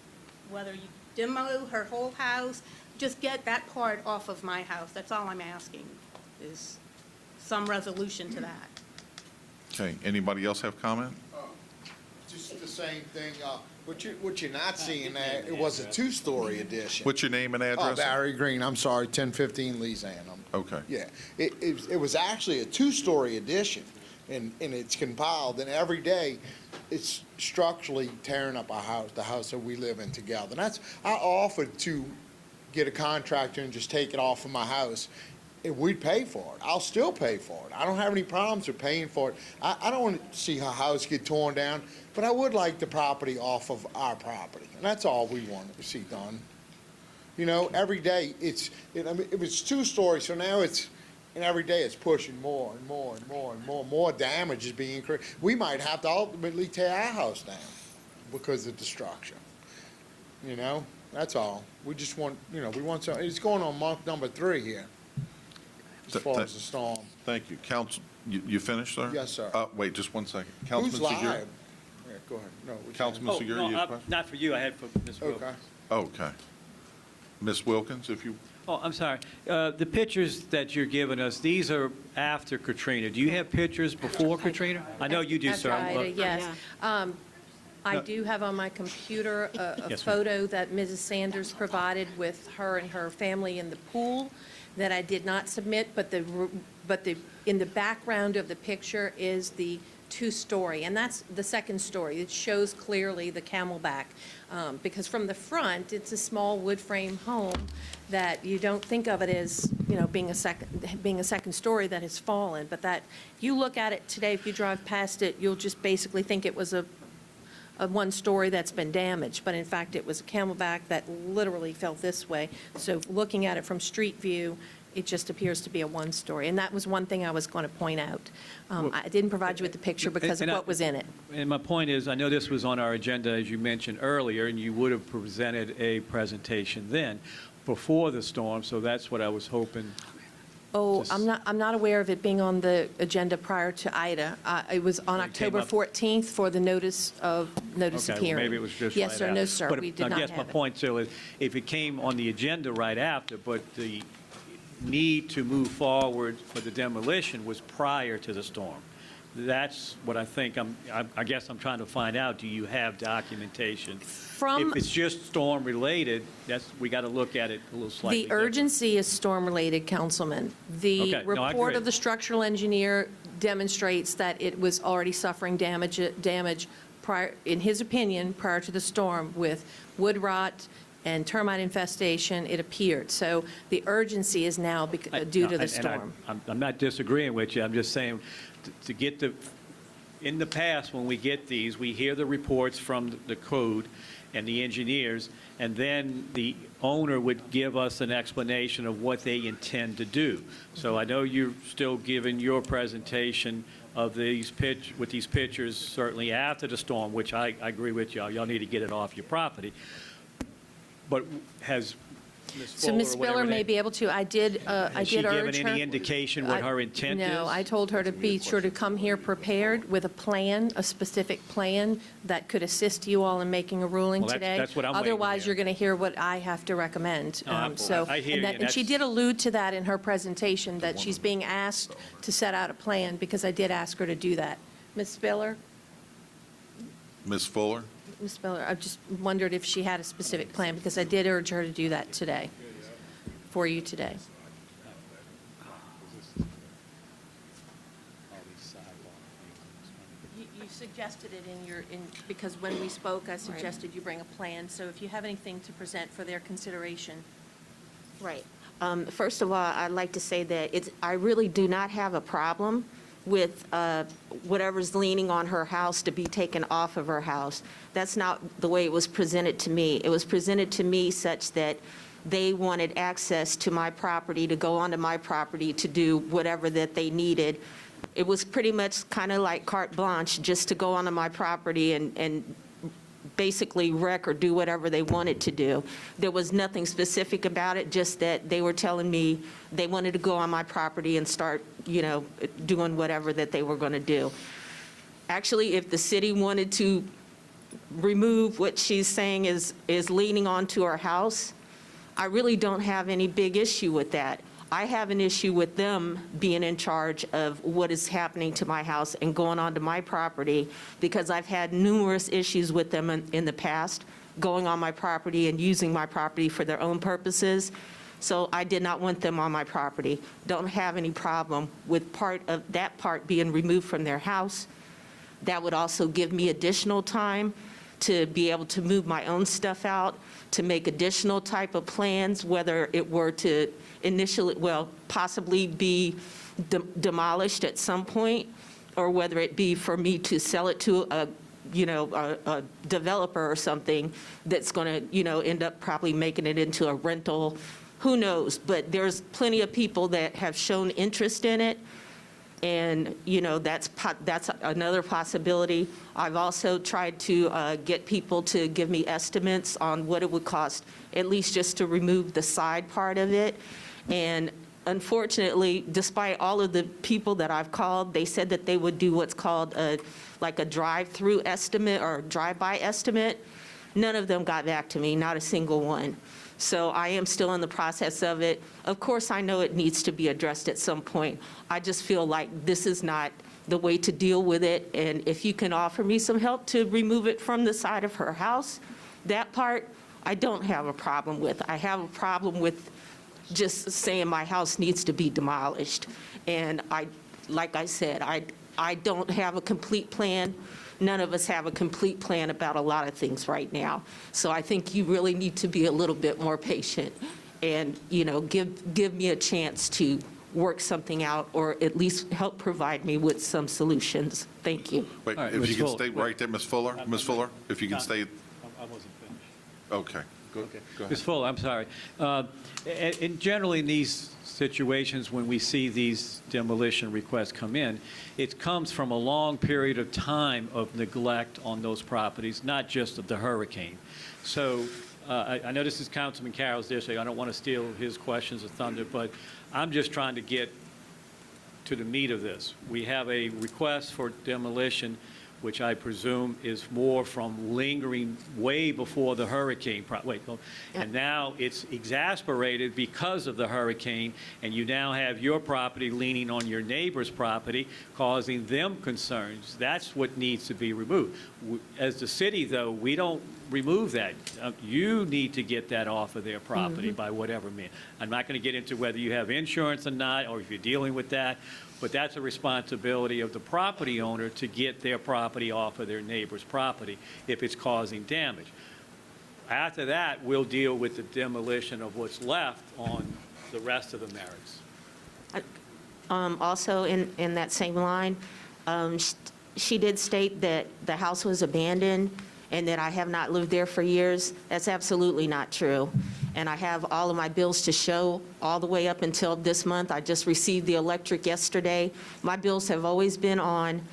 Whether you demo her whole house, just get that part off of my house. That's all I'm asking, is some resolution to that. Okay, anybody else have comment? Just the same thing. What you're not seeing there, it was a two-story addition. What's your name and address? Barry Green, I'm sorry, 1015 Leesann. Okay. Yeah, it was actually a two-story addition, and it's compiled, and every day it's structurally tearing up our house, the house that we live in together. And I offered to get a contractor and just take it off of my house, and we'd pay for it. I'll still pay for it. I don't have any problems with paying for it. I don't want to see her house get torn down, but I would like the property off of our property, and that's all we want to see done. You know, every day it was two stories, so now it's And every day it's pushing more and more and more and more. More damage is being created. We might have to ultimately tear our house down because of destruction. You know, that's all. We just want, we want some, it's going on month number 3 here as far as the storm. Thank you. Council, you finished, sir? Yes, sir. Wait, just one second. Who's Councilman live? Segura? Yeah, go ahead. No, Councilman Segura, you have a question? Not for you, I had for Ms. Wilkins. Okay. Okay. Ms. Wilkins, if you, Oh, I'm sorry. The pictures that you're giving us, these are after Katrina. Do you have pictures before Katrina? I know you do, sir. That's right, yes. I do have on my computer a Yes, ma'am. photo that Mrs. Sanders provided with her and her family in the pool that I did not submit, but in the background of the picture is the 2-story, and that's the 2nd story. It shows clearly the camelback, because from the front, it's a small wood frame home that you don't think of it as, being a second story that has fallen, but that, you look at it today, if you drive past it, you'll just basically think it was a 1-story that's been damaged, but in fact, it was a camelback that literally fell this way. So looking at it from street view, it just appears to be a 1-story. And that was one thing I was going to point out. I didn't provide you with the picture because of what was in it. And my point is, I know this was on our agenda, as you mentioned earlier, and you would have presented a presentation then, before the storm, so that's what I was hoping. Oh, I'm not aware of it being on the agenda prior to Ida. It was on October 14th for the notice of Okay, hearing. well, maybe it was just Yes, right sir, after. no, sir, But we did not I guess my have it. point still is, if it came on the agenda right after, but the need to move forward for the demolition was prior to the storm. That's what I think I guess I'm trying to find out, do you have documentation? If it's just storm-related, we got to look at it a little slightly The different. urgency is storm-related, Councilman. The Okay, no, I report agree. of the structural engineer demonstrates that it was already suffering damage prior, in his opinion, prior to the storm with wood rot and termite infestation, it appeared. So the urgency is now due to the storm. I'm not disagreeing with you, I'm just saying, to get in the past, when we get these, we hear the reports from the code and the engineers, and then the owner would give us an explanation of what they intend to do. So I know you're still giving your presentation of these with these pictures, certainly after the storm, which I agree with y'all. Y'all need to get it off your property. But has Ms. So Fuller Ms. or Spiller whatever may they- be able to, I did urge her. Has she given any indication what her intent is? No, I told her to be sure to come here prepared with a plan, a specific plan that could assist you all in making a ruling Well, today. that's what I'm waiting to Otherwise, hear. you're going to hear what I have to recommend. No, I hear you, And she that's- did allude to that in her presentation, that she's being asked to set out a plan, because I did ask her to do that. Ms. Spiller? Ms. Fuller? Ms. Spiller, I just wondered if she had a specific plan, because I did urge her to do that today, for you today. You suggested it because when we spoke, I suggested you bring a plan, so if you have anything to present for their consideration. Right. First of all, I'd like to say that I really do not have a problem with whatever's leaning on her house to be taken off of her house. That's not the way it was presented to me. It was presented to me such that they wanted access to my property, to go onto my property, to do whatever that they needed. It was pretty much kind of like carte blanche, just to go onto my property and basically wreck or do whatever they wanted to do. There was nothing specific about it, just that they were telling me they wanted to go on my property and start, doing whatever that they were going to do. Actually, if the city wanted to remove what she's saying is leaning onto her house, I really don't have any big issue with that. I have an issue with them being in charge of what is happening to my house and going onto my property, because I've had numerous issues with them in the past, going on my property and using my property for their own purposes. So I did not want them on my property. Don't have any problem with part being removed from their house. That would also give me additional time to be able to move my own stuff out, to make additional type of plans, whether it were to possibly be demolished at some point, or whether it be for me to sell it to a developer or something that's going to, end up probably making it into a rental who knows? But there's plenty of people that have shown interest in it. And, that's another possibility. I've also tried to get people to give me estimates on what it would cost, at least just to remove the side part of it. And unfortunately, despite all of the people that I've called, they said that they would do what's called like a drive-through estimate or drive-by estimate. None of them got back to me, not a single one. So I am still in the process of it. Of course, I know it needs to be addressed at some point. I just feel like this is not the way to deal with it. And if you can offer me some help to remove it from the side of her house, that part I don't have a problem with. I have a problem with just saying my house needs to be demolished. And like I said, I don't have a complete plan. None of us have a complete plan about a lot of things right now. So I think you really need to be a little bit more patient and, give me a chance to work something out or at least help provide me with some solutions. Thank you. Wait, All right, if Ms. you can Fuller, stay right there, Ms. Fuller? Ms. Fuller, if you can stay, I wasn't finished. okay. Go ahead. Ms. Fuller, I'm sorry. And generally, in these situations, when we see these demolition requests come in, it comes from a long period of time of neglect on those properties, not just of the hurricane. So I know this is Councilman Carroll's district. I don't want to steal his questions of thunder, but I'm just trying to get to the meat of this. We have a request for demolition, which I presume is more from lingering way before the hurricane. And now it's exasperated because of the hurricane, and you now have your property leaning on your neighbor's property, causing them concerns. That's what needs to be removed. As the city, though, we don't remove that. You need to get that off of their property by whatever means. I'm not going to get into whether you have insurance or not, or if you're dealing with that, but that's a responsibility of the property owner to get their property off of their neighbor's property if it's causing damage. After that, we'll deal with the demolition of what's left on the rest of the merits. Also, in that same line, she did state that the house was abandoned and that I have not lived there for years. That's absolutely not true. And I have all of my bills to show all the way up until this month. I just received the electric yesterday. My bills have always been on.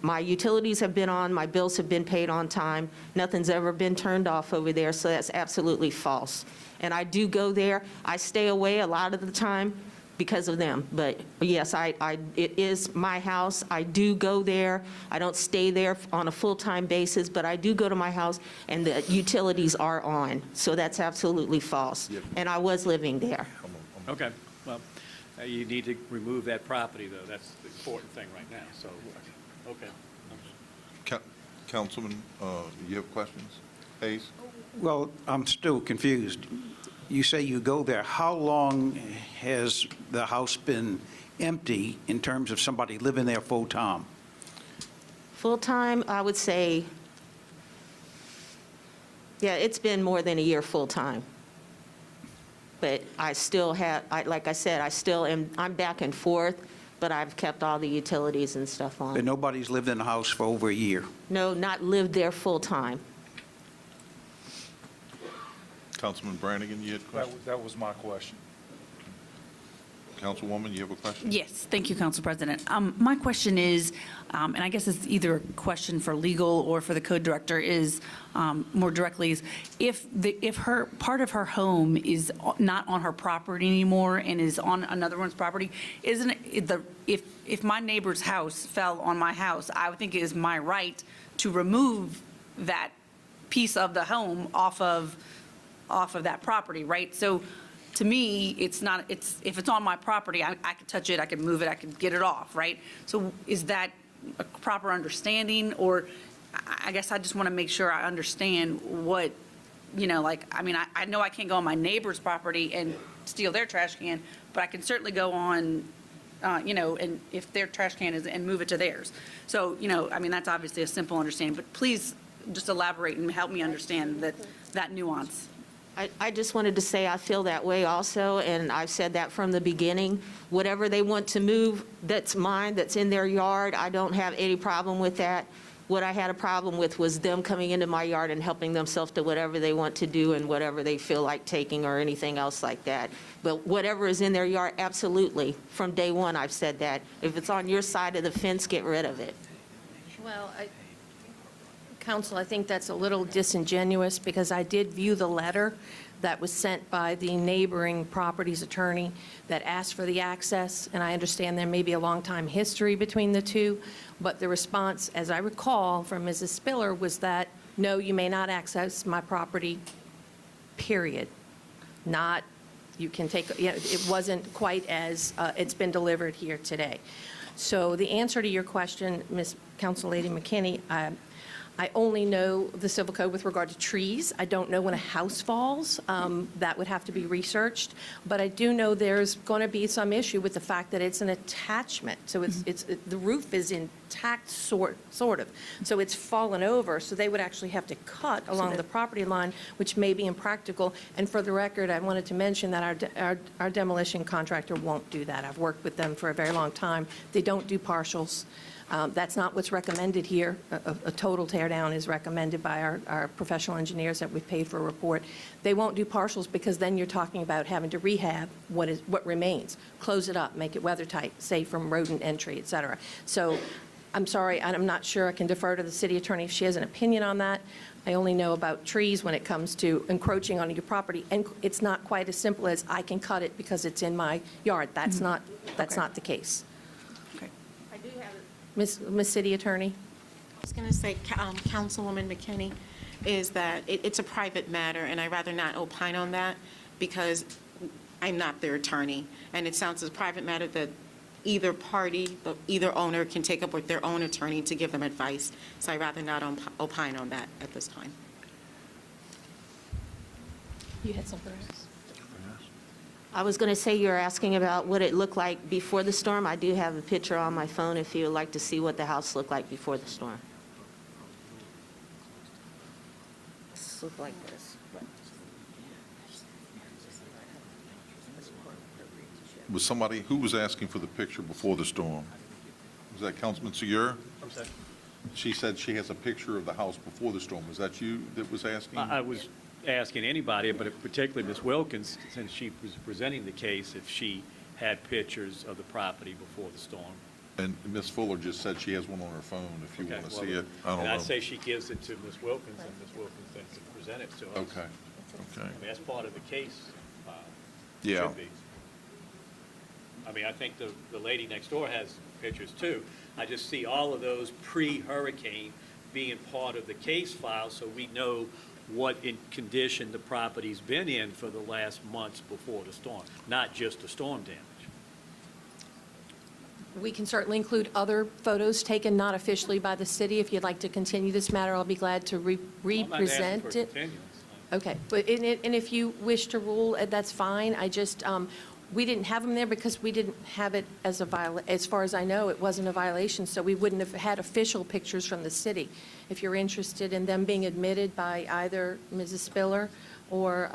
My utilities have been on. My bills have been paid on time. Nothing's ever been turned off over there, so that's absolutely false. And I do go there. I stay away a lot of the time because of them. But yes, it is my house. I do go there. I don't stay there on a full-time basis, but I do go to my house, and the utilities are on. So that's absolutely false. Yep. And I was living there. Okay, well, you need to remove that property, though. That's the important thing right now, so, okay. Councilman, you have questions? Hayes? Well, I'm still confused. You say you go there. How long has the house been empty in terms of somebody living there full-time? Full-time, I would say, yeah, it's been more than a year full-time. But I still have, like I said, I'm back and forth, but I've kept all the utilities and stuff on. But nobody's lived in the house for over a year? No, not lived there full-time. Councilman Brannigan, you had a question? That was my question. Councilwoman, you have a question? Yes, thank you, Council President. My question is, and I guess it's either a question for legal or for the code director, is more directly is if her part of her home is not on her property anymore and is on another one's property, isn't it if my neighbor's house fell on my house, I would think it is my right to remove that piece of the home off of that property, right? So to me, if it's on my property, I could touch it, I could move it, I could get it off, right? So is that a proper understanding? Or I guess I just want to make sure I understand what, I know I can't go on my neighbor's property and steal their trash can, but I can certainly go on, and if their trash can is, and move it to theirs. So, that's obviously a simple understanding, but please just elaborate and help me understand that nuance. I just wanted to say I feel that way also, and I've said that from the beginning. Whatever they want to move, that's mine, that's in their yard. I don't have any problem with that. What I had a problem with was them coming into my yard and helping themselves to whatever they want to do and whatever they feel like taking or anything else like that. But whatever is in their yard, absolutely. From day one, I've said that. If it's on your side of the fence, get rid of it. Well, Counsel, I think that's a little disingenuous because I did view the letter that was sent by the neighboring property's attorney that asked for the access, and I understand there may be a long time history between the two, but the response, as I recall, from Mrs. Spiller was that, no, you may not access my property, period. Not, you can take, it wasn't quite as it's been delivered here today. So the answer to your question, Ms. Counsel Lady McKinney, I only know the civil code with regard to trees. I don't know when a house falls. That would have to be researched. But I do know there's going to be some issue with the fact that it's an attachment. So the roof is intact, sort of. So it's fallen over. So they would actually have to cut along the property line, which may be impractical. And for the record, I wanted to mention that our demolition contractor won't do that. I've worked with them for a very long time. They don't do partials. That's not what's recommended here. A total tear down is recommended by our professional engineers that we've paid for a report. They won't do partials because then you're talking about having to rehab what remains, close it up, make it weather tight, safe from rodent entry, et cetera. So I'm sorry, I'm not sure. I can defer to the city attorney if she has an opinion on that. I only know about trees when it comes to encroaching on your property, and it's not quite as simple as I can cut it because it's in my yard. That's not the case. Ms. City Attorney? I was going to say, Councilwoman McKinney, is that it's a private matter, and I'd rather not opine on that because I'm not their attorney. And it sounds as a private matter that either party, either owner can take up with their own attorney to give them advice. So I'd rather not opine on that at this time. You had something else? I was going to say you're asking about what it looked like before the storm. I do have a picture on my phone if you would like to see what the house looked like before the storm. This looked like this. Was somebody, who was asking for the picture before the storm? Was that Councilman Segur? I'm sorry. She said she has a picture of the house before the storm. Was that you that was asking? I was asking anybody, but particularly Ms. Wilkins, since she was presenting the case, if she had pictures of the property before the storm. And Ms. Fuller just said she has one on her phone, if you want to see it. I don't know. And I say she gives it to Ms. Wilkins, and Ms. Wilkins then can present it to us. Okay, okay. I mean, that's part of the case. Yeah. Should be. I mean, I think the lady next door has pictures too. I just see all of those pre-hurricane being part of the case file, so we know what condition the property's been in for the last months before the storm, not just the storm damage. We can certainly include other photos taken not officially by the city. If you'd like to continue this matter, I'll be glad to represent I'm not asking for it. continuance. Okay, but and if you wish to rule, that's fine. I just, we didn't have them there because we didn't have it as as far as I know, it wasn't a violation, so we wouldn't have had official pictures from the city. If you're interested in them being admitted by either Mrs. Spiller or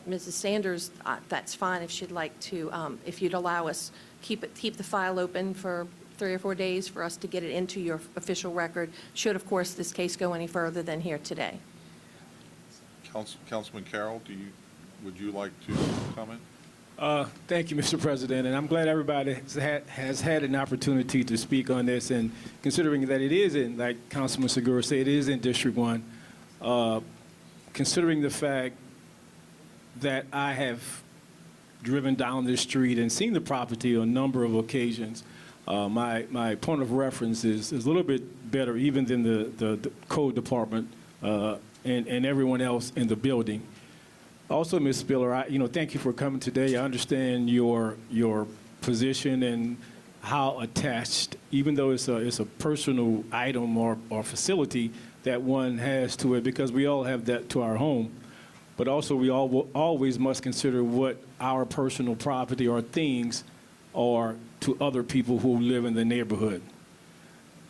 Mrs. Sanders, that's fine if she'd like to, if you'd allow us, keep the file open for 3 or 4 days for us to get it into your official record, should, of course, this case go any further than here today. Councilman Carroll, would you like to comment? Thank you, Mr. President, and I'm glad everybody has had an opportunity to speak on this, and considering that it is in, like Councilman Segura said, it is in District 1, considering the fact that I have driven down this street and seen the property on a number of occasions, my point of reference is a little bit better even than the code department and everyone else in the building. Also, Ms. Spiller, thank you for coming today. I understand your position and how attached, even though it's a personal item or facility that one has to it, because we all have that to our home. But also, we always must consider what our personal property or things are to other people who live in the neighborhood.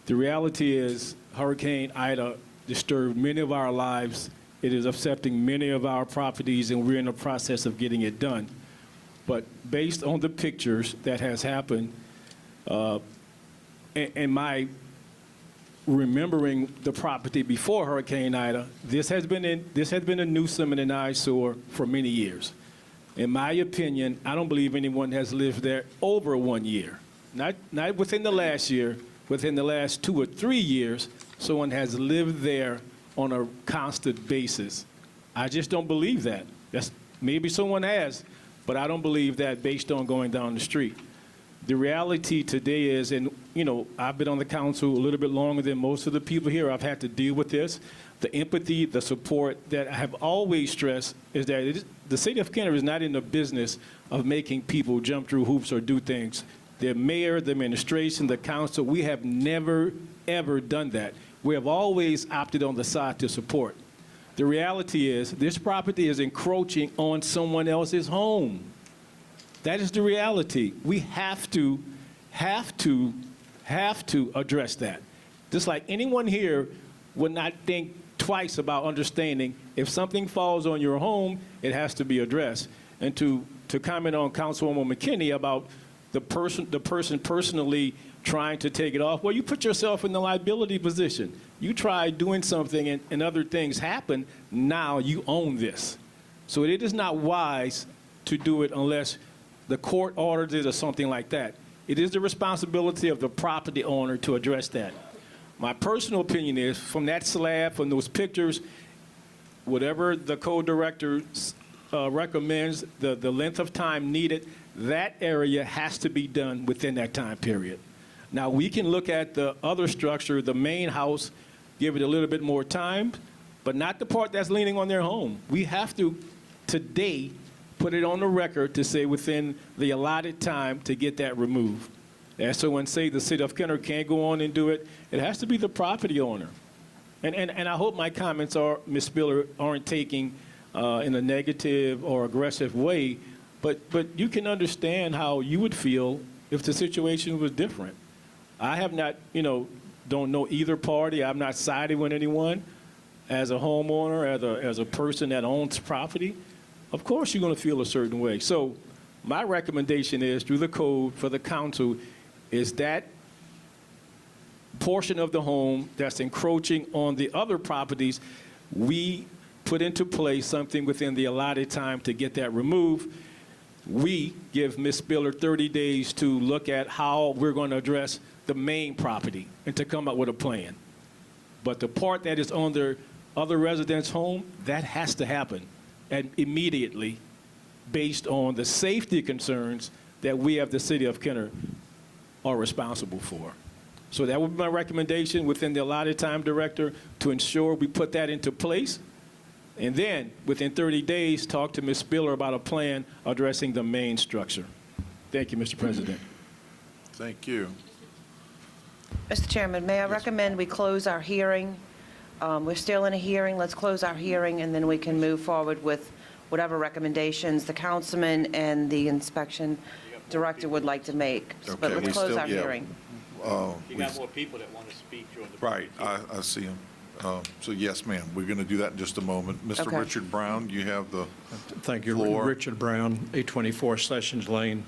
The reality is, Hurricane Ida disturbed many of our lives. It is affecting many of our properties, and we're in the process of getting it done. But based on the pictures that has happened, and my remembering the property before Hurricane Ida, this has been a nuisance and an eyesore for many years. In my opinion, I don't believe anyone has lived there over 1 year. Not within the last year, within the last 2 or 3 years, someone has lived there on a constant basis. I just don't believe that. Maybe someone has, but I don't believe that based on going down the street. The reality today is, and I've been on the council a little bit longer than most of the people here. I've had to deal with this. The empathy, the support that I have always stressed is that the city of Kenner is not in the business of making people jump through hoops or do things. The mayor, the administration, the council, we have never, ever done that. We have always opted on the side to support. The reality is this property is encroaching on someone else's home. That is the reality. We have to address that. Just like anyone here would not think twice about understanding if something falls on your home, it has to be addressed. And to comment on Councilwoman McKinney about the person personally trying to take it off, well, you put yourself in the liability position. You try doing something and other things happen, now you own this. So it is not wise to do it unless the court orders it or something like that. It is the responsibility of the property owner to address that. My personal opinion is, from that slab, from those pictures, whatever the code director recommends, the length of time needed, that area has to be done within that time period. Now, we can look at the other structure, the main house, give it a little bit more time, but not the part that's leaning on their home. We have to, today, put it on the record to say within the allotted time to get that removed. And so when, say, the city of Kenner can't go on and do it, it has to be the property owner. And I hope my comments Ms. Spiller, aren't taking in a negative or aggressive way, but you can understand how you would feel if the situation was different. I have not, don't know either party. I'm not siding with anyone. As a homeowner, as a person that owns property, of course you're going to feel a certain way. So my recommendation is, through the code for the council, is that portion of the home that's encroaching on the other properties, we put into place something within the allotted time to get that removed. We give Ms. Spiller 30 days to look at how we're going to address the main property and to come up with a plan. But the part that is on the other residents' home, that has to happen, and immediately, based on the safety concerns that we of the city of Kenner are responsible for. So that would be my recommendation within the allotted time, Director, to ensure we put that into place. And then, within 30 days, talk to Ms. Spiller about a plan addressing the main structure. Thank you, Mr. President. Thank you. Mr. Chairman, may I recommend we close our hearing? We're still in a hearing. Let's close our hearing, and then we can move forward with whatever recommendations the councilman and the inspection director would like to make. But Okay, let's close our hearing. You got more people that want to speak during the. Right, I see him. So yes, ma'am, we're going to do that in just a moment. Mr. Okay. Richard Brown, you have the Thank you, floor. Richard Brown, 824 Sessions Lane.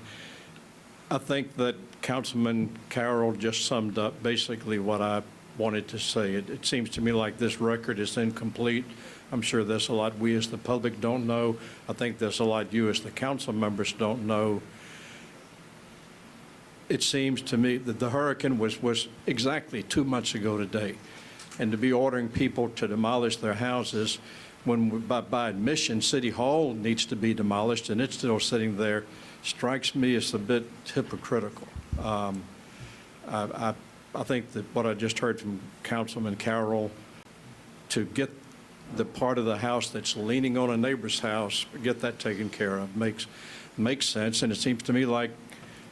I think that Councilman Carroll just summed up basically what I wanted to say. It seems to me like this record is incomplete. I'm sure there's a lot we as the public don't know. I think there's a lot you as the council members don't know. It seems to me that the hurricane was exactly 2 months ago today. And to be ordering people to demolish their houses when by admission, City Hall needs to be demolished and it's still sitting there, strikes me as a bit hypocritical. I think that what I just heard from Councilman Carroll, to get the part of the house that's leaning on a neighbor's house, get that taken care of, makes sense. And it seems to me like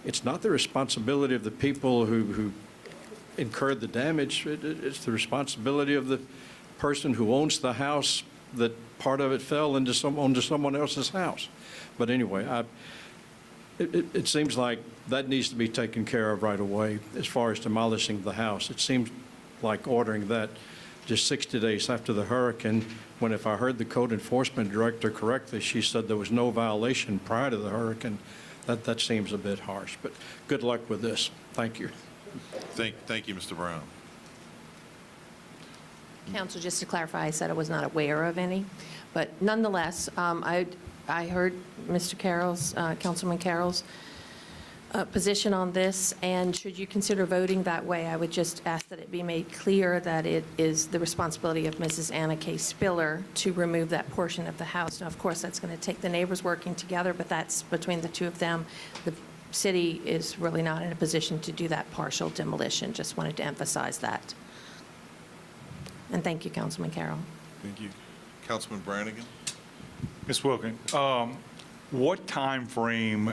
it's not the responsibility of the people who incurred the damage. It's the responsibility of the person who owns the house that part of it fell onto someone else's house. But anyway, it seems like that needs to be taken care of right away as far as demolishing the house. It seems like ordering that just 60 days after the hurricane, when, if I heard the code enforcement director correctly, she said there was no violation prior to the hurricane. That seems a bit harsh, but good luck with this. Thank you. Thank you, Mr. Brown. Counsel, just to clarify, I said I was not aware of any, but nonetheless, I heard Mr. Carroll's, Councilman Carroll's position on this, and should you consider voting that way, I would just ask that it be made clear that it is the responsibility of Mrs. Anna K. Spiller to remove that portion of the house. Now, of course, that's going to take the neighbors working together, but that's between the two of them. The city is really not in a position to do that partial demolition. Just wanted to emphasize that. And thank you, Councilman Carroll. Thank you. Councilman Brannigan? Ms. Wilkin, what time frame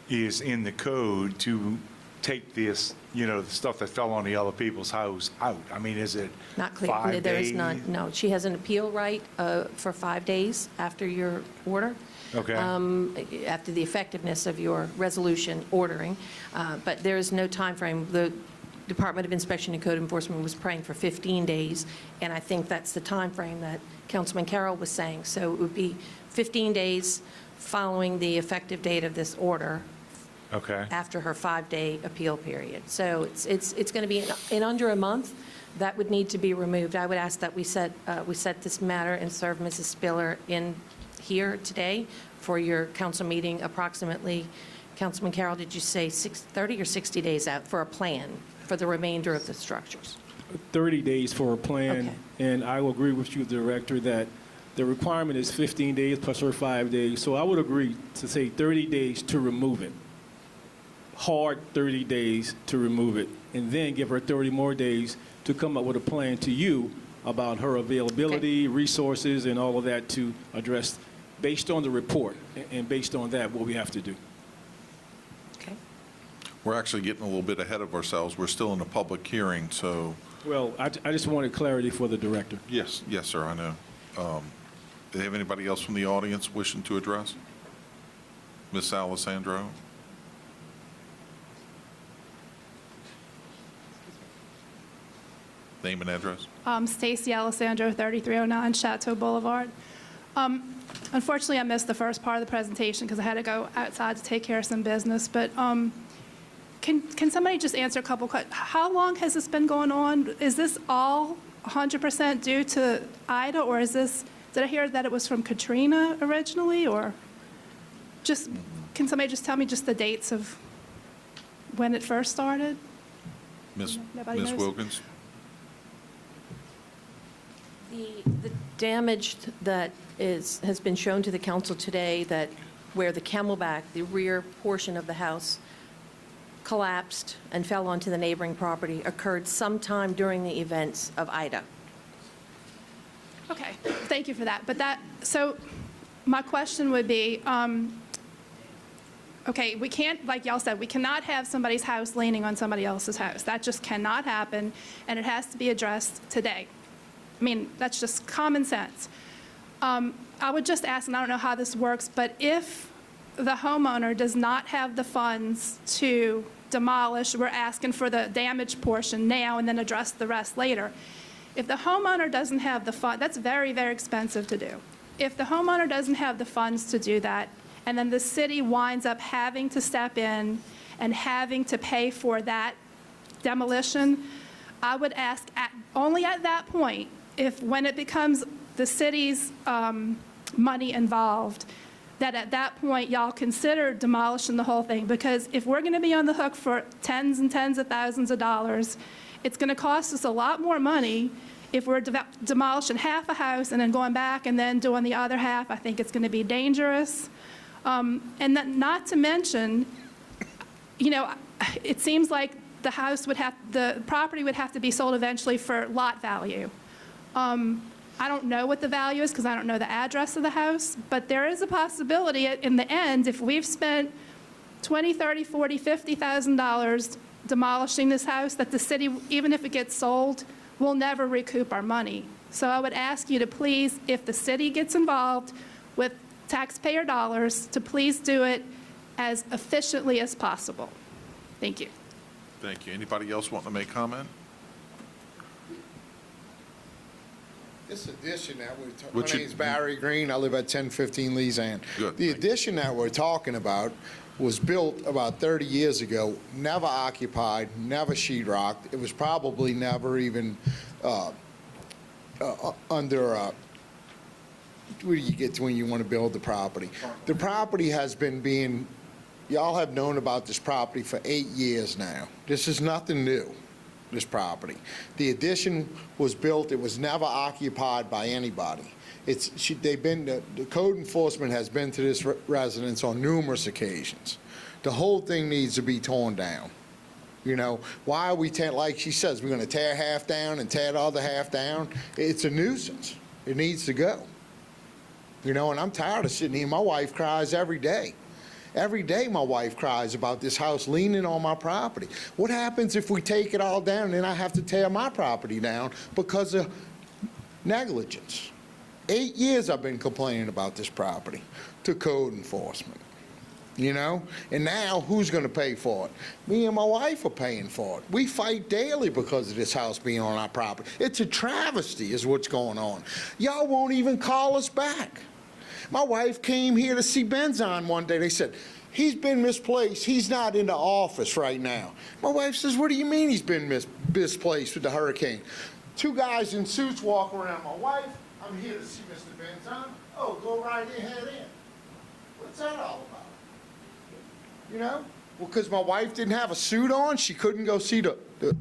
is in the code to take this, the stuff that fell on the other people's house out? I mean, is it Not clear. 5 There is days? none. No, she has an appeal right for 5 days after your order. Okay. After the effectiveness of your resolution ordering. But there is no time frame. The Department of Inspection and Code Enforcement was praying for 15 days, and I think that's the time frame that Councilman Carroll was saying. So it would be 15 days following the effective date of this order. Okay. After her 5-day appeal period. So it's going to be in under a month. That would need to be removed. I would ask that we set this matter and serve Mrs. Spiller in here today for your council meeting approximately. Councilman Carroll, did you say 30 or 60 days out for a plan for the remainder of the structures? 30 days for a plan, Okay. and I will agree with you, Director, that the requirement is 15 days plus her 5 days. So I would agree to say 30 days to remove it. Hard 30 days to remove it, and then give her 30 more days to come up with a plan to you about her availability, resources, and all of that to address based on the report, and based on that, what we have to do. Okay. We're actually getting a little bit ahead of ourselves. We're still in a public hearing, so. Well, I just wanted clarity for the Director. Yes, sir, I know. Do they have anybody else from the audience wishing to address? Ms. Alessandro? Name and address. Stacy Alessandro, 3309 Chateau Boulevard. Unfortunately, I missed the first part of the presentation because I had to go outside to take care of some business. But can somebody just answer a couple questions? How long has this been going on? Is this all 100% due to Ida, or is this? Did I hear that it was from Katrina originally, or just can somebody just tell me just the dates of when it first started? Ms. Nobody knows? Wilkins? The damage that has been shown to the council today, that where the camelback, the rear portion of the house, collapsed and fell onto the neighboring property, occurred sometime during the events of Ida. Okay, thank you for that. So my question would be, okay, we can't, like y'all said, we cannot have somebody's house leaning on somebody else's house. That just cannot happen, and it has to be addressed today. I mean, that's just common sense. I would just ask, and I don't know how this works, but if the homeowner does not have the funds to demolish, we're asking for the damaged portion now and then address the rest later. If the homeowner doesn't have the funds, that's very, very expensive to do. If the homeowner doesn't have the funds to do that, and then the city winds up having to step in and having to pay for that demolition, I would ask only at that point, when it becomes the city's money involved, that at that point y'all consider demolishing the whole thing. Because if we're going to be on the hook for tens and tens of thousands of dollars, it's going to cost us a lot more money if we're demolishing half a house and then going back and then doing the other half. I think it's going to be dangerous. And then not to mention, it seems like the property would have to be sold eventually for lot value. I don't know what the value is because I don't know the address of the house, but there is a possibility in the end, if we've spent $20,000, $30,000, $40,000, $50,000 demolishing this house, that the city, even if it gets sold, will never recoup our money. So I would ask you to please, if the city gets involved with taxpayer dollars, to please do it as efficiently as possible. Thank you. Thank you. Anybody else want to make comment? This addition that we're talking, What's my your- name's Barry Green, I live at 1015 Leesan. Good, The thank you. addition that we're talking about was built about 30 years ago, never occupied, never sheetrocked. It was probably never even under, what do you get to when you want to build the property? The property has been being, y'all have known about this property for 8 years now. This is nothing new, this property. The addition was built, it was never occupied by anybody. The code enforcement has been to this residence on numerous occasions. The whole thing needs to be torn down. You know, why are we, like she says, we're going to tear half down and tear the other half down? It's a nuisance. It needs to go. You know, and I'm tired of sitting here. My wife cries every day. Every day my wife cries about this house leaning on my property. What happens if we take it all down and then I have to tear my property down because of negligence? 8 years I've been complaining about this property to code enforcement. You know, and now who's going to pay for it? Me and my wife are paying for it. We fight daily because of this house being on our property. It's a travesty is what's going on. Y'all won't even call us back. My wife came here to see Benzon one day. They said, he's been misplaced. He's not in the office right now. My wife says, what do you mean he's been misplaced with the hurricane? 2 guys in suits walk around. My wife, I'm here to see Mr. Benzon. Oh, go right ahead in. What's that all about? You know? Well, because my wife didn't have a suit on, she couldn't go see the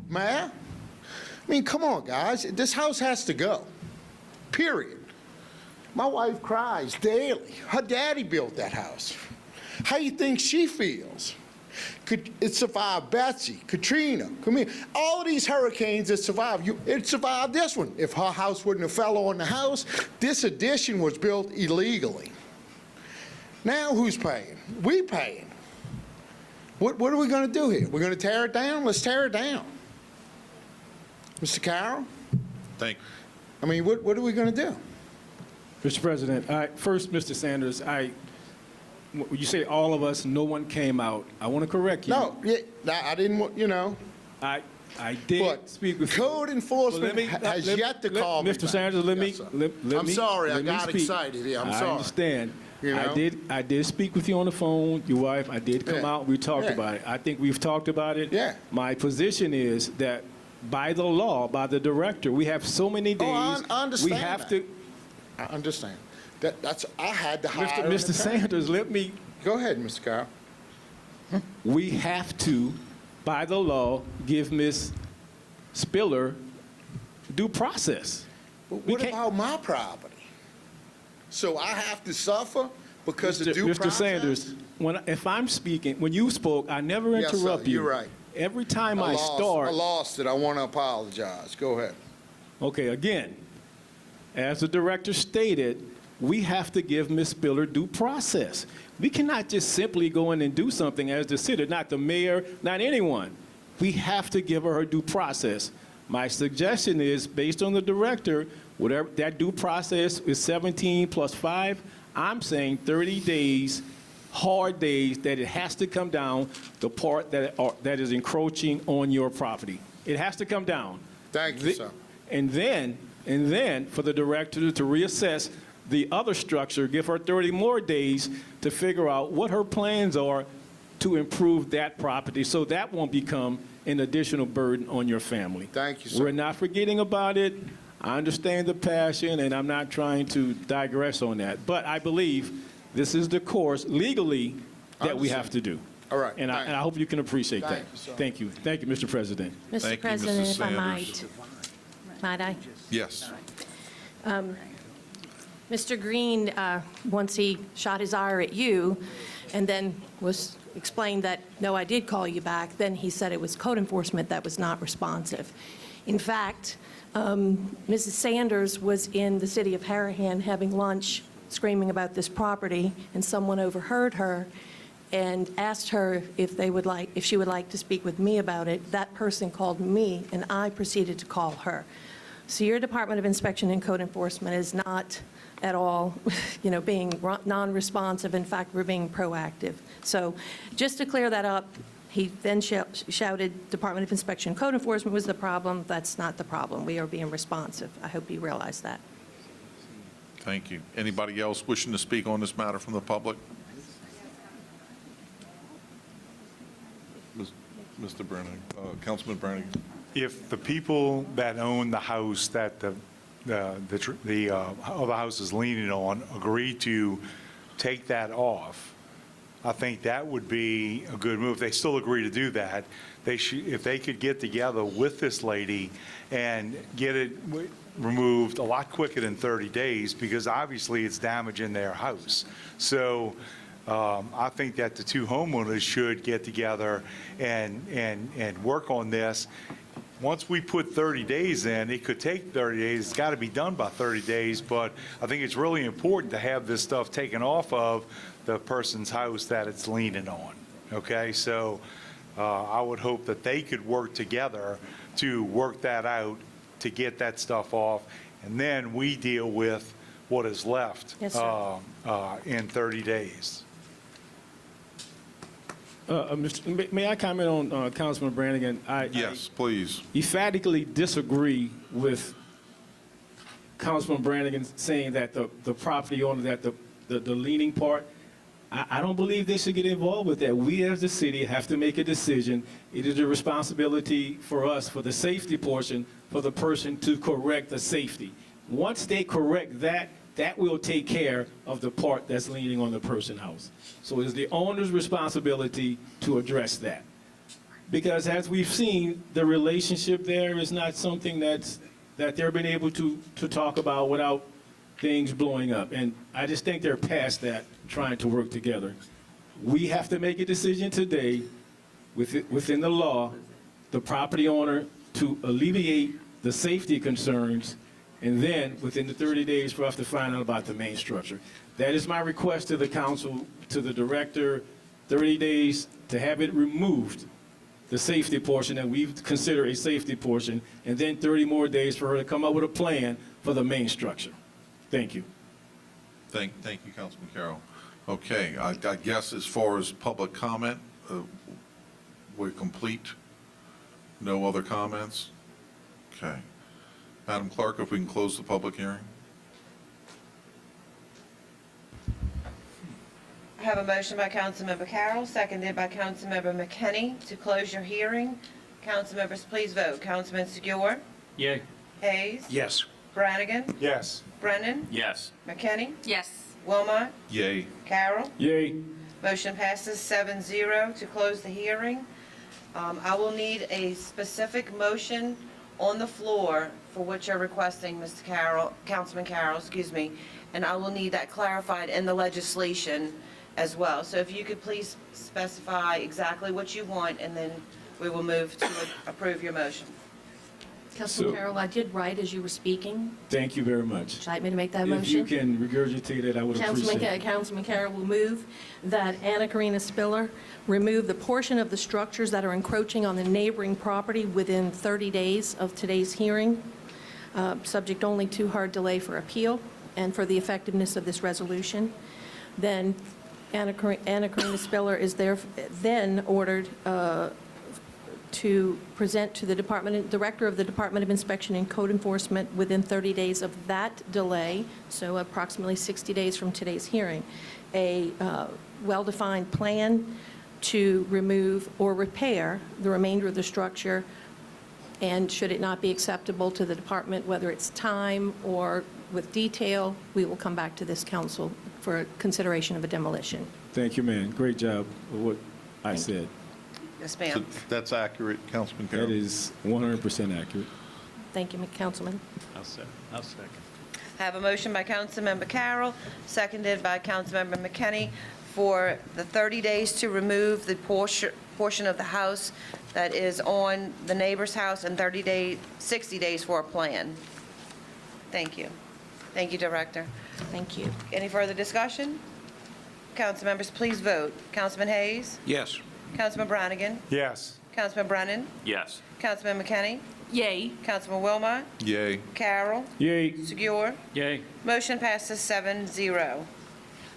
mayor? I mean, come on, guys. This house has to go. Period. My wife cries daily. Her daddy built that house. How you think she feels? It survived Betsy, Katrina, all of these hurricanes that survived. It survived this one. If her house wouldn't have fell on the house, this addition was built illegally. Now who's paying? We paying. What are we going to do here? We're going to tear it down? Let's tear it down. Mr. Carroll? Thank you. I mean, what are we going to do? Mr. President, first, Mr. Sanders, you say all of us, no one came out. I want to correct you. No, I didn't want, you know. I did speak with code enforcement has yet to call me Mr. back. Sanders, let me. I'm sorry, I got speak. excited here. I'm sorry. I understand. You know? I did speak with you on the phone, your wife. I did come out. We talked Yeah. about it. I think we've talked about it. Yeah. My position is that by the law, by the director, we have so many days. I understand we have that. to. I understand. I had to hire an Mr. attorney. Sanders, let me. Go ahead, Mr. Carroll. We have to, by the law, give Ms. Spiller due process. But what about my property? So I have to suffer because of due Mr. process? Sanders, if I'm speaking, when you spoke, I never Yes, sir, interrupt you. you're right. Every time I I start. lost it. I want to apologize. Go ahead. Okay, again, as the director stated, we have to give Ms. Spiller due process. We cannot just simply go in and do something as the city, not the mayor, not anyone. We have to give her due process. My suggestion is, based on the director, whatever that due process is 17 plus 5, I'm saying 30 days, hard days, that it has to come down the part that is encroaching on your property. It has to come down. Thank you, sir. And then for the director to reassess the other structure, give her 30 more days to figure out what her plans are to improve that property, so that won't become an additional burden on your family. Thank you, sir. We're not forgetting about it. I understand the passion, and I'm not trying to digress on that. But I believe this is the course legally that we have to do. All right. And I hope you can appreciate that. Thank you, sir. Thank you. Thank you, Mr. President. Mr. President, if I might I? Yes. Mr. Green, once he shot his ire at you and then explained that, no, I did call you back, then he said it was code enforcement that was not responsive. In fact, Mrs. Sanders was in the city of Harahan having lunch, screaming about this property, and someone overheard her and asked her if she would like to speak with me about it. That person called me, and I proceeded to call her. So your Department of Inspection and Code Enforcement is not at all, being non-responsive. In fact, we're being proactive. So just to clear that up, he then shouted, Department of Inspection and Code Enforcement was the problem. That's not the problem. We are being responsive. I hope you realize that. Thank you. Anybody else wishing to speak on this matter from the public? Mr. Brannigan, Councilman Brannigan. If the people that own the house that the the other house is leaning on agree to take that off, I think that would be a good move. If they still agree to do that, if they could get together with this lady and get it removed a lot quicker than 30 days, because obviously it's damaging their house. So I think that the two homeowners should get together and work on this. Once we put 30 days in, it could take 30 days. It's got to be done by 30 days, but I think it's really important to have this stuff taken off of the person's house that it's leaning on, okay? So I would hope that they could work together to work that out, to get that stuff off, and then we deal with what is left Yes, sir. In 30 days. May I comment on Councilman Brannigan? Yes, please. Emphatically disagree with Councilman Brannigan saying that the property owner, that the leaning part, I don't believe they should get involved with that. We as the city have to make a decision. It is a responsibility for us, for the safety portion, for the person to correct the safety. Once they correct that, that will take care of the part that's leaning on the person's house. So it's the owner's responsibility to address that. Because as we've seen, the relationship there is not something that they've been able to talk about without things blowing up. And I just think they're past that, trying to work together. We have to make a decision today within the law, the property owner to alleviate the safety concerns, and then within the 30 days for us to find out about the main structure. That is my request to the council, to the director, 30 days to have it removed, the safety portion that we consider a safety portion, and then 30 more days for her to come up with a plan for the main structure. Thank you. Thank you, Councilman Carroll. Okay, I guess as far as public comment, we're complete. No other comments? Okay. Madam Clerk, if we can close the public hearing. I have a motion by Councilmember Carroll, seconded by Councilmember McKinney to close your hearing. Council members, please vote. Councilman Segura? Yay. Hayes? Yes. Brannigan? Yes. Brennan? Yes. McKinney? Yes. Wilmot? Yay. Carroll? Yay. Motion passes 7-0 to close the hearing. I will need a specific motion on the floor for what you're requesting, Mr. Carroll, Councilman Carroll, excuse me, and I will need that clarified in the legislation as well. So if you could please specify exactly what you want, and then we will move to approve your motion. Councilman So- Carroll, I did write as you were speaking. Thank you very much. Would you like me to make that If you motion? can regurgitate it, I would appreciate it. Councilman Carroll will move that Anna Karina Spiller remove the portion of the structures that are encroaching on the neighboring property within 30 days of today's hearing, subject only to hard delay for appeal and for the effectiveness of this resolution. Then Anna Karina Spiller is then ordered to present to the Director of the Department of Inspection and Code Enforcement within 30 days of that delay, so approximately 60 days from today's hearing, a well-defined plan to remove or repair the remainder of the structure, and should it not be acceptable to the department, whether it's time or with detail, we will come back to this council for consideration of a demolition. Thank you, man. Great job of what I said. Yes, So ma'am. that's accurate, Councilman Carroll? That is 100% accurate. Thank you, Councilman. I'll second. I have a motion by Councilmember Carroll, seconded by Councilmember McKinney, for the 30 days to remove the portion of the house that is on the neighbor's house, and 60 days for a plan. Thank you. Thank you, Director. Thank you. Any further discussion? Council members, please vote. Councilman Hayes? Yes. Councilman Brannigan? Yes. Councilman Brennan? Yes. Councilman McKinney? Yay. Councilman Wilmot? Yay. Carroll? Yay. Segura? Yay. Motion passes 7-0.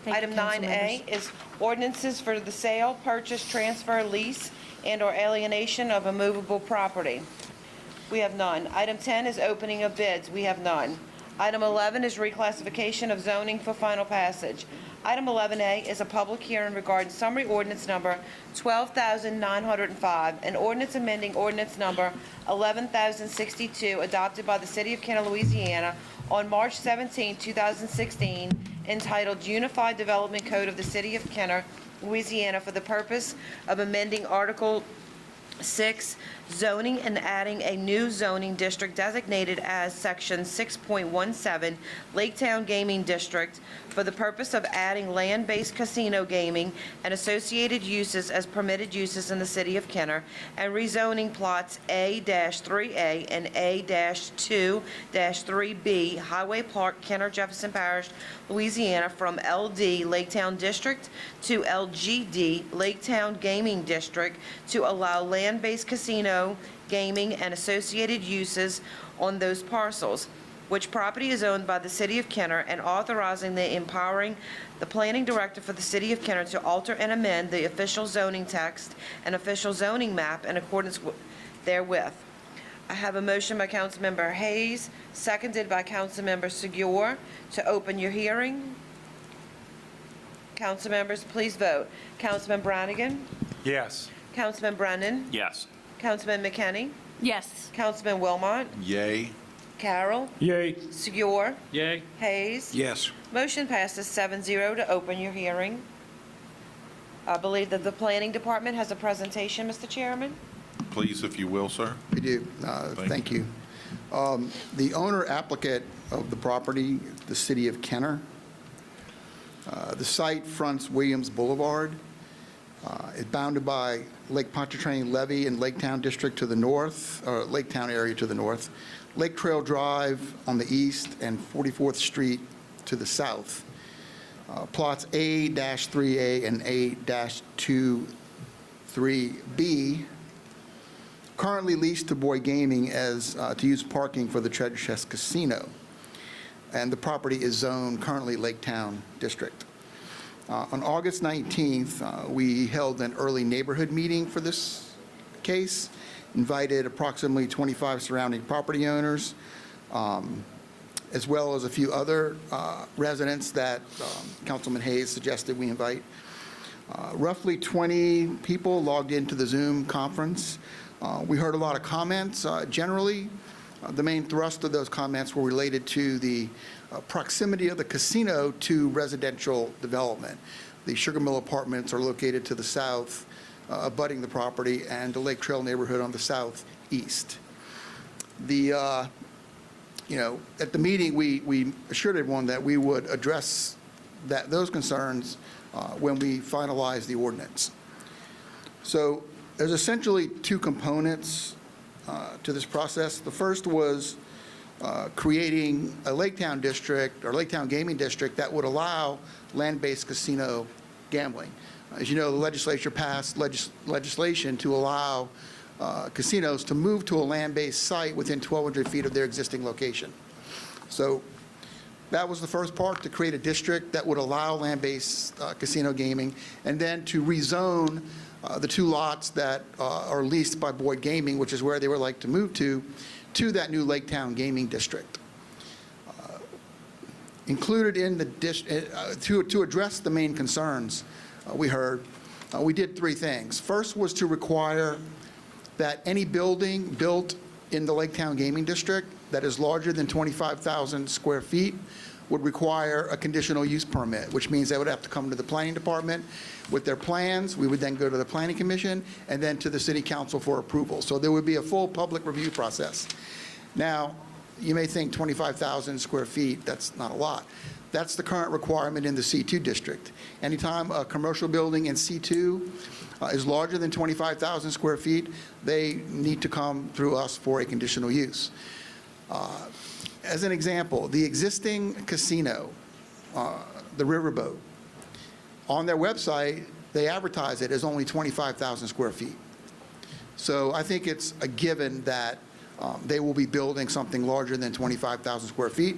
Thank Item you, council 9A members. is ordinances for the sale, purchase, transfer, lease, and/or alienation of a movable property. We have none. Item 10 is opening of bids. We have none. Item 11 is reclassification of zoning for final passage. Item 11A is a public hearing regarding summary ordinance number 12,905, an ordinance amending ordinance number 11,062 adopted by the City of Kenner, Louisiana on March 17, 2016, entitled Unified Development Code of the City of Kenner, Louisiana, for the purpose of amending Article 6, zoning, and adding a new zoning district designated as Section 6.17, Laketown Gaming District, for the purpose of adding land-based casino gaming and associated uses as permitted uses in the city of Kenner, and rezoning plots A-3A and A-2-3B, Highway Park, Kenner, Jefferson Parish, Louisiana, from LD, Laketown District, to LGD, Laketown Gaming District, to allow land-based casino gaming and associated uses on those parcels, which property is owned by the City of Kenner, and authorizing the empowering the planning director for the City of Kenner to alter and amend the official zoning text and official zoning map in accordance therewith. I have a motion by Councilmember Hayes, seconded by Councilmember Segura, to open your hearing. Council members, please vote. Councilman Brannigan? Yes. Councilman Brennan? Yes. Councilman McKinney? Yes. Councilman Wilmot? Yay. Carroll? Yay. Segura? Yay. Hayes? Yes. Motion passes 7-0 to open your hearing. I believe that the Planning Department has a presentation, Mr. Chairman. Please, if you will, sir. We do. Thank you. The owner applicant of the property, the City of Kenner. The site fronts Williams Boulevard. It's bounded by Lake Pontchartrain Levee and Laketown District to the north, or Laketown area to the north, Lake Trail Drive on the east, and 44th Street to the south. Plots A-3A and A-2-3B currently leased to Boy Gaming as to use parking for the Treasure Chest Casino, and the property is zoned currently Laketown District. On August 19th, we held an early neighborhood meeting for this case, invited approximately 25 surrounding property owners, as well as a few other residents that Councilman Hayes suggested we invite. Roughly 20 people logged into the Zoom conference. We heard a lot of comments. Generally, the main thrust of those comments were related to the proximity of the casino to residential development. The Sugar Mill Apartments are located to the south, abutting the property, and the Lake Trail neighborhood on the southeast. At the meeting, we assured everyone that we would address those concerns when we finalize the ordinance. So there's essentially two components to this process. The first was creating a Laketown district or Laketown Gaming District that would allow land-based casino gambling. As you know, the legislature passed legislation to allow casinos to move to a land-based site within 1,200 feet of their existing location. So that was the first part, to create a district that would allow land-based casino gaming, and then to rezone the two lots that are leased by Boyd Gaming, which is where they would like to move to that new Laketown Gaming District. Included in the to address the main concerns we heard, we did three things. First was to require that any building built in the Laketown Gaming District that is larger than 25,000 square feet would require a conditional use permit, which means they would have to come to the planning department with their plans. We would then go to the planning commission and then to the city council for approval. So there would be a full public review process. Now, you may think 25,000 square feet, that's not a lot. That's the current requirement in the C2 district. Anytime a commercial building in C2 is larger than 25,000 square feet, they need to come through us for a conditional use. As an example, the existing casino, the Riverboat, on their website, they advertise it as only 25,000 square feet. So I think it's a given that they will be building something larger than 25,000 square feet.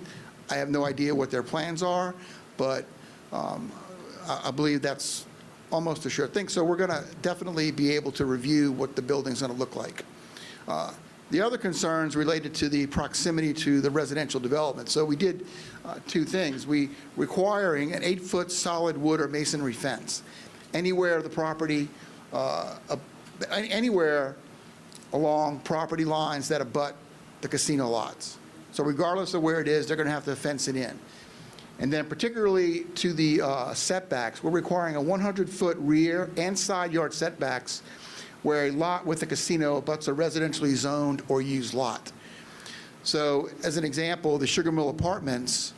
I have no idea what their plans are, but I believe that's almost a sure thing. So we're going to definitely be able to review what the building's going to look like. The other concerns related to the proximity to the residential development. So we did two things. We requiring an 8-foot solid wood or masonry fence anywhere the property, anywhere along property lines that abut the casino lots. So regardless of where it is, they're going to have to fence it in. And then particularly to the setbacks, we're requiring a 100-foot rear and side yard setbacks where a lot with a casino abuts a residentially zoned or used lot. So as an example, the Sugar Mill Apartments,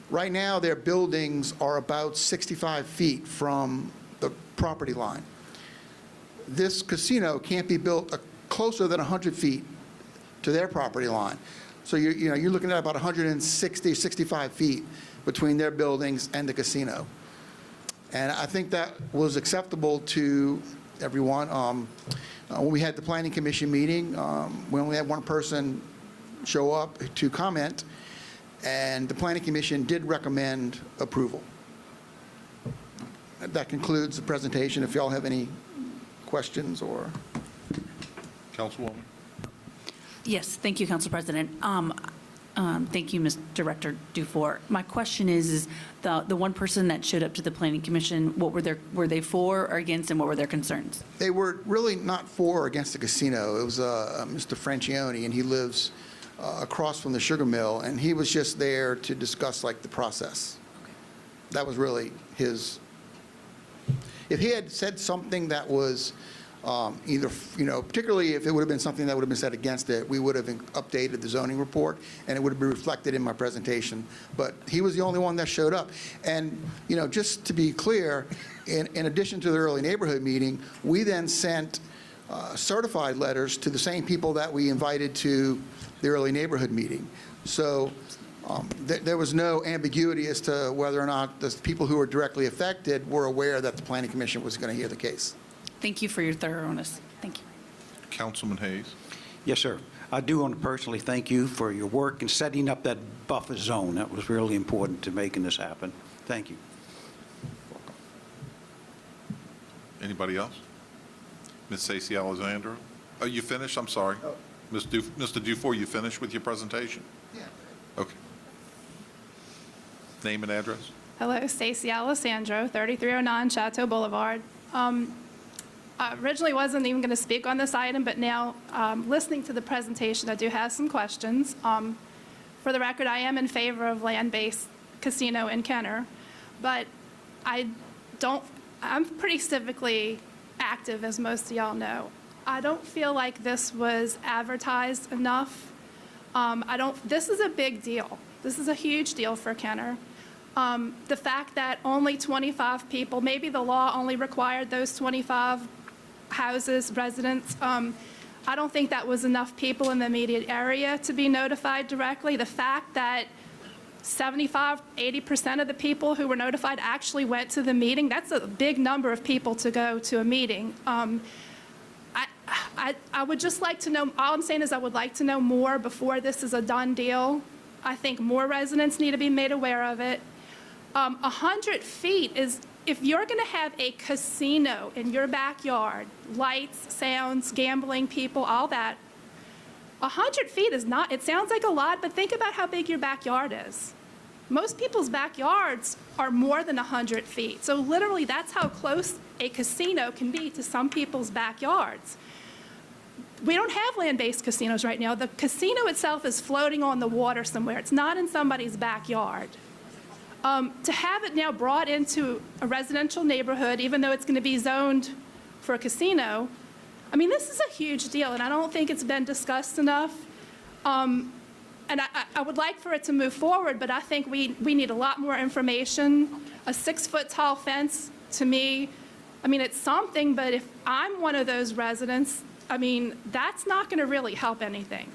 right now their buildings are about 65 feet from the property line. This casino can't be built closer than 100 feet to their property line. So you're looking at about 160, 65 feet between their buildings and the casino. And I think that was acceptable to everyone. When we had the Planning Commission meeting, we only had one person show up to comment, and the Planning Commission did recommend approval. That concludes the presentation. If y'all have any questions or... Councilwoman? Yes, thank you, Council President. Thank you, Ms. Director Dufour. My question is the one person that showed up to the Planning Commission, were they for or against, and what were their concerns? They were really not for or against the casino. It was Mr. Francione, and he lives across from the sugar mill, and he was just there to discuss like the process. Okay. That was really his. If he had said something that was either, particularly if it would have been something that would have been said against it, we would have updated the zoning report, and it would have been reflected in my presentation. But he was the only one that showed up. And, just to be clear, in addition to the early neighborhood meeting, we then sent certified letters to the same people that we invited to the early neighborhood meeting. So there was no ambiguity as to whether or not the people who were directly affected were aware that the Planning Commission was going to hear the case. Thank you for your thoroughness. Thank you. Councilman Hayes? Yes, sir. I do want to personally thank you for your work in setting up that buffer zone. That was really important to making this happen. Thank you. Anybody else? Ms. Stacey Alexandra? Oh, you finished? I'm sorry. Oh. Mr. Dufour, you finished with your presentation? Yeah. Okay. Name and address? Hello, Stacey Alessandro, 3309 Chateau Boulevard. I originally wasn't even going to speak on this item, but now listening to the presentation, I do have some questions. For the record, I am in favor of land-based casino in Kenner, but I'm pretty civically active, as most of y'all know. I don't feel like this was advertised enough. This is a big deal. This is a huge deal for Kenner. The fact that only 25 people, maybe the law only required those 25 houses, residents, I don't think that was enough people in the immediate area to be notified directly. The fact that 75, 80% of the people who were notified actually went to the meeting, that's a big number of people to go to a meeting. I would just like to know, all I'm saying is I would like to know more before this is a done deal. I think more residents need to be made aware of it. 100 feet is, if you're going to have a casino in your backyard, lights, sounds, gambling, people, all that, 100 feet is not, it sounds like a lot, but think about how big your backyard is. Most people's backyards are more than 100 feet. So literally, that's how close a casino can be to some people's backyards. We don't have land-based casinos right now. The casino itself is floating on the water somewhere. It's not in somebody's backyard. To have it now brought into a residential neighborhood, even though it's going to be zoned for a casino, I mean, this is a huge deal, and I don't think it's been discussed enough. And I would like for it to move forward, but I think we need a lot more information. A 6-foot-tall fence, to me, I mean, it's something, but if I'm one of those residents, I mean, that's not going to really help anything.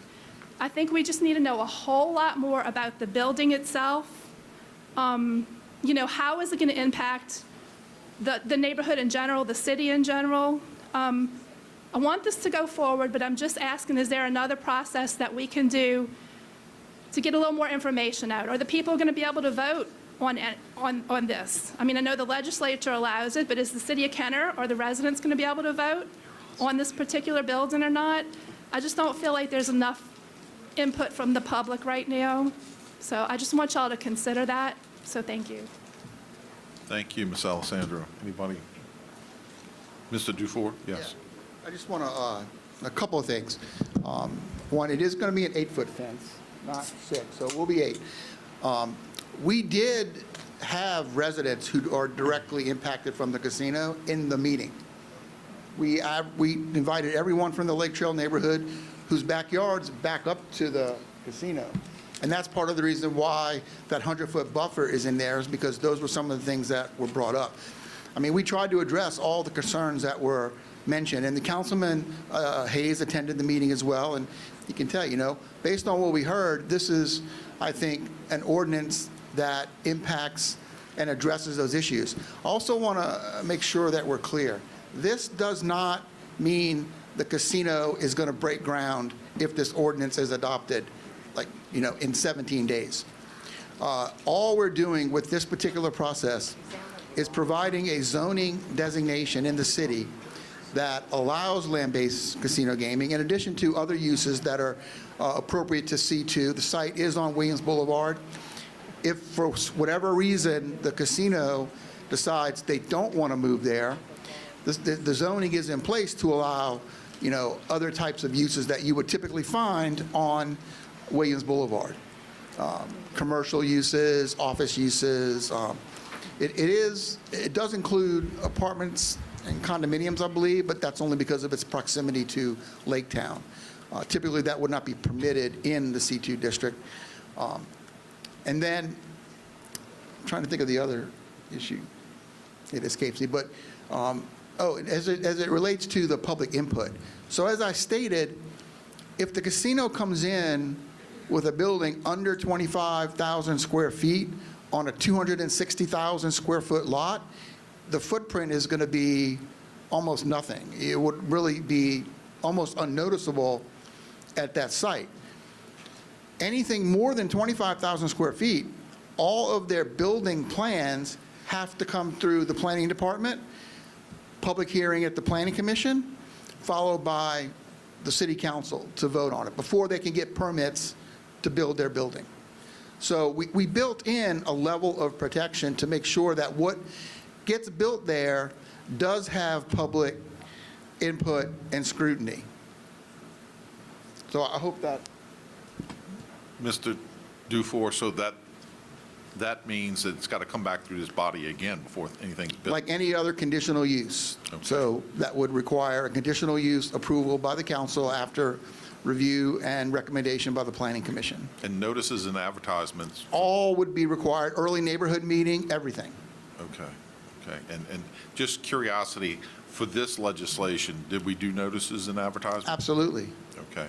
I think we just need to know a whole lot more about the building itself. How is it going to impact the neighborhood in general, the city in general? I want this to go forward, but I'm just asking, is there another process that we can do to get a little more information out? Are the people going to be able to vote on this? I mean, I know the legislature allows it, but is the city of Kenner or the residents going to be able to vote on this particular building or not? I just don't feel like there's enough input from the public right now. So I just want y'all to consider that. So thank you. Thank you, Ms. Alessandro. Anybody? Mr. Dufour? Yes. I just want to, a couple of things. One, it is going to be an 8-foot fence, not 6, so it will be 8. We did have residents who are directly impacted from the casino in the meeting. We invited everyone from the Lake Trail neighborhood whose backyards back up to the casino. And that's part of the reason why that 100-foot buffer is in there, is because those were some of the things that were brought up. I mean, we tried to address all the concerns that were mentioned, and the Councilman Hayes attended the meeting as well, and he can tell, you know, based on what we heard, this is, I think, an ordinance that impacts and addresses those issues. I also want to make sure that we're clear. This does not mean the casino is going to break ground if this ordinance is adopted, like, you know, in 17 days. All we're doing with this particular process is providing a zoning designation in the city that allows land-based casino gaming, in addition to other uses that are appropriate to C2. The site is on Williams Boulevard. If for whatever reason the casino decides they don't want to move there, the zoning is in place to allow, you know, other types of uses that you would typically find on Williams Boulevard. Commercial uses, office uses. It does include apartments and condominiums, I believe, but that's only because of its proximity to Lake Town. Typically, that would not be permitted in the C2 district. And then, I'm trying to think of the other issue. It escapes me, but, as it relates to the public input. So as I stated, if the casino comes in with a building under 25,000 square feet on a 260,000 square foot lot, the footprint is going to be almost nothing. It would really be almost unnoticeable at that site. Anything more than 25,000 square feet, all of their building plans have to come through the planning department, public hearing at the planning commission, followed by the city council to vote on it before they can get permits to build their building. So we built in a level of protection to make sure that what gets built there does have public input and scrutiny. So I hope that. Mr. Dufour, so that means that it's got to come back through this body again before anything's built? Like any other conditional use. Okay. So that would require a conditional use approval by the council after review and recommendation by the planning commission. And notices and advertisements? All would be required, early neighborhood meeting, everything. Okay. And just curiosity, for this legislation, did we do notices and advertisements? Absolutely. Okay.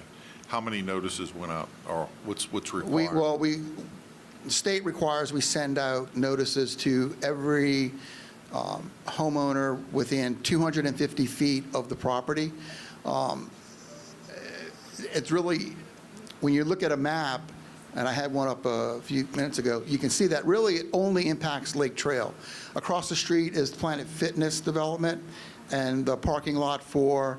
How many notices went out, or what's required? The state requires we send out notices to every homeowner within 250 feet of the property. It's really, when you look at a map, and I had one up a few minutes ago, you can see that really it only impacts Lake Trail. Across the street is Planet Fitness development and the parking lot for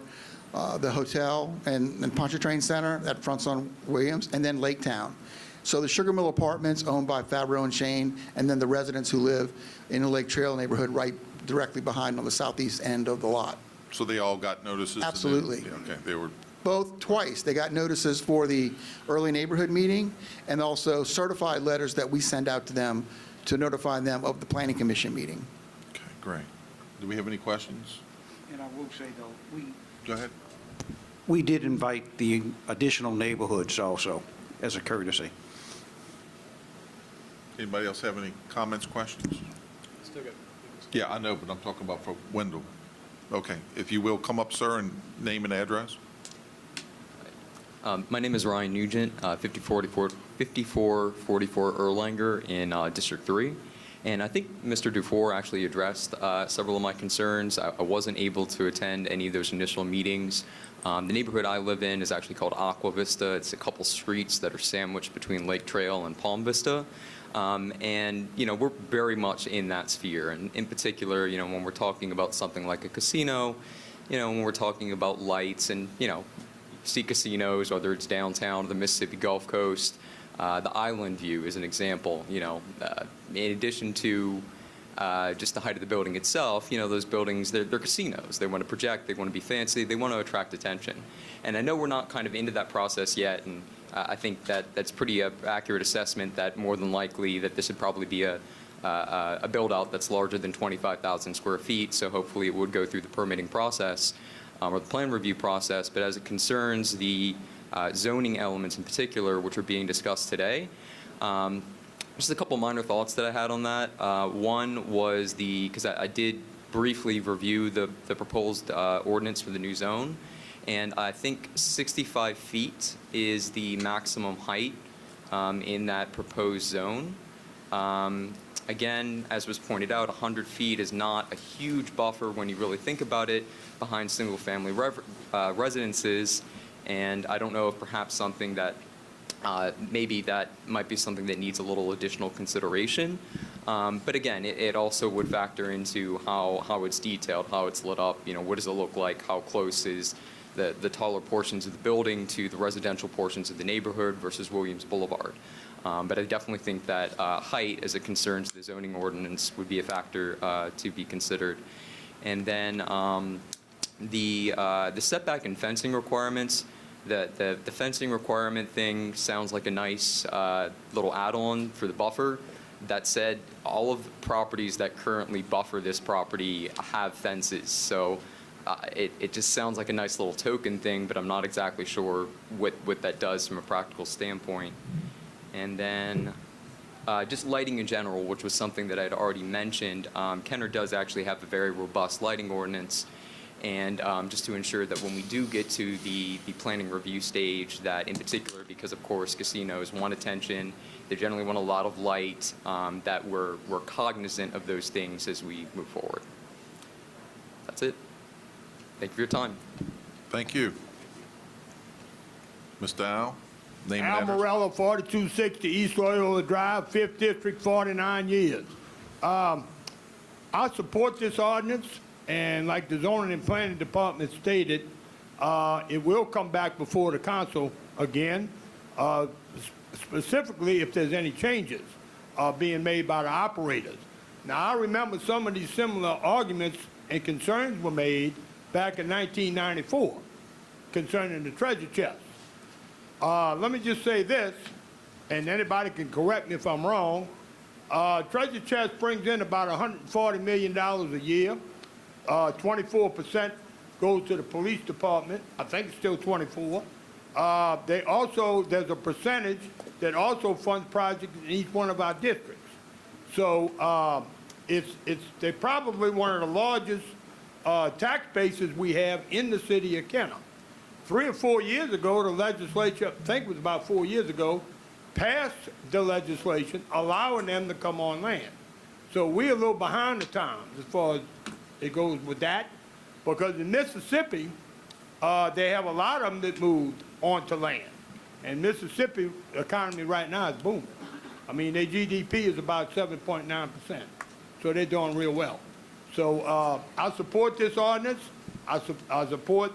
the hotel and Pontchartrain Center that fronts on Williams, and then Lake Town. So the Sugar Mill Apartments owned by Fabro and Shane, and then the residents who live in the Lake Trail neighborhood right directly behind on the southeast end of the lot. So they all got notices? Absolutely. Okay, they were. Both twice. They got notices for the early neighborhood meeting and also certified letters that we send out to them to notify them of the planning commission meeting. Okay, great. Do we have any questions? And I will say, though, Go ahead. we did invite the additional neighborhoods also as a courtesy. Anybody else have any comments, questions? Yeah, I know, but I'm talking about for Wendell. Okay, if you will, come up, sir, and name and address. My name is Ryan Nugent, 5444 Erlanger in District 3. And I think Mr. Dufour actually addressed several of my concerns. I wasn't able to attend any of those initial meetings. The neighborhood I live in is actually called Aqua Vista. It's a couple streets that are sandwiched between Lake Trail and Palm Vista. And, you know, we're very much in that sphere. And in particular, you know, when we're talking about something like a casino, you know, when we're talking about lights and, you know, see casinos, whether it's downtown or the Mississippi Gulf Coast. The island view is an example, in addition to just the height of the building itself, those buildings, they're casinos. They want to project, they want to be fancy, they want to attract attention. And I know we're not kind of into that process yet, and I think that's pretty accurate assessment that more than likely that this would probably be a build-out that's larger than 25,000 square feet, so hopefully it would go through the permitting process or the plan review process. But as it concerns the zoning elements in particular, which are being discussed today, just a couple minor thoughts that I had on that. One was because I did briefly review the proposed ordinance for the new zone, and I think 65 feet is the maximum height in that proposed zone. Again, as was pointed out, 100 feet is not a huge buffer when you really think about it behind single-family residences, and I don't know if perhaps something that maybe that might be something that needs a little additional consideration. But again, it also would factor into how it's detailed, how it's lit up, what does it look like, how close is the taller portions of the building to the residential portions of the neighborhood versus Williams Boulevard. But I definitely think that height, as it concerns the zoning ordinance, would be a factor to be considered. And then the setback and fencing requirements, the fencing requirement thing sounds like a nice little add-on for the buffer. That said, all of the properties that currently buffer this property have fences, so it just sounds like a nice little token thing, but I'm not exactly sure what that does from a practical standpoint. And then just lighting in general, which was something that I'd already mentioned. Kenner does actually have a very robust lighting ordinance, and just to ensure that when we do get to the planning review stage, that in particular, because of course casinos want attention, they generally want a lot of light, that we're cognizant of those things as we move forward. That's it. Thank you for your time. Thank you. Mr. Al, name and Al address. Morello, 4260 East Loyola Drive, 5th District, 49 years. I support this ordinance, and like the zoning and planning department stated, it will come back before the council again, specifically if there's any changes being made by the operators. Now, I remember some of these similar arguments and concerns were made back in 1994 concerning the treasure chest. Let me just say this, and anybody can correct me if I'm wrong. Treasure chest brings in about $140 million a year. 24% goes to the police department. I think it's still 24. There's a percentage that also funds projects in each one of our districts. So they're probably one of the largest tax bases we have in the city of Kenner. 3 or 4 years ago, the legislature, I think it was about 4 years ago, passed the legislation allowing them to come on land. So we're a little behind the times as far as it goes with that, because in Mississippi, they have a lot of them that moved onto land. And Mississippi economy right now is booming. I mean, their GDP is about 7.9%. So they're doing real well. So I support this ordinance. I support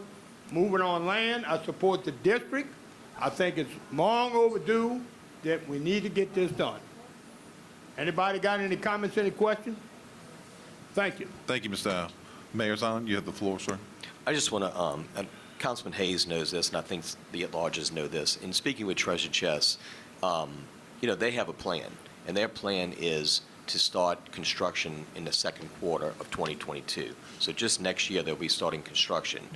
moving on land. I support the district. I think it's long overdue that we need to get this done. Anybody got any comments, any questions? Thank you. Thank you, Mr. Al. Mayor Zahn, you have the floor, sir. I just want to, Councilman Hayes knows this, and I think the at-larges know this. In speaking with Treasure Chest, they have a plan, and their plan is to start construction in the second quarter of 2022. So just next year, they'll be starting construction.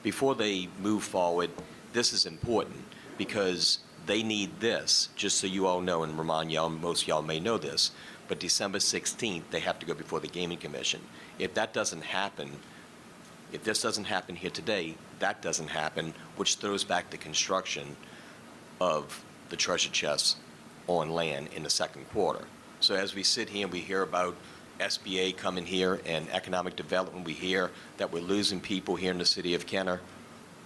Before they move forward, this is important because they need this, just so you all know, and remind y'all, most of y'all may know this, but December 16th, they have to go before the Gaming Commission. If that doesn't happen, if this doesn't happen here today, that doesn't happen, which throws back the construction of the treasure chests on land in the second quarter. So as we sit here and we hear about SBA coming here and economic development, we hear that we're losing people here in the city of Kenner.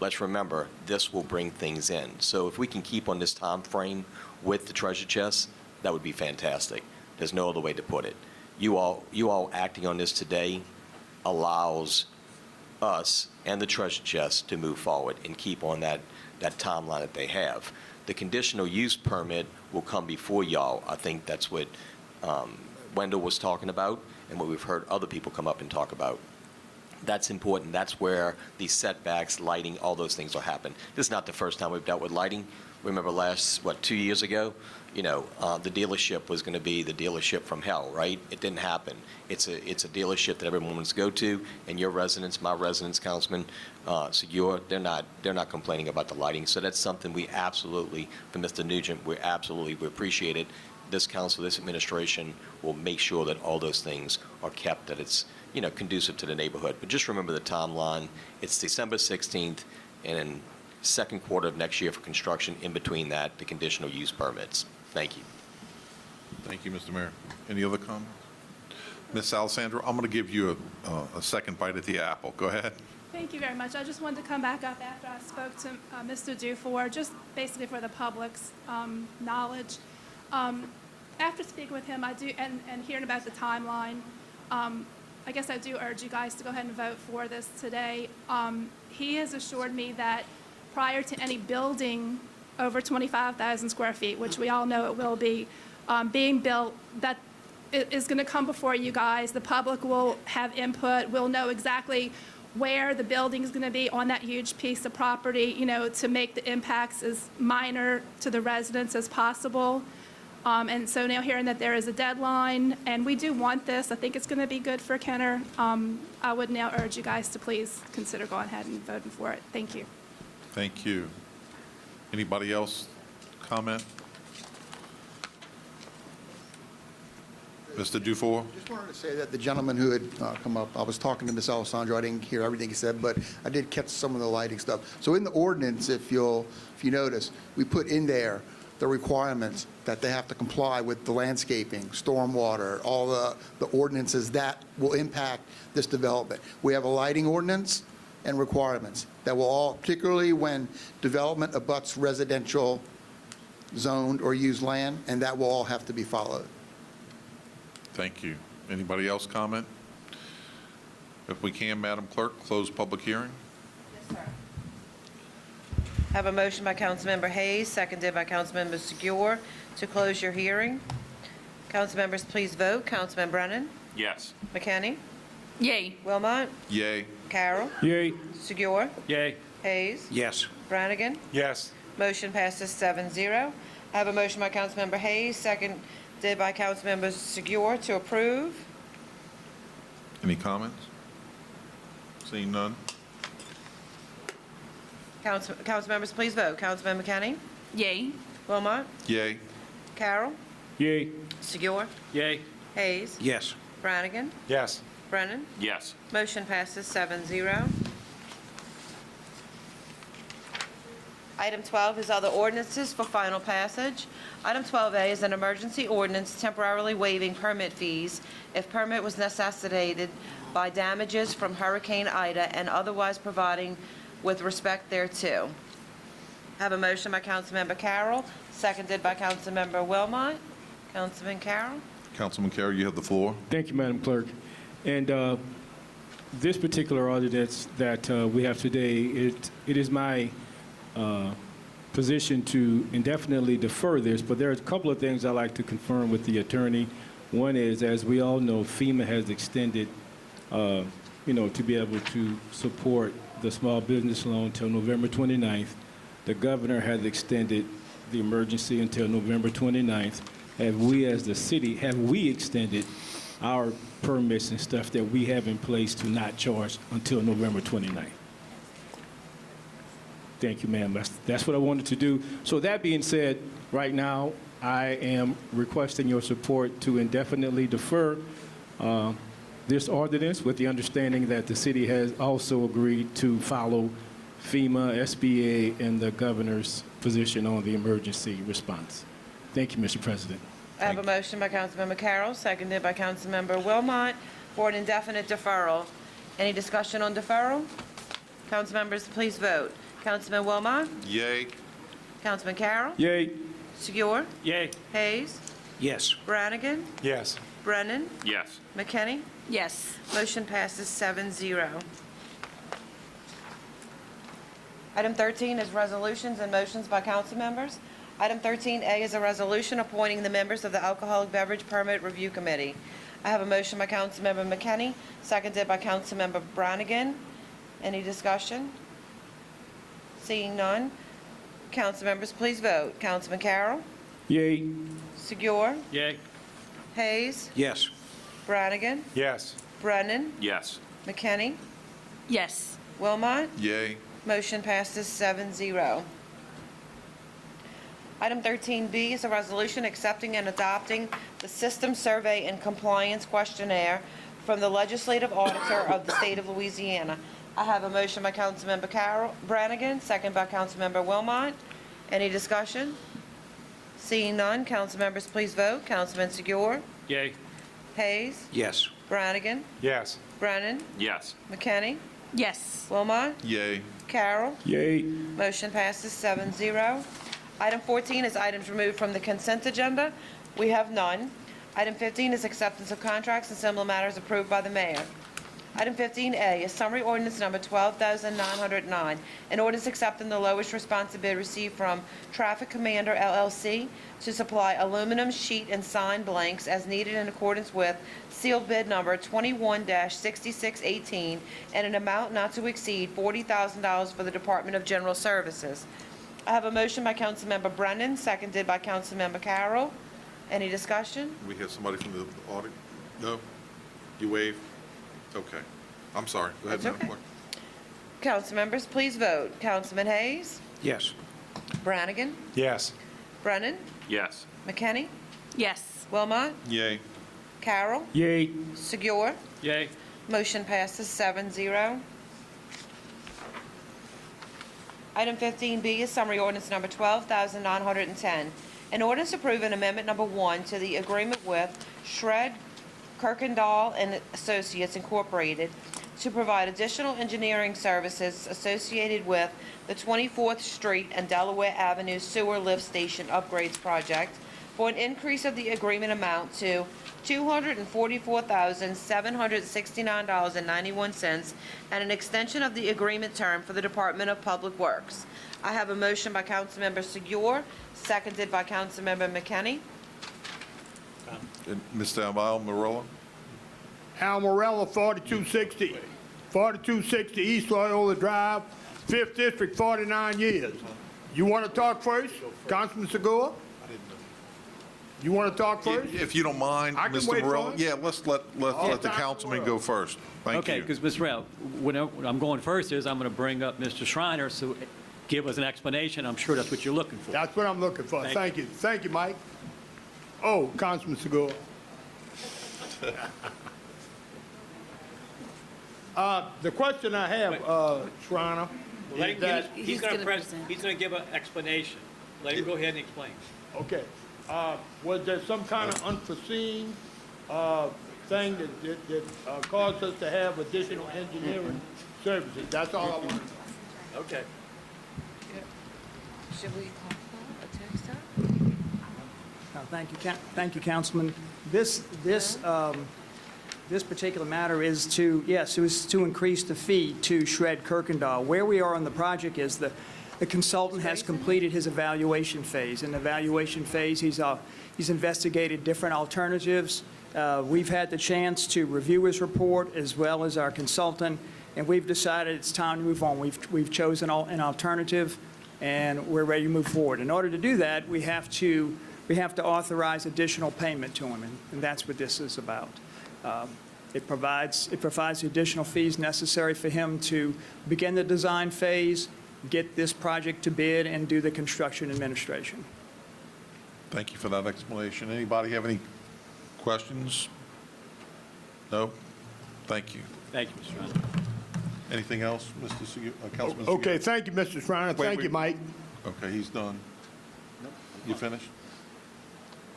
Let's remember, this will bring things in. So if we can keep on this time frame with the treasure chests, that would be fantastic. There's no other way to put it. You all acting on this today allows us and the treasure chest to move forward and keep on that timeline that they have. The conditional use permit will come before y'all. I think that's what Wendell was talking about and what we've heard other people come up and talk about. That's important. That's where these setbacks, lighting, all those things will happen. This is not the first time we've dealt with lighting. Remember 2 years ago? The dealership was going to be the dealership from hell, right? It didn't happen. It's a dealership that everyone wants to go to, and your residents, my residents, Councilman, they're not complaining about the lighting. So that's something we absolutely, for Mr. Nugent, we appreciate it. This council, this administration will make sure that all those things are kept, that it's conducive to the neighborhood. But just remember the timeline. It's December 16th, and in second quarter of next year for construction. In between that, the conditional use permits. Thank you. Thank you, Mr. Mayor. Any other comments? Ms. Alessandro, I'm going to give you a second bite at the apple. Go ahead. Thank you very much. I just wanted to come back up after I spoke to Mr. Dufour, just basically for the public's knowledge. After speaking with him, I do, and hearing about the timeline, I guess I do urge you guys to go ahead and vote for this today. He has assured me that prior to any building over 25,000 square feet, which we all know it will be, being built, that it is going to come before you guys. The public will have input. We'll know exactly where the building is going to be on that huge piece of property, to make the impacts as minor to the residents as possible. And so now hearing that there is a deadline, and we do want this, I think it's going to be good for Kenner. I would now urge you guys to please consider going ahead and voting for it. Thank you. Thank you. Anybody else comment? Mr. Dufour? Just wanted to say that the gentleman who had come up, I was talking to Ms. Alessandro, I didn't hear everything he said, but I did catch some of the lighting stuff. So in the ordinance, if you notice, we put in there the requirements that they have to comply with the landscaping, stormwater, all the ordinances that will impact this development. We have a lighting ordinance and requirements that will all, particularly when development abuts residential zoned or used land, and that will all have to be followed. Thank you. Anybody else comment? If we can, Madam Clerk, close public hearing. Yes, sir. Have a motion by Councilmember Hayes, seconded by Councilmember Segure, to close your hearing. Council members, please vote. Councilman Brennan? Yes. McKinney? Yay. Wilmot? Yay. Carroll? Yay. Segure? Yay. Hayes? Yes. Brannigan? Yes. Motion passes 7-0. I have a motion by Councilmember Hayes, seconded by Councilmember Segure, to approve. Any comments? Seeing none? Council members, please vote. Councilman McKinney? Yay. Wilmot? Yay. Carroll? Yay. Segure? Yay. Hayes? Yes. Brannigan? Yes. Brennan? Yes. Motion passes 7-0. Item 12 is other ordinances for final passage. Item 12A is an emergency ordinance temporarily waiving permit fees if permit was necessitated by damages from Hurricane Ida and otherwise providing with respect thereto. I have a motion by Councilmember Carroll, seconded by Councilmember Wilmot. Councilman Carroll? Councilman Carey, you have the floor. Thank you, Madam Clerk. And this particular ordinance that we have today, it is my position to indefinitely defer this, but there are a couple of things I'd like to confirm with the attorney. One is, as we all know, FEMA has extended, to be able to support the small business loan till November 29th. The governor has extended the emergency until November 29th. Have we, as the city, extended our permits and stuff that we have in place to not charge until November 29th? Thank you, ma'am. That's what I wanted to do. So that being said, right now, I am requesting your support to indefinitely defer this ordinance with the understanding that the city has also agreed to follow FEMA, SBA, and the governor's position on the emergency response. Thank you, Mr. President. I have a motion by Councilmember Carroll, seconded by Councilmember Wilmot, for an indefinite deferral. Any discussion on deferral? Council members, please vote. Councilman Wilmot? Yay. Councilman Carroll? Yay. Segure? Yay. Hayes? Yes. Brannigan? Yes. Brennan? Yes. McKinney? Yes. Motion passes 7-0. Item 13 is resolutions and motions by council members. Item 13A is a resolution appointing the members of the Alcoholic Beverage Permit Review Committee. I have a motion by Councilmember McKinney, seconded by Councilmember Brannigan. Any discussion? Seeing none. Council members, please vote. Councilman Carroll? Yay. Segura? Yay. Hayes? Yes. Brannigan? Yes. Brennan? Yes. McKinney? Yes. Wilmot? Yay. Motion passes 7-0. Item 13B is a resolution accepting and adopting the System Survey and Compliance Questionnaire from the Legislative Auditor of the State of Louisiana. I have a motion by Councilmember Carroll, Brannigan, second by Councilmember Wilmot. Any discussion? Seeing none, council members, please vote. Councilman Segura? Yay. Hayes? Yes. Brannigan? Yes. Brennan? Yes. McKinney? Yes. Wilmot? Yay. Carroll? Yay. Motion passes 7-0. Item 14 is items removed from the consent agenda. We have none. Item 15 is acceptance of contracts and similar matters approved by the mayor. Item 15A is summary ordinance number 12,909, an ordinance accepting the lowest responsive bid received from Traffic Commander LLC to supply aluminum sheet and sign blanks as needed in accordance with sealed bid number 21-6618 and an amount not to exceed $40,000 for the Department of General Services. I have a motion by Councilmember Brennan, seconded by Councilmember Carroll. Any discussion? We have somebody from the audit? No? You wave? Okay. I'm sorry. Go ahead, That's Madam okay. Clerk. Council members, please vote. Councilman Hayes? Yes. Brannigan? Yes. Brennan? Yes. McKinney? Yes. Wilmot? Yay. Carroll? Yay. Segura? Yay. Motion passes 7-0. Item 15B is summary ordinance number 12,910. An ordinance approving amendment number 1 to the agreement with Shred Kirkendall and Associates Incorporated to provide additional engineering services associated with the 24th Street and Delaware Avenue Sewer Lift Station Upgrades Project for an increase of the agreement amount to $244,769.91 and an extension of the agreement term for the Department of Public Works. I have a motion by Councilmember Segura, seconded by Councilmember McKinney. And Mr. Almarella? Almarella, 4260 East Loyola Drive, 5th District, 49 years. You want to talk first? Councilman Segura? You want to talk first? If you don't mind, I can Mr. wait for Morello? it. Yeah, let's let the councilman go first. Thank Okay, you. because Ms. Rao, when I'm going first is I'm going to bring up Mr. Schreiner to give us an explanation. I'm sure that's what you're looking for. That's what I'm looking for. Thank Thank you. Thank you, Mike. Oh, Councilman Segura. The question I have, Shriner, Let is him that, give, he's going to give an explanation. Let him go ahead and explain. okay, was there some kind of unforeseen thing that caused us to have additional engineering services? That's all I want to know. Okay. Should we talk about a text up? Thank you, Councilman. This particular matter is to, yes, it was to increase the fee to Shred Kirkendall. Where we are on the project is the consultant has completed his evaluation phase. In the evaluation phase, he's investigated different alternatives. We've had the chance to review his report as well as our consultant, and we've decided it's time to move on. We've chosen an alternative, and we're ready to move forward. In order to do that, we have to authorize additional payment to him, and that's what this is about. It provides the additional fees necessary for him to begin the design phase, get this project to bid, and do the construction administration. Thank you for that explanation. Anybody have any questions? No? Thank you. Thank you, Mr. Schreiner. Anything else, Mr. Segura, Councilman Segura? Okay, thank you, Mr. Shriner. Thank you, Mike. Okay, he's done. You finished?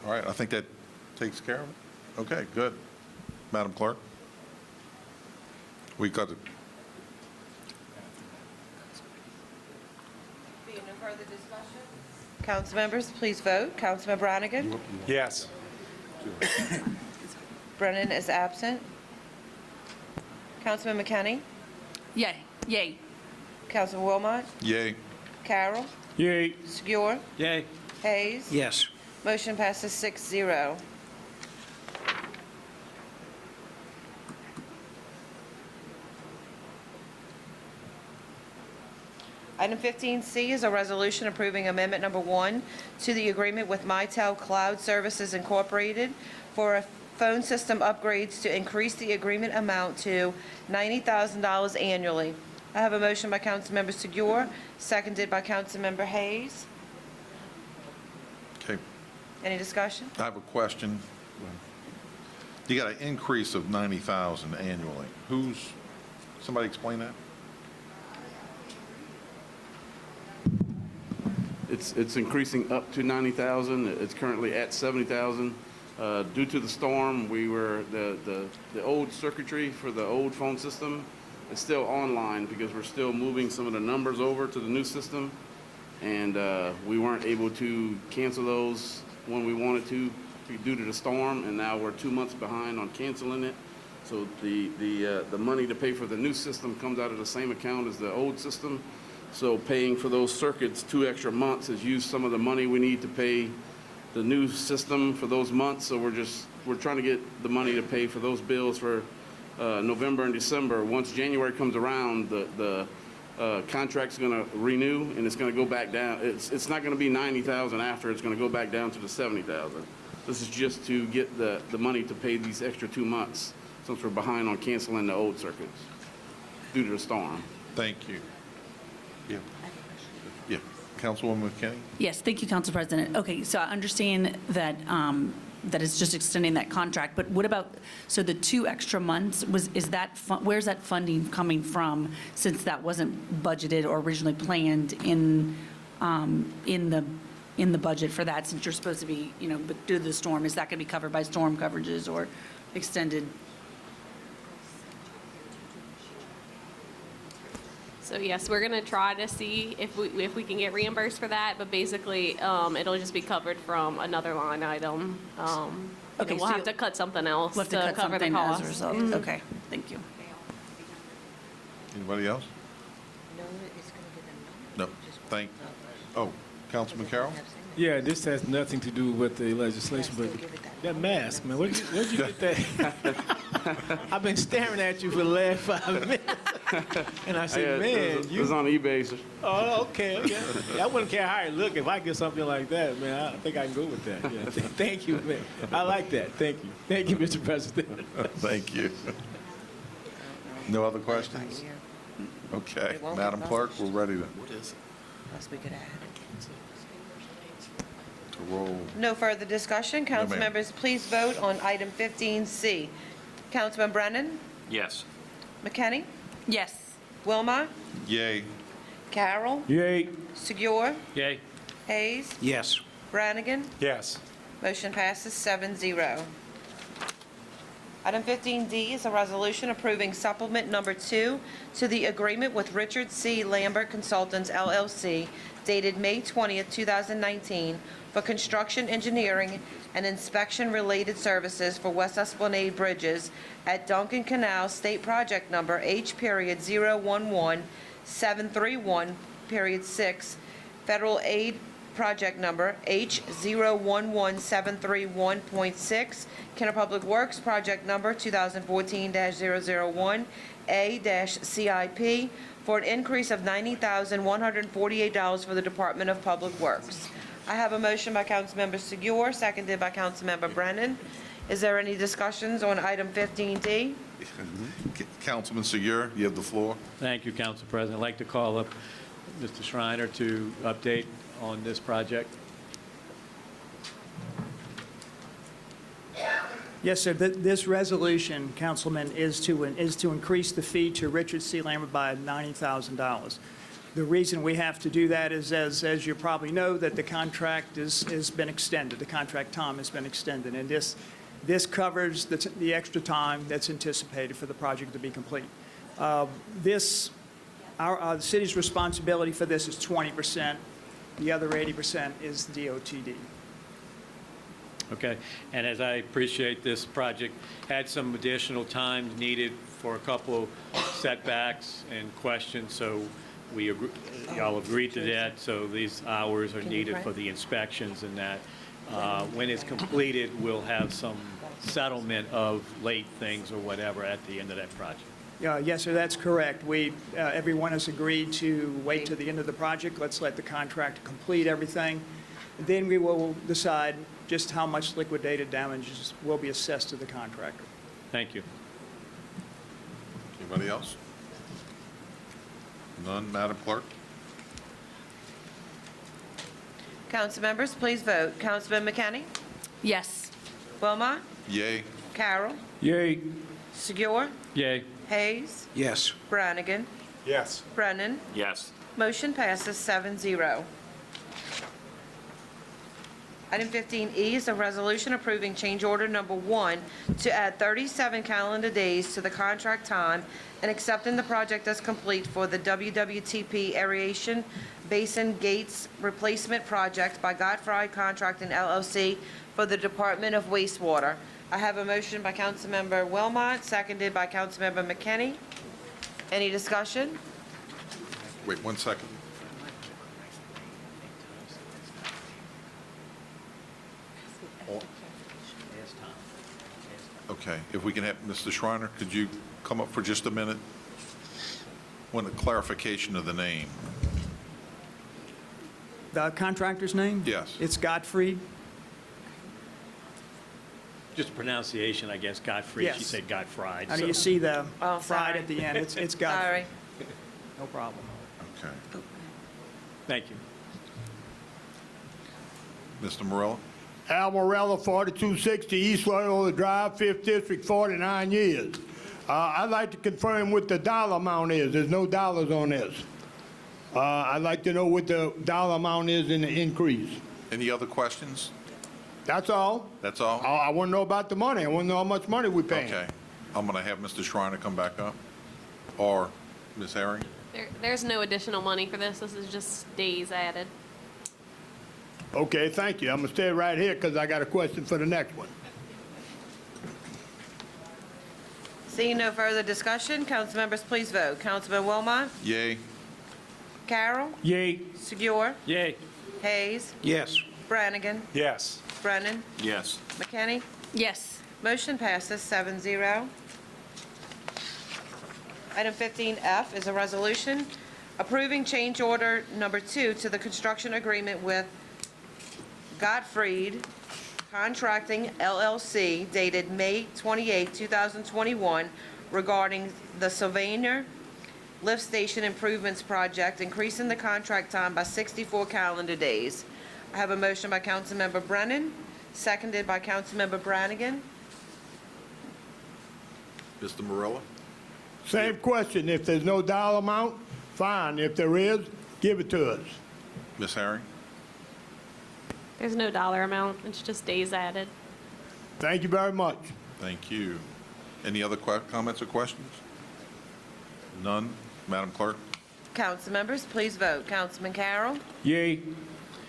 All right, I think that takes care of it. Okay, good. Madam Clerk? We got it. Being no further discussion? Council members, please vote. Councilman Brannigan? Yes. Brennan is absent. Councilman McKinney? Yay. Yay. Councilman Wilmot? Yay. Carroll? Yay. Segura? Yay. Hayes? Yes. Motion passes 6-0. Item 15C is a resolution approving Amendment Number 1 to the agreement with Mitel Cloud Services Incorporated for a phone system upgrades to increase the agreement amount to $90,000 annually. I have a motion by Councilmember Segura, seconded by Councilmember Hayes. Okay. Any discussion? I have a question. You got an increase of 90,000 annually. Somebody explain that? It's increasing up to 90,000. It's currently at 70,000. Due to the storm, the old circuitry for the old phone system is still online because we're still moving some of the numbers over to the new system, and we weren't able to cancel those when we wanted to due to the storm, and now we're 2 months behind on canceling it. So the money to pay for the new system comes out of the same account as the old system. So paying for those circuits 2 extra months has used some of the money we need to pay the new system for those months. So we're trying to get the money to pay for those bills for November and December. Once January comes around, the contract's going to renew, and it's going to go back down. It's not going to be 90,000 after. It's going to go back down to the 70,000. This is just to get the money to pay these extra 2 months since we're behind on canceling the old circuits due to the storm. Thank you. Yeah. Yeah. Councilwoman McKinney? Yes, thank you, Council President. Okay, so I understand that, that it's just extending that contract, but what about, so the 2 extra months, where's that funding coming from, since that wasn't budgeted or originally planned in the budget for that, since you're supposed to be, but due to the storm, is that going to be covered by storm coverages or extended? So yes, we're gonna try to see if we can get reimbursed for that, but basically, it'll just be covered from another line item. Okay, We'll have to cut something else We'll have to cut cover the something as cost. a result. Mhm. Okay, thank you. Anybody else? No. Councilman Carroll? Yeah, this has nothing to do with the legislation, but that mask, man, where'd you get that? I've been staring at you for the last 5 minutes. And I said, man, It was on eBay. So. Oh, okay. I wouldn't care how it look. If I get something like that, man, I think I can go with that. Yeah. Thank you, man. I like that. Thank you. Thank you, Mr. President. Thank you. No other questions? Okay. Madam Clerk, we're ready to roll. No further discussion. No, Council ma'am. members, please vote on item 15C. Councilman Brennan? Yes. McKinney? Yes. Wilmot? Yay. Carroll? Yay. Segura? Yay. Hayes? Yes. Brannigan? Yes. Motion passes 7-0. Item 15D is a resolution approving supplement number 2 to the agreement with Richard C. Lambert Consultants, LLC, dated May 20th, 2019, for construction, engineering, and inspection-related services for West Esplanade Bridges at Duncan Canal, State Project Number H.011-731-6, Federal Aid Project Number H.011-731.6, Kenner Public Works Project Number 2014-001A-CIP, for an increase of $90,148 for the Department of Public Works. I have a motion by Councilmember Segura, seconded by Councilmember Brennan. Is there any discussions on item 15D? Councilman Segura, you have the floor. Thank you, Council President. I'd like to call up Mr. Schreiner to update on this project. Yes, sir. This resolution, Councilman, is to increase the fee to Richard C. Lambert by $90,000. The reason we have to do that is, as you probably know, that the contract has been extended. The contract time has been extended, and this covers the extra time that's anticipated for the project to be complete. The city's responsibility for this is 20%. The other 80% is DOTD. Okay, and as I appreciate this project, had some additional time needed for a couple setbacks and questions, so y'all agreed to that, so these hours are needed for the inspections and that. When it's completed, we'll have some settlement of late things or whatever at the end of that project. Yes, sir, that's correct. Everyone has agreed to wait to the end of the project. Let's let the contractor complete everything. Then we will decide just how much liquidated damages will be assessed to the contractor. Thank you. Anybody else? None, Madam Clerk? Council members, please vote. Councilman McKinney? Yes. Wilmot? Yay. Carroll? Yay. Segura? Yay. Hayes? Yes. Brannigan? Yes. Brennan? Yes. Motion passes 7-0. Item 15E is a resolution approving change order number 1 to add 37 calendar days to the contract time and accepting the project as complete for the WWTP Aeration Basin Gates Replacement Project by Godfrey Contracting LLC for the Department of Wastewater. I have a motion by Councilmember Wilmot, seconded by Councilmember McKinney. Any discussion? Wait 1 second. Okay, if we can have, Mr. Schreiner, could you come up for just a minute? Want a clarification of the name? The contractor's name? Yes. It's Gottfried. Just pronunciation, I guess, Godfrey. Yes. She said Godfried. How do so- you see the Oh, fried sorry. at the end? It's Gottfried. Sorry. No problem. Okay. Thank you. Mr. Morella? Al Morella, 4260 East Loyola Drive, 5th District, 49 years. I'd like to confirm what the dollar amount is. There's no dollars on this. I'd like to know what the dollar amount is in the increase. Any other questions? That's all. That's all? I want to know about the money. I want to know how much money we're paying. Okay. I'm going to have Mr. Schreiner come back up. Or Ms. Herring? There's no additional money for this. This is just days added. Okay, thank you. I'm going to stay right here because I got a question for the next one. Seeing no further discussion, council members, please vote. Councilman Wilmot? Yay. Carroll? Yay. Segura? Yay. Hayes? Yes. Brannigan? Yes. Brennan? Yes. McKinney? Yes. Motion passes 7-0. Item 15F is a resolution approving change order number 2 to the construction agreement with Gottfried Contracting LLC dated May 28, 2021 regarding the Sylvania Lift Station Improvements Project, increasing the contract time by 64 calendar days. I have a motion by Councilmember Brennan, seconded by Councilmember Brannigan. Mr. Morella? Same question. If there's no dollar amount, fine. If there is, give it to us. Ms. Herring? There's no dollar amount. It's just days added. Thank you very much. Thank you. Any other comments or questions? None? Madam Clerk? Council members, please vote. Councilman Carroll? Yay.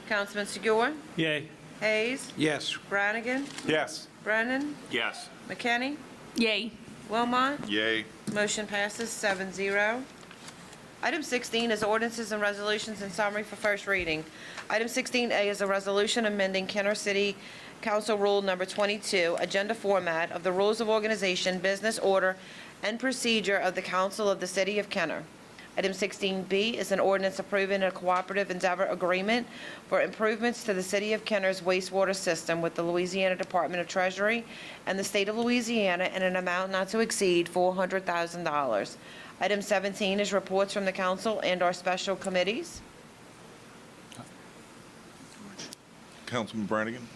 Councilman Segura? Yay. Hayes? Yes. Brannigan? Yes. Brennan? Yes. McKinney? Yay. Wilmot? Yay. Motion passes 7-0. Item 16 is ordinances and resolutions in summary for first reading. Item 16A is a resolution amending Kenner City Council Rule Number 22, agenda format of the Rules of Organization, Business Order, and Procedure of the Council of the City of Kenner. Item 16B is an ordinance approving a cooperative endeavor agreement for improvements to the City of Kenner's wastewater system with the Louisiana Department of Treasury and the State of Louisiana in an amount not to exceed $400,000. Item 17 is reports from the council and/or special committees. Councilman Brannigan?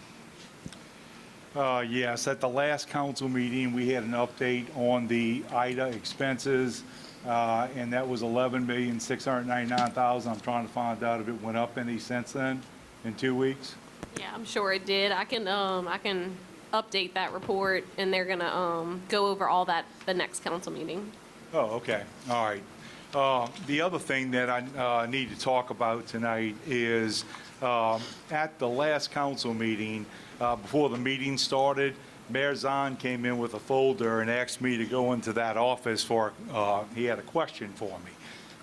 Yes, at the last council meeting, we had an update on the IDA expenses, and that was $11,699,000. I'm trying to find out if it went up any since then in 2 weeks. Yeah, I'm sure it did. I can update that report, and they're gonna go over all that the next council meeting. Oh, okay, all right. The other thing that I need to talk about tonight is at the last council meeting, before the meeting started, Mayor Zahn came in with a folder and asked me to go into that office for, he had a question for me.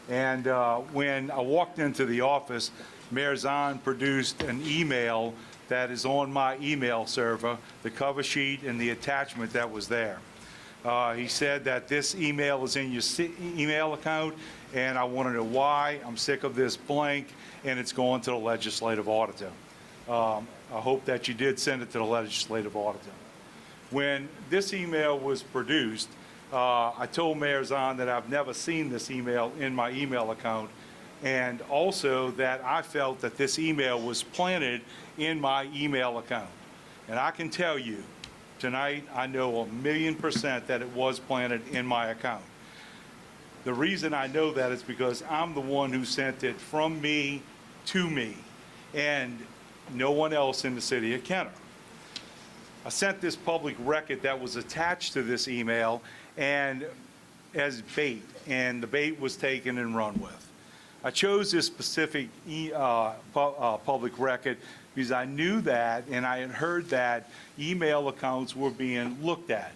And when I walked into the office, Mayor Zahn produced an email that is on my email server, the cover sheet and the attachment that was there. He said that this email is in your email account, and I want to know why. I'm sick of this blank, and it's going to the legislative auditor. I hope that you did send it to the legislative auditor. When this email was produced, I told Mayor Zahn that I've never seen this email in my email account, and also that I felt that this email was planted in my email account. And I can tell you, tonight, I know 1,000,000% that it was planted in my account. The reason I know that is because I'm the one who sent it from me to me, and no one else in the city of Kenner. I sent this public record that was attached to this email and as bait, and the bait was taken and run with. I chose this specific public record because I knew that, and I had heard that email accounts were being looked at.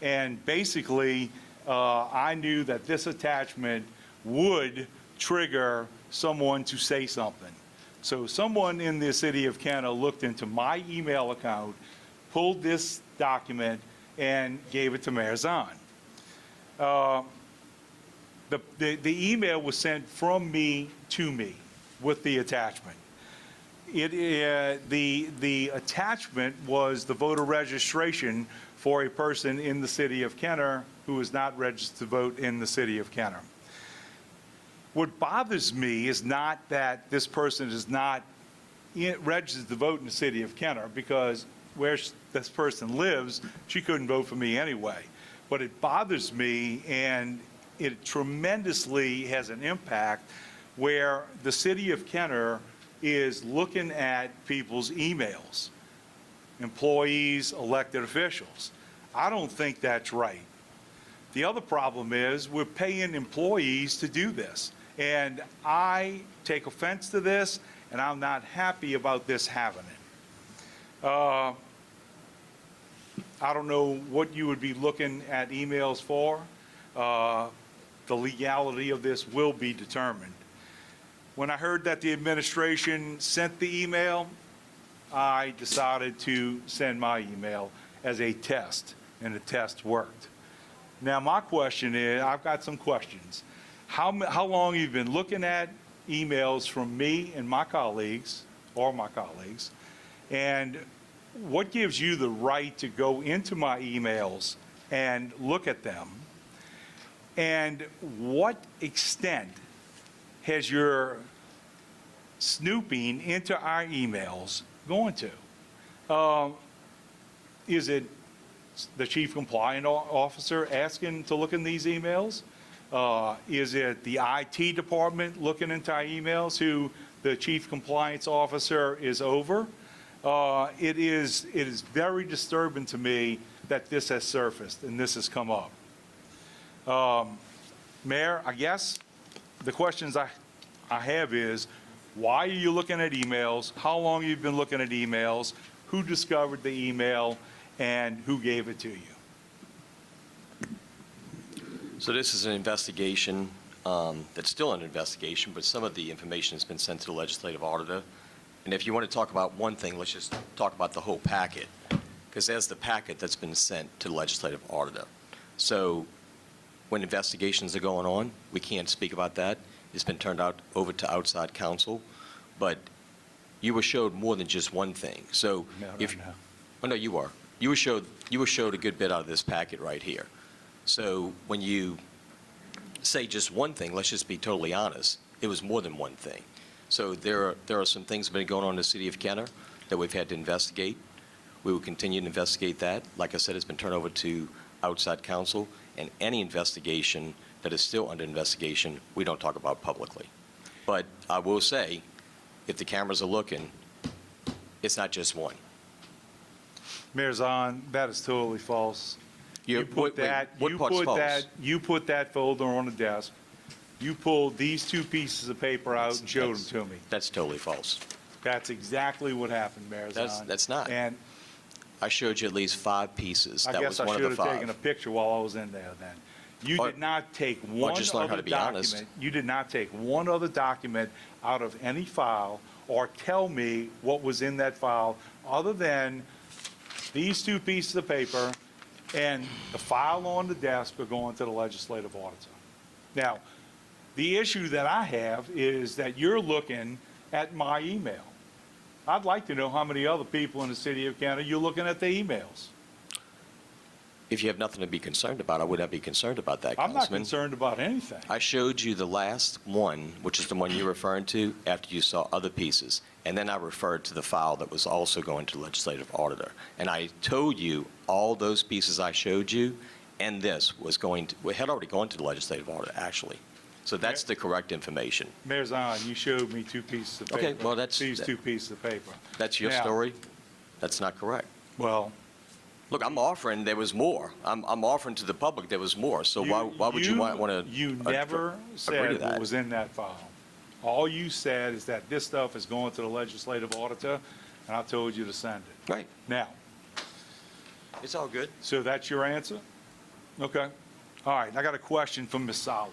And basically, I knew that this attachment would trigger someone to say something. So someone in the city of Kenner looked into my email account, pulled this document, and gave it to Mayor Zahn. The email was sent from me to me with the attachment. The attachment was the voter registration for a person in the city of Kenner who is not registered to vote in the city of Kenner. What bothers me is not that this person is not registered to vote in the city of Kenner, because where this person lives, she couldn't vote for me anyway. But it bothers me, and it tremendously has an impact where the city of Kenner is looking at people's emails, employees, elected officials. I don't think that's right. The other problem is we're paying employees to do this. And I take offense to this, and I'm not happy about this happening. I don't know what you would be looking at emails for. The legality of this will be determined. When I heard that the administration sent the email, I decided to send my email as a test, and the test worked. Now, my question is, I've got some questions. How long have you been looking at emails from me and my colleagues, and what gives you the right to go into my emails and look at them? And what extent has your snooping into our emails going to? Is it the chief compliance officer asking to look in these emails? Is it the IT department looking into our emails who the chief compliance officer is over? It is very disturbing to me that this has surfaced and this has come up. Mayor, I guess the questions I have is, why are you looking at emails? How long have you been looking at emails? Who discovered the email, and who gave it to you? So this is an investigation that's still an investigation, but some of the information has been sent to the legislative auditor. And if you want to talk about one thing, let's just talk about the whole packet, because there's the packet that's been sent to the legislative auditor. So when investigations are going on, we can't speak about that. It's been turned over to outside counsel, but you were showed more than just one thing. So oh no, you are. You were showed a good bit out of this packet right here. So when you say just one thing, let's just be totally honest, it was more than one thing. So there are some things that have been going on in the city of Kenner that we've had to investigate. We will continue to investigate that. Like I said, it's been turned over to outside counsel, and any investigation that is still under investigation, we don't talk about publicly. But I will say, if the cameras are looking, it's not just one. Mayor Zahn, that is totally false. You put that folder on the desk. You pulled these two pieces of paper out and showed them to me. That's totally false. That's exactly what happened, Mayor Zahn. That's not. And I showed you at least 5 pieces. That was one of the 5. I guess I should have taken a picture while I was in there then. You did not take one just learn how other to be honest. document. You did not take one other document out of any file or tell me what was in that file other than these two pieces of paper and the file on the desk for going to the legislative auditor. Now, the issue that I have is that you're looking at my email. I'd like to know how many other people in the city of Canada you're looking at their emails. If you have nothing to be concerned about, I would not be concerned about that, I'm not Councilman. concerned about anything. I showed you the last one, which is the one you're referring to, after you saw other pieces. And then I referred to the file that was also going to the legislative auditor. And I told you all those pieces I showed you, and this was had already gone to the legislative auditor, actually. So that's the correct information. Mayor Zion, you showed me two pieces of paper. Okay, well, These two pieces of paper. That's your Now- story? That's not correct. Well, look, I'm offering there was more. I'm offering to the public there was more. So why would you want to You never said what was in that file. All you said is that this stuff is going to the legislative auditor, and I told you to send it. Right. Now, it's all good. So that's your answer? Okay. All right, I got a question from Ms. Sala.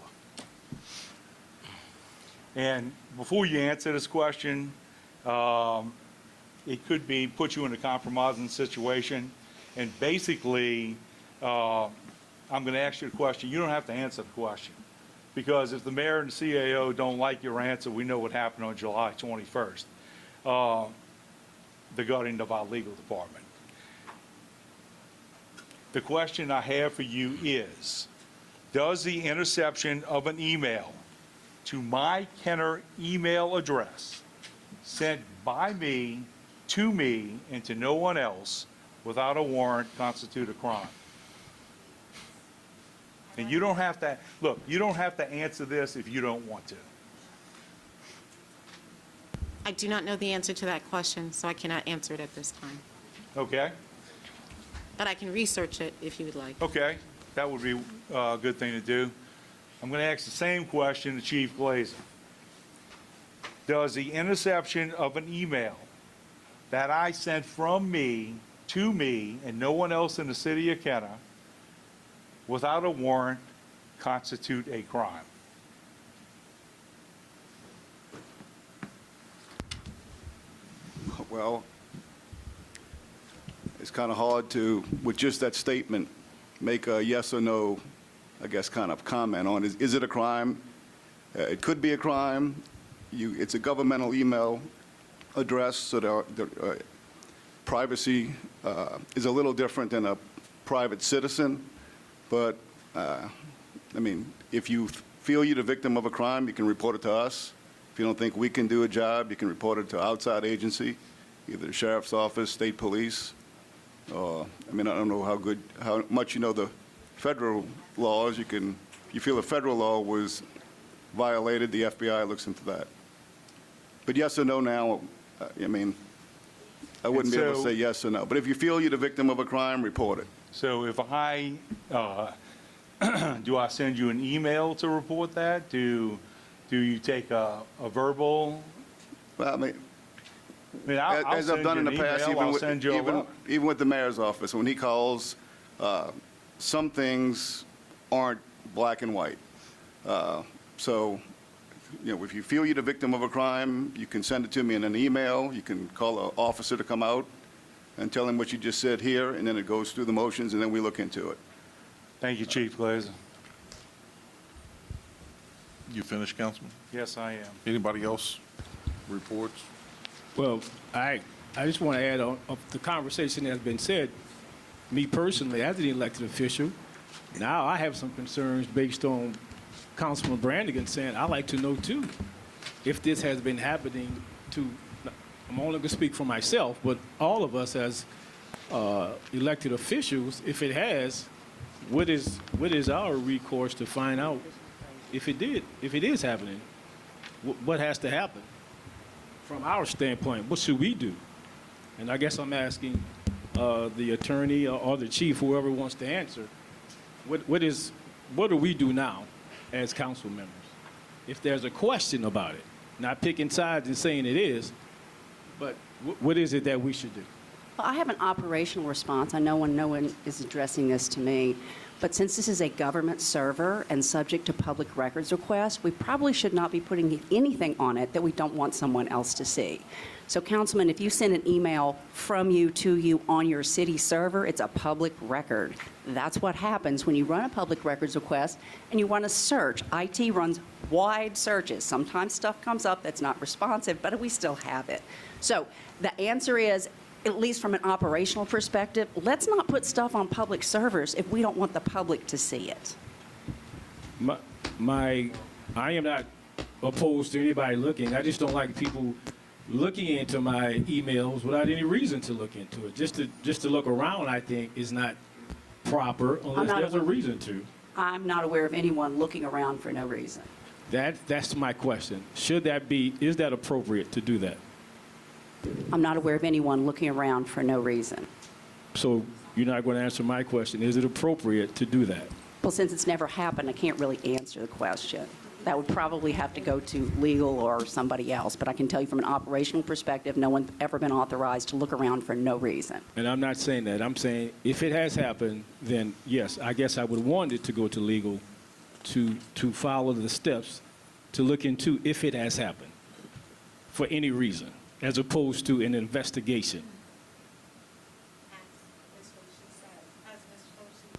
And before you answer this question, it could be put you in a compromising situation. And basically, I'm going to ask you a question. You don't have to answer the question. Because if the mayor and the CAO don't like your answer, we know what happened on July 21st, the gutting of our legal department. The question I have for you is, does the interception of an email to my Kenner email address sent by me, to me, and to no one else without a warrant constitute a crime? And you don't have to, look, you don't have to answer this if you don't want to. I do not know the answer to that question, so I cannot answer it at this time. Okay? But I can research it if you would like. Okay, that would be a good thing to do. I'm going to ask the same question to Chief Glazer. Does the interception of an email that I sent from me to me and no one else in the city of Kenner without a warrant constitute a crime? Well, it's kind of hard to, with just that statement, make a yes or no, I guess, kind of comment on. Is it a crime? It could be a crime. It's a governmental email address, so the privacy is a little different than a private citizen. But, I mean, if you feel you're the victim of a crime, you can report it to us. If you don't think we can do a job, you can report it to outside agency, either the sheriff's office, state police. I mean, I don't know how much you know the federal laws. If you feel a federal law was violated, the FBI looks into that. But yes or no now, I mean, I wouldn't be able to say yes or no. But if you feel you're the victim of a crime, report it. So if I, do I send you an email to report that? Do you take a verbal? Well, I mean, I'll as I've done in the past, even with the mayor's office, when he calls, some things aren't black and white. So, you know, if you feel you're the victim of a crime, you can send it to me in an email. You can call an officer to come out and tell him what you just said here, and then it goes through the motions, and then we look into it. Thank you, Chief Glazer. You finished, Councilman? Yes, I am. Anybody else? Reports? Well, I just want to add on of the conversation that has been said. Me personally, as an elected official, now I have some concerns based on Councilman Brannigan saying, I'd like to know too, if this has been happening to, I'm only going to speak for myself, but all of us as elected officials, if it has, what is our recourse to find out if it is happening? What has to happen? From our standpoint, what should we do? And I guess I'm asking the attorney or the chief, whoever wants to answer, what do we do now as council members? If there's a question about it, not picking sides and saying it is, but what is it that we should do? Well, I have an operational response. I know no one is addressing this to me, but since this is a government server and subject to public records request, we probably should not be putting anything on it that we don't want someone else to see. So, Councilman, if you send an email from you to you on your city server, it's a public record. That's what happens when you run a public records request and you run a search. IT runs wide searches. Sometimes stuff comes up that's not responsive, but we still have it. So the answer is, at least from an operational perspective, let's not put stuff on public servers if we don't want the public to see it. I am not opposed to anybody looking. I just don't like people looking into my emails without any reason to look into it. Just to look around, I think, is not proper unless there's a reason to. I'm not aware of anyone looking around for no reason. That's my question. Is that appropriate to do that? I'm not aware of anyone looking around for no reason. So you're not going to answer my question. Is it appropriate to do that? Well, since it's never happened, I can't really answer the question. That would probably have to go to legal or somebody else. But I can tell you from an operational perspective, no one's ever been authorized to look around for no reason. And I'm not saying that. I'm saying if it has happened, then yes, I guess I would want it to go to legal to follow the steps to look into if it has happened for any reason, as opposed to an investigation.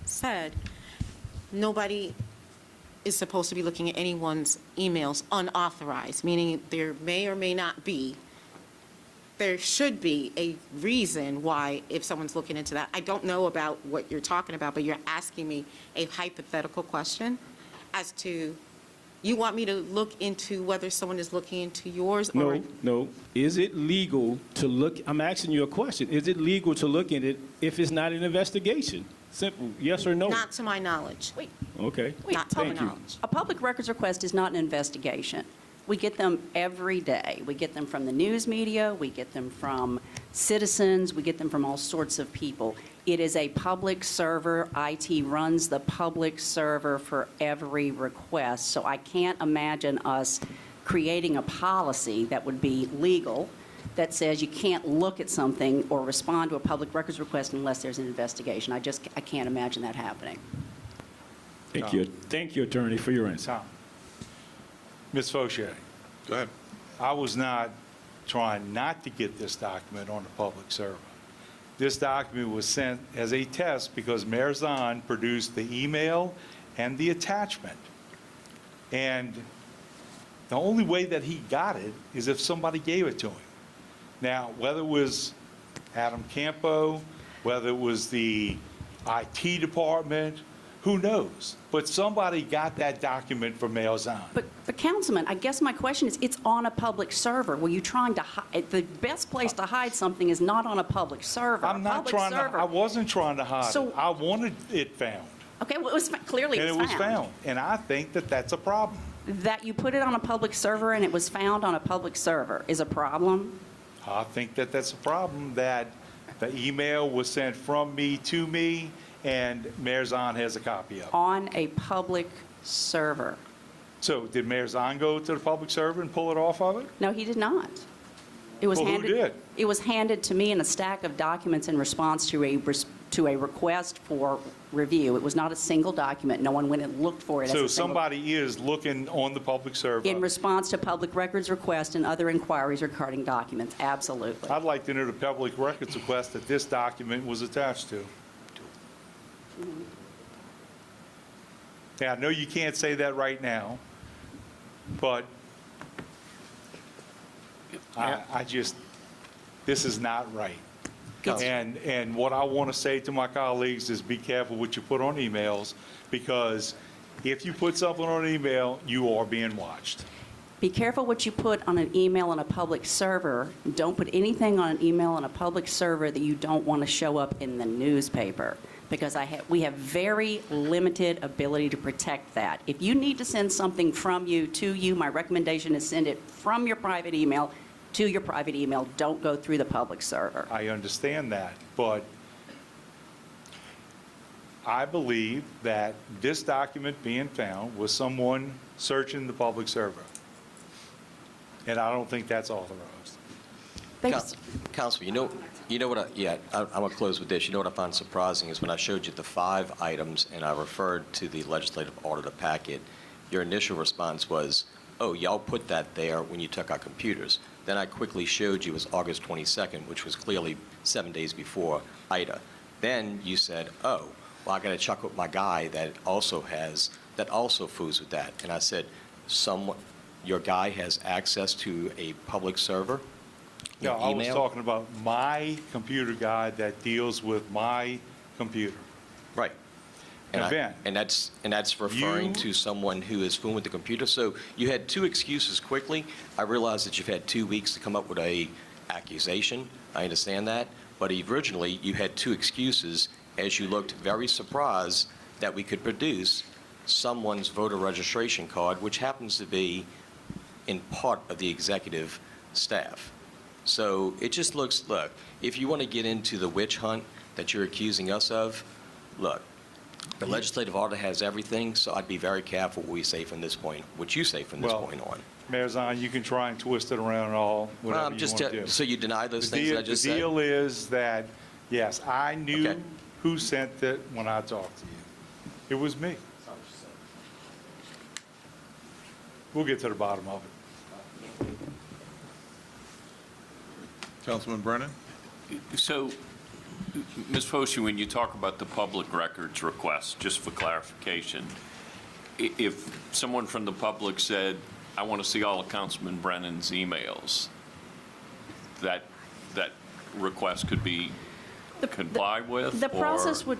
Said, nobody is supposed to be looking at anyone's emails unauthorized, meaning there may or may not be. There should be a reason why, if someone's looking into that. I don't know about what you're talking about, but you're asking me a hypothetical question as to, you want me to look into whether someone is looking into yours? Or No. Is it legal to look? I'm asking you a question. Is it legal to look at it if it's not an investigation? Simple. Yes or no? Not to my knowledge. Okay. Not to my Thank you. knowledge. A public records request is not an investigation. We get them every day. We get them from the news media, we get them from citizens, we get them from all sorts of people. It is a public server. IT runs the public server for every request. So I can't imagine us creating a policy that would be legal that says you can't look at something or respond to a public records request unless there's an investigation. I can't imagine that happening. Thank you, attorney, for your answer. Ms. Fauché. Go ahead. I was not trying not to get this document on the public server. This document was sent as a test because Mayor Zahn produced the email and the attachment. And the only way that he got it is if somebody gave it to him. Now, whether it was Adam Campo, whether it was the IT department, who knows? But somebody got that document from Mayor Zahn. But Councilman, I guess my question is, it's on a public server. Were you trying to hide? The best place to hide something is not on a public server. I'm not trying to, I wasn't trying to hide it. I wanted it found. Okay, well, it was clearly And it was found. And I think that that's a problem. That you put it on a public server and it was found on a public server is a problem? I think that that's a problem, that the email was sent from me to me, and Mayor Zahn has a copy of it. On a public server. So did Mayor Zahn go to the public server and pull it off of it? No, he did not. It was Well, who handed. did? It was handed to me in a stack of documents in response to a request for review. It was not a single document. No one went and looked for it as So a single. somebody is looking on the public server. In response to public records requests and other inquiries regarding documents, absolutely. I'd like to know the public records request that this document was attached to. Now, I know you can't say that right now, but I just, this is not right. And what I want to say to my colleagues is be careful what you put on emails, because if you put something on an email, you are being watched. Be careful what you put on an email on a public server. Don't put anything on an email on a public server that you don't want to show up in the newspaper, because we have very limited ability to protect that. If you need to send something from you to you, my recommendation is send it from your private email to your private email. Don't go through the public server. I understand that, but I believe that this document being found was someone searching the public server. And I don't think that's authorized. Thanks. Councilman, you know what I'm going to close with this. You know what I find surprising is when I showed you the 5 items and I referred to the legislative auditor packet, your initial response was, oh, y'all put that there when you took our computers. Then I quickly showed you it was August 22nd, which was clearly 7 days before Ida. Then you said, oh, well, I got to check with my guy that also foods with that. And I said, your guy has access to a public server? Yeah, I was Email? talking about my computer guy that deals with my computer. Right. Now, Ben, And that's referring to someone who is fluent with the computer. So you had 2 excuses quickly. I realize that you've had 2 weeks to come up with a accusation. I understand that. But originally, you had 2 excuses as you looked very surprised that we could produce someone's voter registration card, which happens to be in part of the executive staff. So it just looks, look, if you want to get into the witch hunt that you're accusing us of, look, the legislative order has everything, so I'd be very careful what we say from this point, what you say from this point on. Mayor Zahn, you can try and twist it around and all, whatever you want to do. So you deny those things that I just said? The deal is that, yes, I knew who sent it when I talked to you. It was me. We'll get to the bottom of it. Councilman Brennan? So, Ms. Foshee, when you talk about the public records request, just for clarification, if someone from the public said, I want to see all of Councilman Brennan's emails, that request could be complied with? The process would,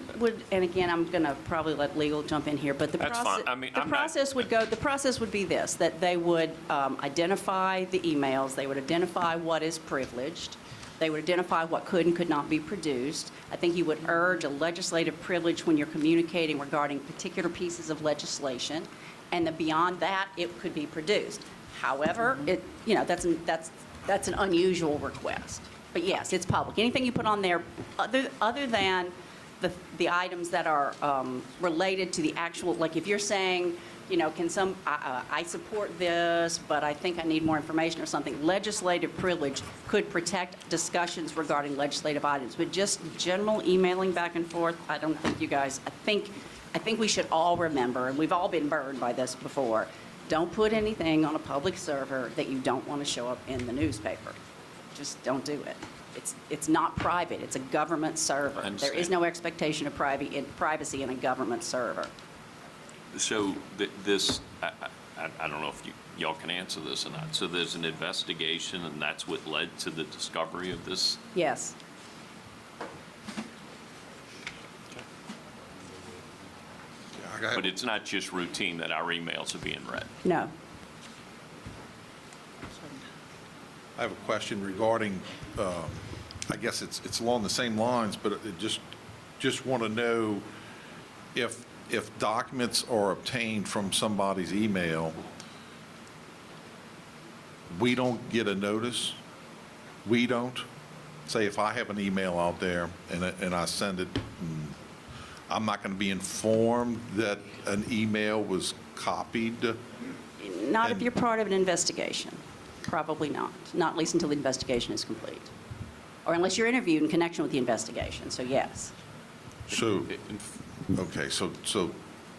and again, I'm going to probably let legal jump in here, but the That's process, fine. I mean, the process would go, the process would be this, that they would identify the emails, they would identify what is privileged, they would identify what could and could not be produced. I think you would urge a legislative privilege when you're communicating regarding particular pieces of legislation, and then beyond that, it could be produced. However, that's an unusual request. But yes, it's public. Anything you put on there, other than the items that are related to the actual, like if you're saying, I support this, but I think I need more information or something, legislative privilege could protect discussions regarding legislative items. But just general emailing back and forth, I don't think you guys, I think we should all remember, and we've all been burned by this before, don't put anything on a public server that you don't want to show up in the newspaper. Just don't do it. It's not private. It's a government server. There is no expectation of privacy in a government server. So this, I don't know if y'all can answer this or not. So there's an investigation, and that's what led to the discovery of this? Yes. But it's not just routine that our emails are being read? No. I have a question regarding, I guess it's along the same lines, but it just want to know if documents are obtained from somebody's email, we don't get a notice? We don't? Say if I have an email out there and I send it, I'm not going to be informed that an email was copied? Not if you're part of an investigation. Probably not. Not at least until the investigation is complete. Or unless you're interviewed in connection with the investigation, so yes. So, okay, so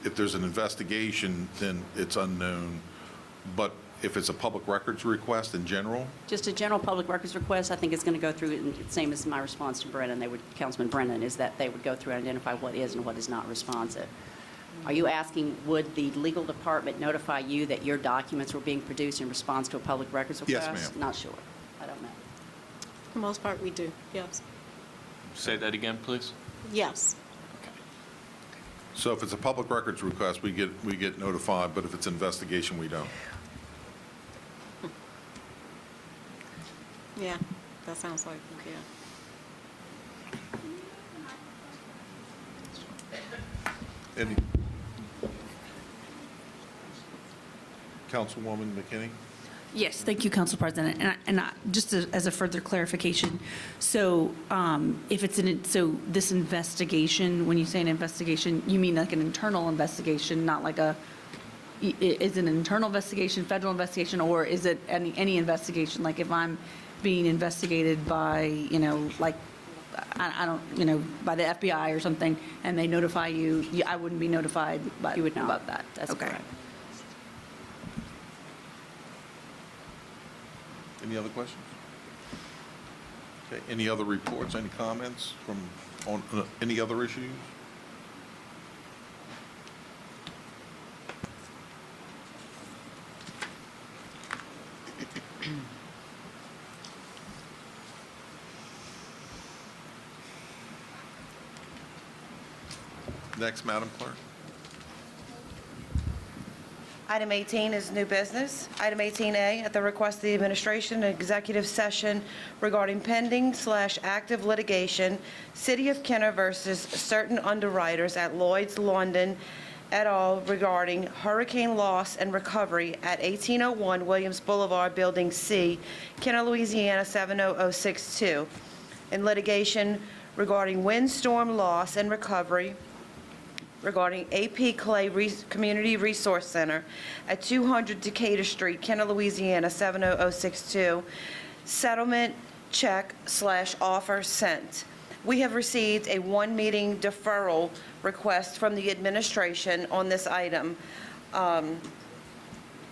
if there's an investigation, then it's unknown, but if it's a public records request in general? Just a general public records request, I think it's going to go through, and the same as my response to Brennan, Councilman Brennan, is that they would go through and identify what is and what is not responsive. Are you asking, would the legal department notify you that your documents were being produced in response to a public records request? Yes, ma'am. Not sure. I don't know. For the most part, we do, yes. Say that again, please? Yes. So if it's a public records request, we get notified, but if it's investigation, we don't? Yeah, that sounds like, yeah. Any? Councilwoman McKinney? Yes, thank you, Council President. Just as a further clarification, so if it's this investigation, when you say an investigation, you mean like an internal investigation, not like is it an internal investigation, federal investigation, or is it any investigation? Like if I'm being investigated by, like, I don't, by the FBI or something, and they notify you, I wouldn't be notified You would not. about that. That's Okay. correct. Any other questions? Okay, any other reports, any comments on any other issues? Next, Madam Clerk. Item 18 is new business. Item 18A, at the request of the administration, an executive session regarding pending/active litigation, City of Kenner versus certain underwriters at Lloyd's London et al. Regarding hurricane loss and recovery at 1801 Williams Boulevard, Building C, Kenner, Louisiana 70062. In litigation regarding windstorm loss and recovery regarding AP Clay Community Resource Center at 200 Decatur Street, Kenner, Louisiana 70062. Settlement check/offer sent. We have received a one-meeting deferral request from the administration on this item. I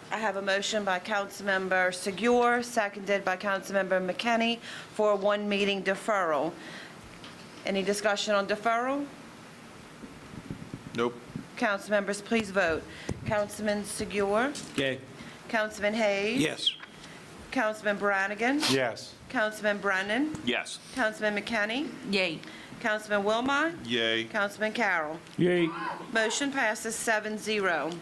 have a motion by Councilmember Segura, seconded by Councilmember McKinney, for a one-meeting deferral. Any discussion on deferral? Nope. Council members, please vote. Councilman Segura? Yay. Councilman Hayes? Yes. Councilman Brannigan? Yes. Councilman Brennan? Yes. Councilman McKinney? Yay. Councilman Wilmot? Yay. Councilman Carroll? Yay. Motion passes 7-0.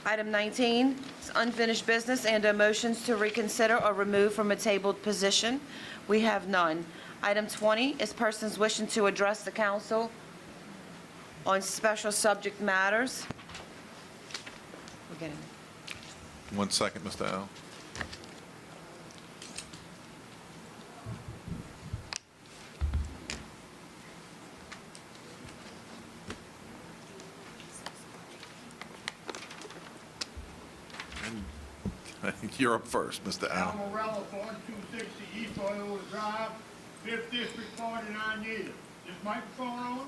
Item 19 is unfinished business and motions to reconsider or remove from a tabled position. We have none. Item 20 is persons wishing to address the council on special subject matters. We're getting 1 second, Mr. Al. You're up first, Mr. Al. Almarella, 4260 East Loyola Drive, 5th District, 49 years. This microphone on?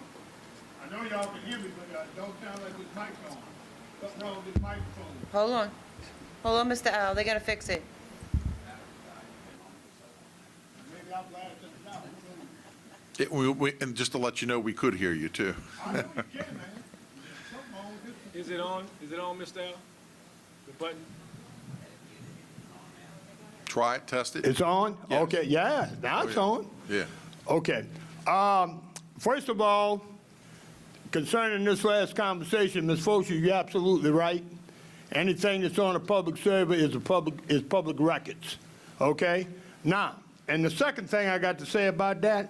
I know y'all can hear me, but it don't sound like this mic's on. Something wrong with this microphone. Hold on. Hold on, Mr. Al. They got to fix it. Maybe I'll blast it out. And just to let you know, we could hear you, too. I know you can, man. Something wrong with this. Is it on? Is it on, Mr. Al? The button? Try it, test it. It's on? Yes. Okay, yeah, now it's on. Yeah. Okay. First of all, concerning this last conversation, Ms. Foster, you're absolutely right. Anything that's on a public server is public records, okay? Now, and the second thing I got to say about that,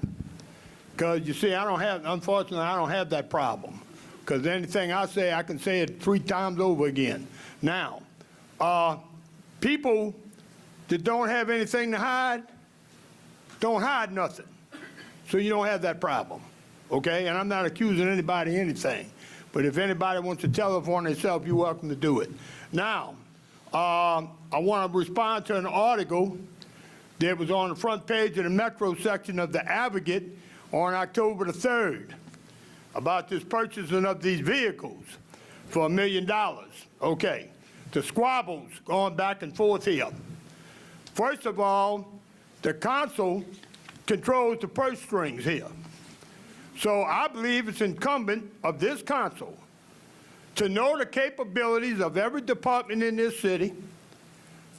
because you see, unfortunately, I don't have that problem. Because anything I say, I can say it 3 times over again. Now, people that don't have anything to hide, don't hide nothing. So you don't have that problem, okay? And I'm not accusing anybody of anything. But if anybody wants to tell it on themselves, you're welcome to do it. Now, I want to respond to an article that was on the front page of the Metro section of the Advocate on October the 3rd about this purchasing of these vehicles for $1 million. Okay, the squabbles going back and forth here. First of all, the council controls the purse strings here. So I believe it's incumbent of this council to know the capabilities of every department in this city,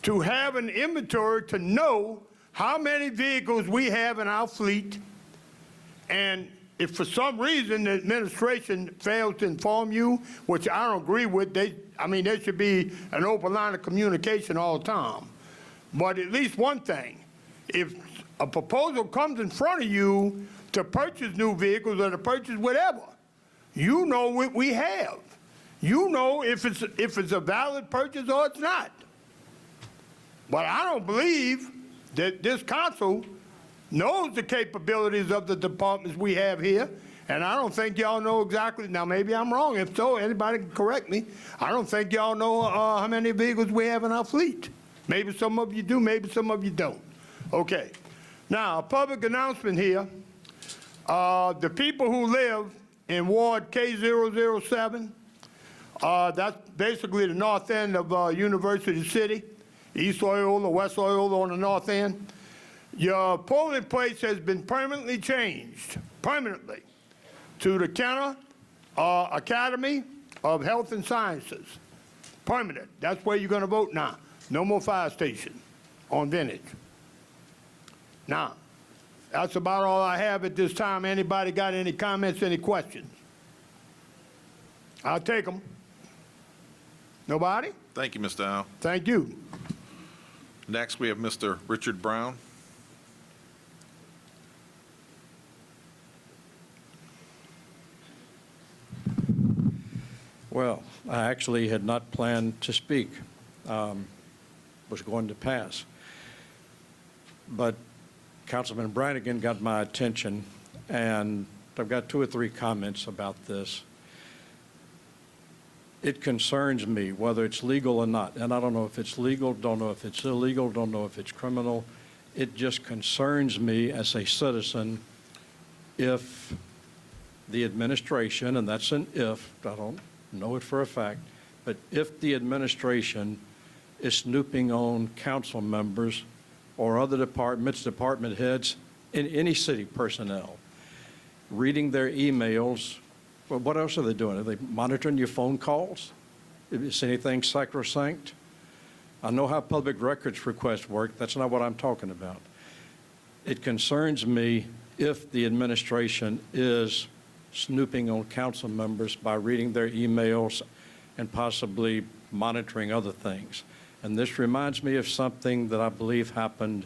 to have an inventory to know how many vehicles we have in our fleet, and if for some reason the administration fails to inform you, which I don't agree with, there should be an open line of communication all the time. But at least one thing, if a proposal comes in front of you to purchase new vehicles or to purchase whatever, you know what we have. You know if it's a valid purchase or it's not. But I don't believe that this council knows the capabilities of the departments we have here, and I don't think y'all know exactly. Now, maybe I'm wrong. If so, anybody can correct me. I don't think y'all know how many vehicles we have in our fleet. Maybe some of you do, maybe some of you don't. Okay. Now, a public announcement here. The people who live in Ward K007, that's basically the north end of University City, East Loyola, West Loyola on the north end. Your polling place has been permanently changed, to the Kenner Academy of Health and Sciences. Permanent. That's where you're going to vote now. No more fire station on Vintage. Now, that's about all I have at this time. Anybody got any comments, any questions? I'll take them. Nobody? Thank you, Mr. Al. Thank you. Next, we have Mr. Richard Brown. Well, I actually had not planned to speak, was going to pass. But Councilman Brannigan got my attention, and I've got 2 or 3 comments about this. It concerns me whether it's legal or not, and I don't know if it's legal, don't know if it's illegal, don't know if it's criminal. It just concerns me as a citizen if the administration, and that's an if, I don't know it for a fact, but if the administration is snooping on council members or other departments, department heads, in any city personnel, reading their emails, well, what else are they doing? Are they monitoring your phone calls? Is anything sacrosanct? I know how public records requests work. That's not what I'm talking about. It concerns me if the administration is snooping on council members by reading their emails and possibly monitoring other things. And this reminds me of something that I believe happened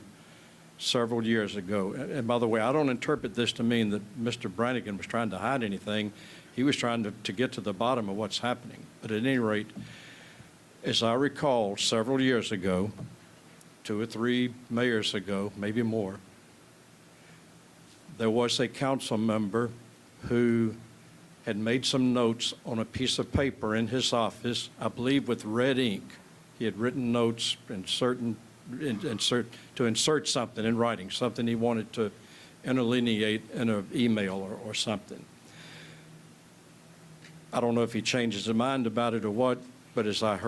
several years ago. And by the way, I don't interpret this to mean that Mr. Brannigan was trying to hide anything. He was trying to get to the bottom of what's happening. But at any rate, as I recall, several years ago, 2 or 3 mayors ago, maybe more, there was a council member who had made some notes on a piece of paper in his office, I believe with red ink. He had written notes to insert something in writing, something he wanted to interlineate in an email or something. I don't know if he changed his mind about it or what, but as I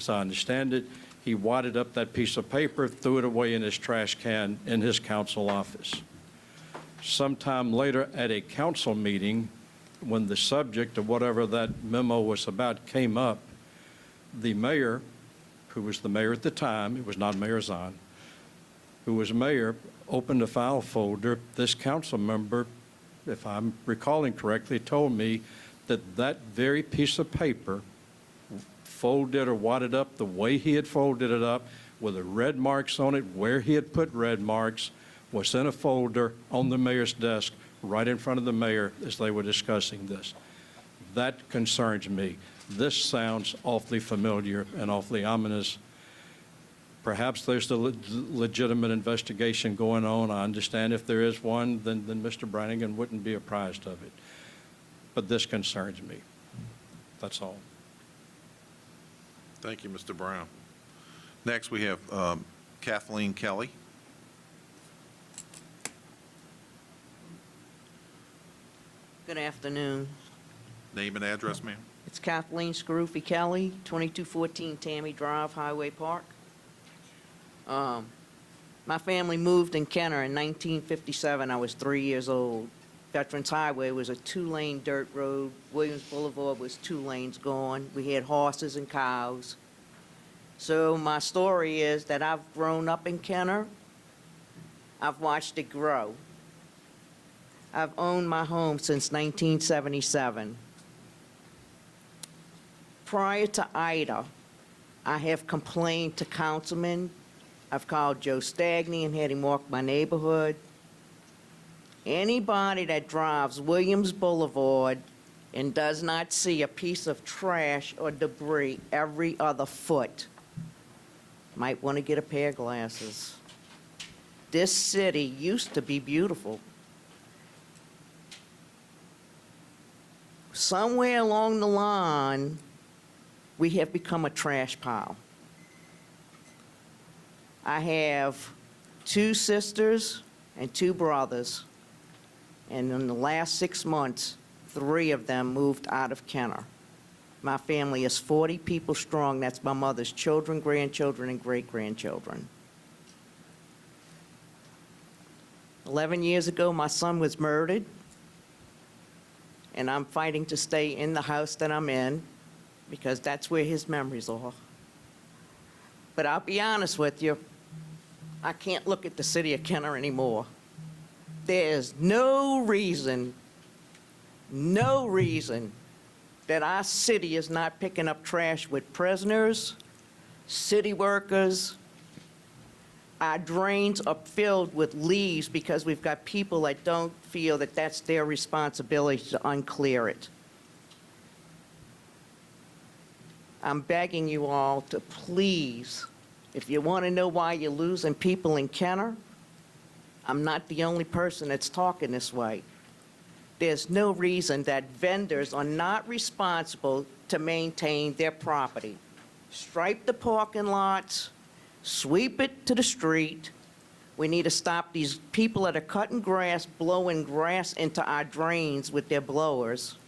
understand it, he wadded up that piece of paper, threw it away in his trash can in his council office. Sometime later at a council meeting, when the subject of whatever that memo was about came up, the mayor, who was the mayor at the time, it was not Mayor Zahn, who was mayor, opened a file folder. This council member, if I'm recalling correctly, told me that that very piece of paper, folded or wadded up the way he had folded it up, with the red marks on it, where he had put red marks, was in a folder on the mayor's desk right in front of the mayor as they were discussing this. That concerns me. This sounds awfully familiar and awfully ominous. Perhaps there's a legitimate investigation going on. I understand if there is one, then Mr. Brannigan wouldn't be apprised of it. But this concerns me. That's all. Thank you, Mr. Brown. Next, we have Kathleen Kelly. Good afternoon. Name and address, ma'am. It's Kathleen Scroofi Kelly, 2214 Tammy Drive, Highway Park. My family moved in Kenner in 1957. I was 3 years old. Veterans Highway was a 2-lane dirt road. Williams Boulevard was 2 lanes gone. We had horses and cows. So my story is that I've grown up in Kenner. I've watched it grow. I've owned my home since 1977. Prior to Ida, I have complained to councilmen. I've called Joe Stagney and had him walk my neighborhood. Anybody that drives Williams Boulevard and does not see a piece of trash or debris every other foot might want to get a pair of glasses. This city used to be beautiful. Somewhere along the line, we have become a trash pile. I have 2 sisters and 2 brothers, and in the last 6 months, 3 of them moved out of Kenner. My family is 40 people strong. That's my mother's children, grandchildren, and great-grandchildren. 11 years ago, my son was murdered, and I'm fighting to stay in the house that I'm in because that's where his memories are. But I'll be honest with you, I can't look at the city of Kenner anymore. There's no reason that our city is not picking up trash with prisoners, city workers. Our drains are filled with leaves because we've got people that don't feel that that's their responsibility to unclear it. I'm begging you all to please, if you want to know why you're losing people in Kenner, I'm not the only person that's talking this way. There's no reason that vendors are not responsible to maintain their property. Stripe the parking lots, sweep it to the street. We need to stop these people that are cutting grass, blowing grass into our drains with their blowers.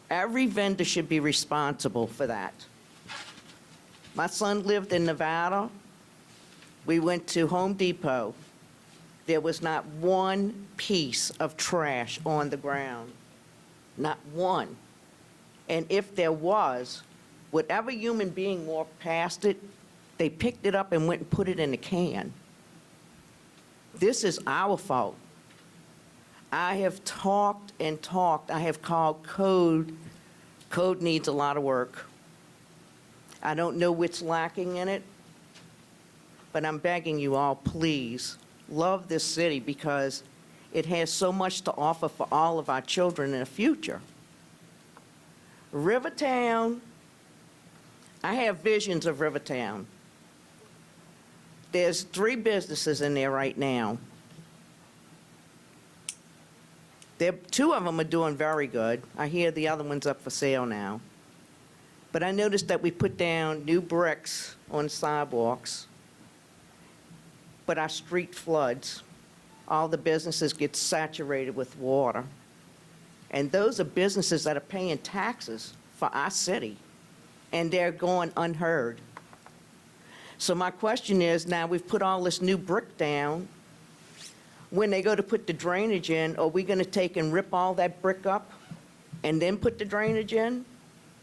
Every vendor should be responsible for that. My son lived in Nevada. We went to Home Depot. There was not one piece of trash on the ground, not one. And if there was, whatever human being walked past it, they picked it up and went and put it in a can. This is our fault. I have talked and talked. I have called code. Code needs a lot of work. I don't know what's lacking in it, but I'm begging you all, please, love this city because it has so much to offer for all of our children in the future. Rivertown, I have visions of Rivertown. There's 3 businesses in there right now. 2 of them are doing very good. I hear the other one's up for sale now. But I noticed that we put down new bricks on sidewalks, but our street floods. All the businesses get saturated with water. And those are businesses that are paying taxes for our city, and they're going unheard. So my question is, now we've put all this new brick down, when they go to put the drainage in, are we going to take and rip all that brick up and then put the drainage in?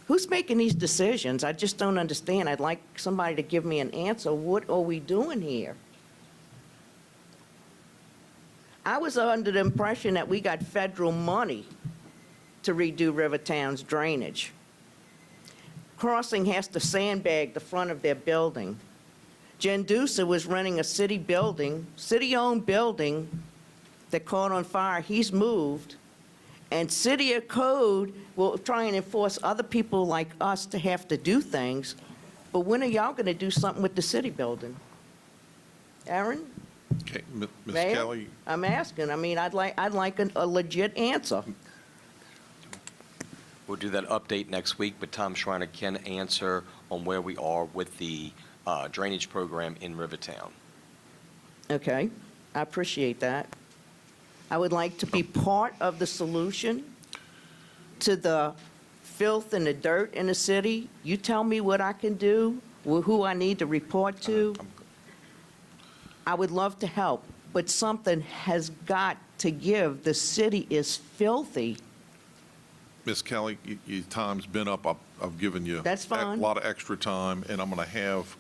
Who's making these decisions? I just don't understand. I'd like somebody to give me an answer. What are we doing here? I was under the impression that we got federal money to redo Rivertown's drainage. Crossing has to sandbag the front of their building. Gendusa was renting a city building, city-owned building that caught on fire. He's moved. And City of Code will try and enforce other people like us to have to do things. But when are y'all going to do something with the city building? Aaron? Okay, Ms. Mayor? Kelly, I'm asking. I mean, I'd like a legit answer. We'll do that update next week, but Tom Schreiner can answer on where we are with the drainage program in Rivertown. Okay, I appreciate that. I would like to be part of the solution to the filth and the dirt in the city. You tell me what I can do, who I need to report to. I would love to help, but something has got to give. The city is filthy. Ms. Kelly, your time's been up. I've given you That's fine. a lot of extra time, and I'm going to have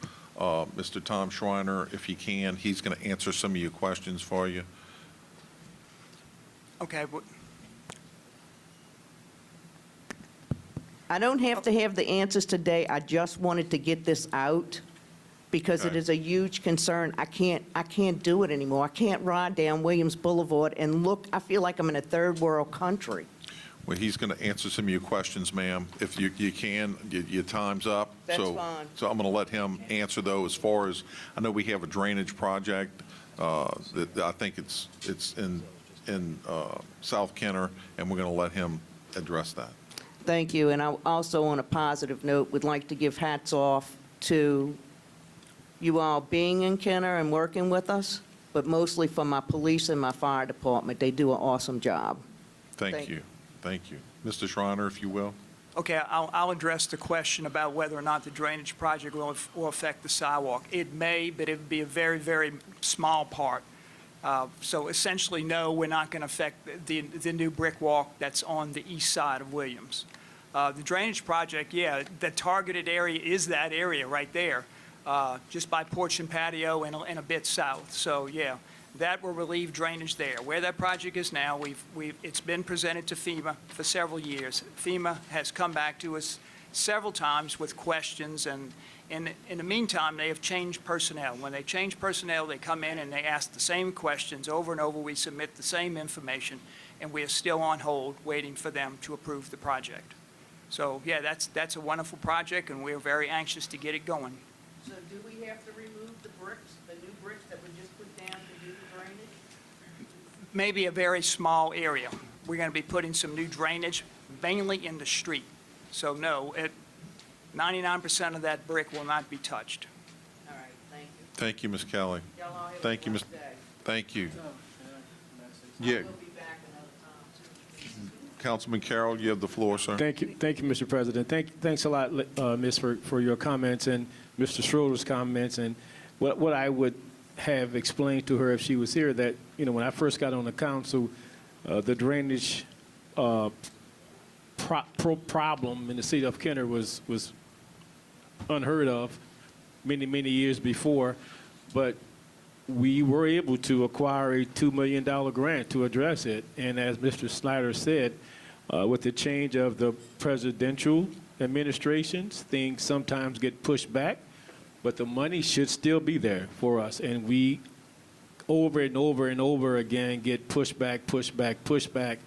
Mr. Tom Schreiner, if he can, he's going to answer some of your questions for you. Okay. I don't have to have the answers today. I just wanted to get this out because it Okay. is a huge concern. I can't do it anymore. I can't ride down Williams Boulevard and look. I feel like I'm in a third world country. Well, he's going to answer some of your questions, ma'am. If you can, your time's up. That's So- fine. So I'm going to let him answer those. As far as, I know we have a drainage project that I think it's in South Kenner, and we're going to let him address that. Thank you. And I also, on a positive note, would like to give hats off to you all being in Kenner and working with us, but mostly for my police and my fire department. They do an awesome job. Thank you. Thank you. Mr. Schreiner, if you will. Okay, I'll address the question about whether or not the drainage project will affect the sidewalk. It may, but it would be a very, very small part. So essentially, no, we're not going to affect the new brick walk that's on the east side of Williams. The drainage project, yeah, the targeted area is that area right there, just by porch and patio and a bit south. So, yeah, that will relieve drainage there. Where that project is now, it's been presented to FEMA for several years. FEMA has come back to us several times with questions, and in the meantime, they have changed personnel. When they change personnel, they come in and they ask the same questions over and over. We submit the same information, and we are still on hold waiting for them to approve the project. So, yeah, that's a wonderful project, and we're very anxious to get it going. So do we have to remove the bricks, the new bricks that were just put down to do the drainage? Maybe a very small area. We're going to be putting some new drainage, mainly in the street. So, no, 99% of that brick will not be touched. All right, thank you. Thank you, Ms. Kelly. Y'all all have a Thank you, Ms. blessed day. Thank you. I Yeah. will be back another time, too. Councilman Carroll, you have the floor, sir. Thank you, Mr. President. Thanks a lot, Ms., for your comments and Mr. Schroeder's comments. And what I would have explained to her if she was here, that, when I first got on the council, the drainage problem in the city of Kenner was unheard of many, many years before. But we were able to acquire a $2 million grant to address it. And as Mr. Snyder said, with the change of the presidential administrations, things sometimes get pushed back, but the money should still be there for us. And we, over and over and over again, get pushed back, pushed back, pushed back.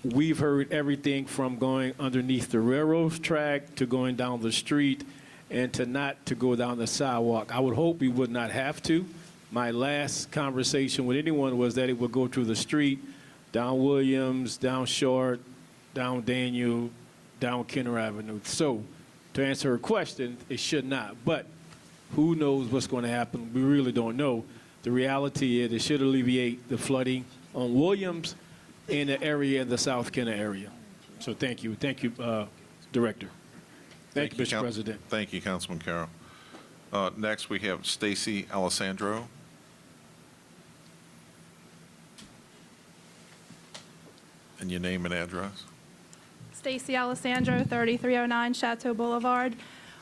We've heard everything from going underneath the railroad track to going down the street and to go down the sidewalk. I would hope we would not have to. My last conversation with anyone was that it would go through the street, down Williams, down Short, down Daniel, down Kenner Avenue. So, to answer her question, it should not. But who knows what's going to happen? We really don't know. The reality is it should alleviate the flooding on Williams in the area, in the South Kenner area. So thank you. Thank you, Director. Thank you, Mr. President. Thank you, Councilman Carroll. Next, we have Stacy Alessandro. And your name and address. Stacy Alessandro, 3309 Chateau Boulevard.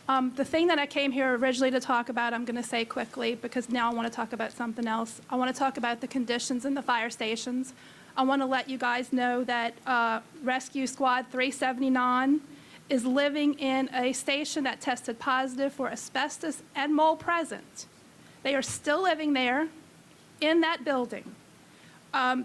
The thing that I came here originally to talk about, I'm going to say quickly, because now I want to talk about something else. I want to talk about the conditions in the fire stations. I want to let you guys know that Rescue Squad 379 is living in a station that tested positive for asbestos and mold present. They are still living there in that building.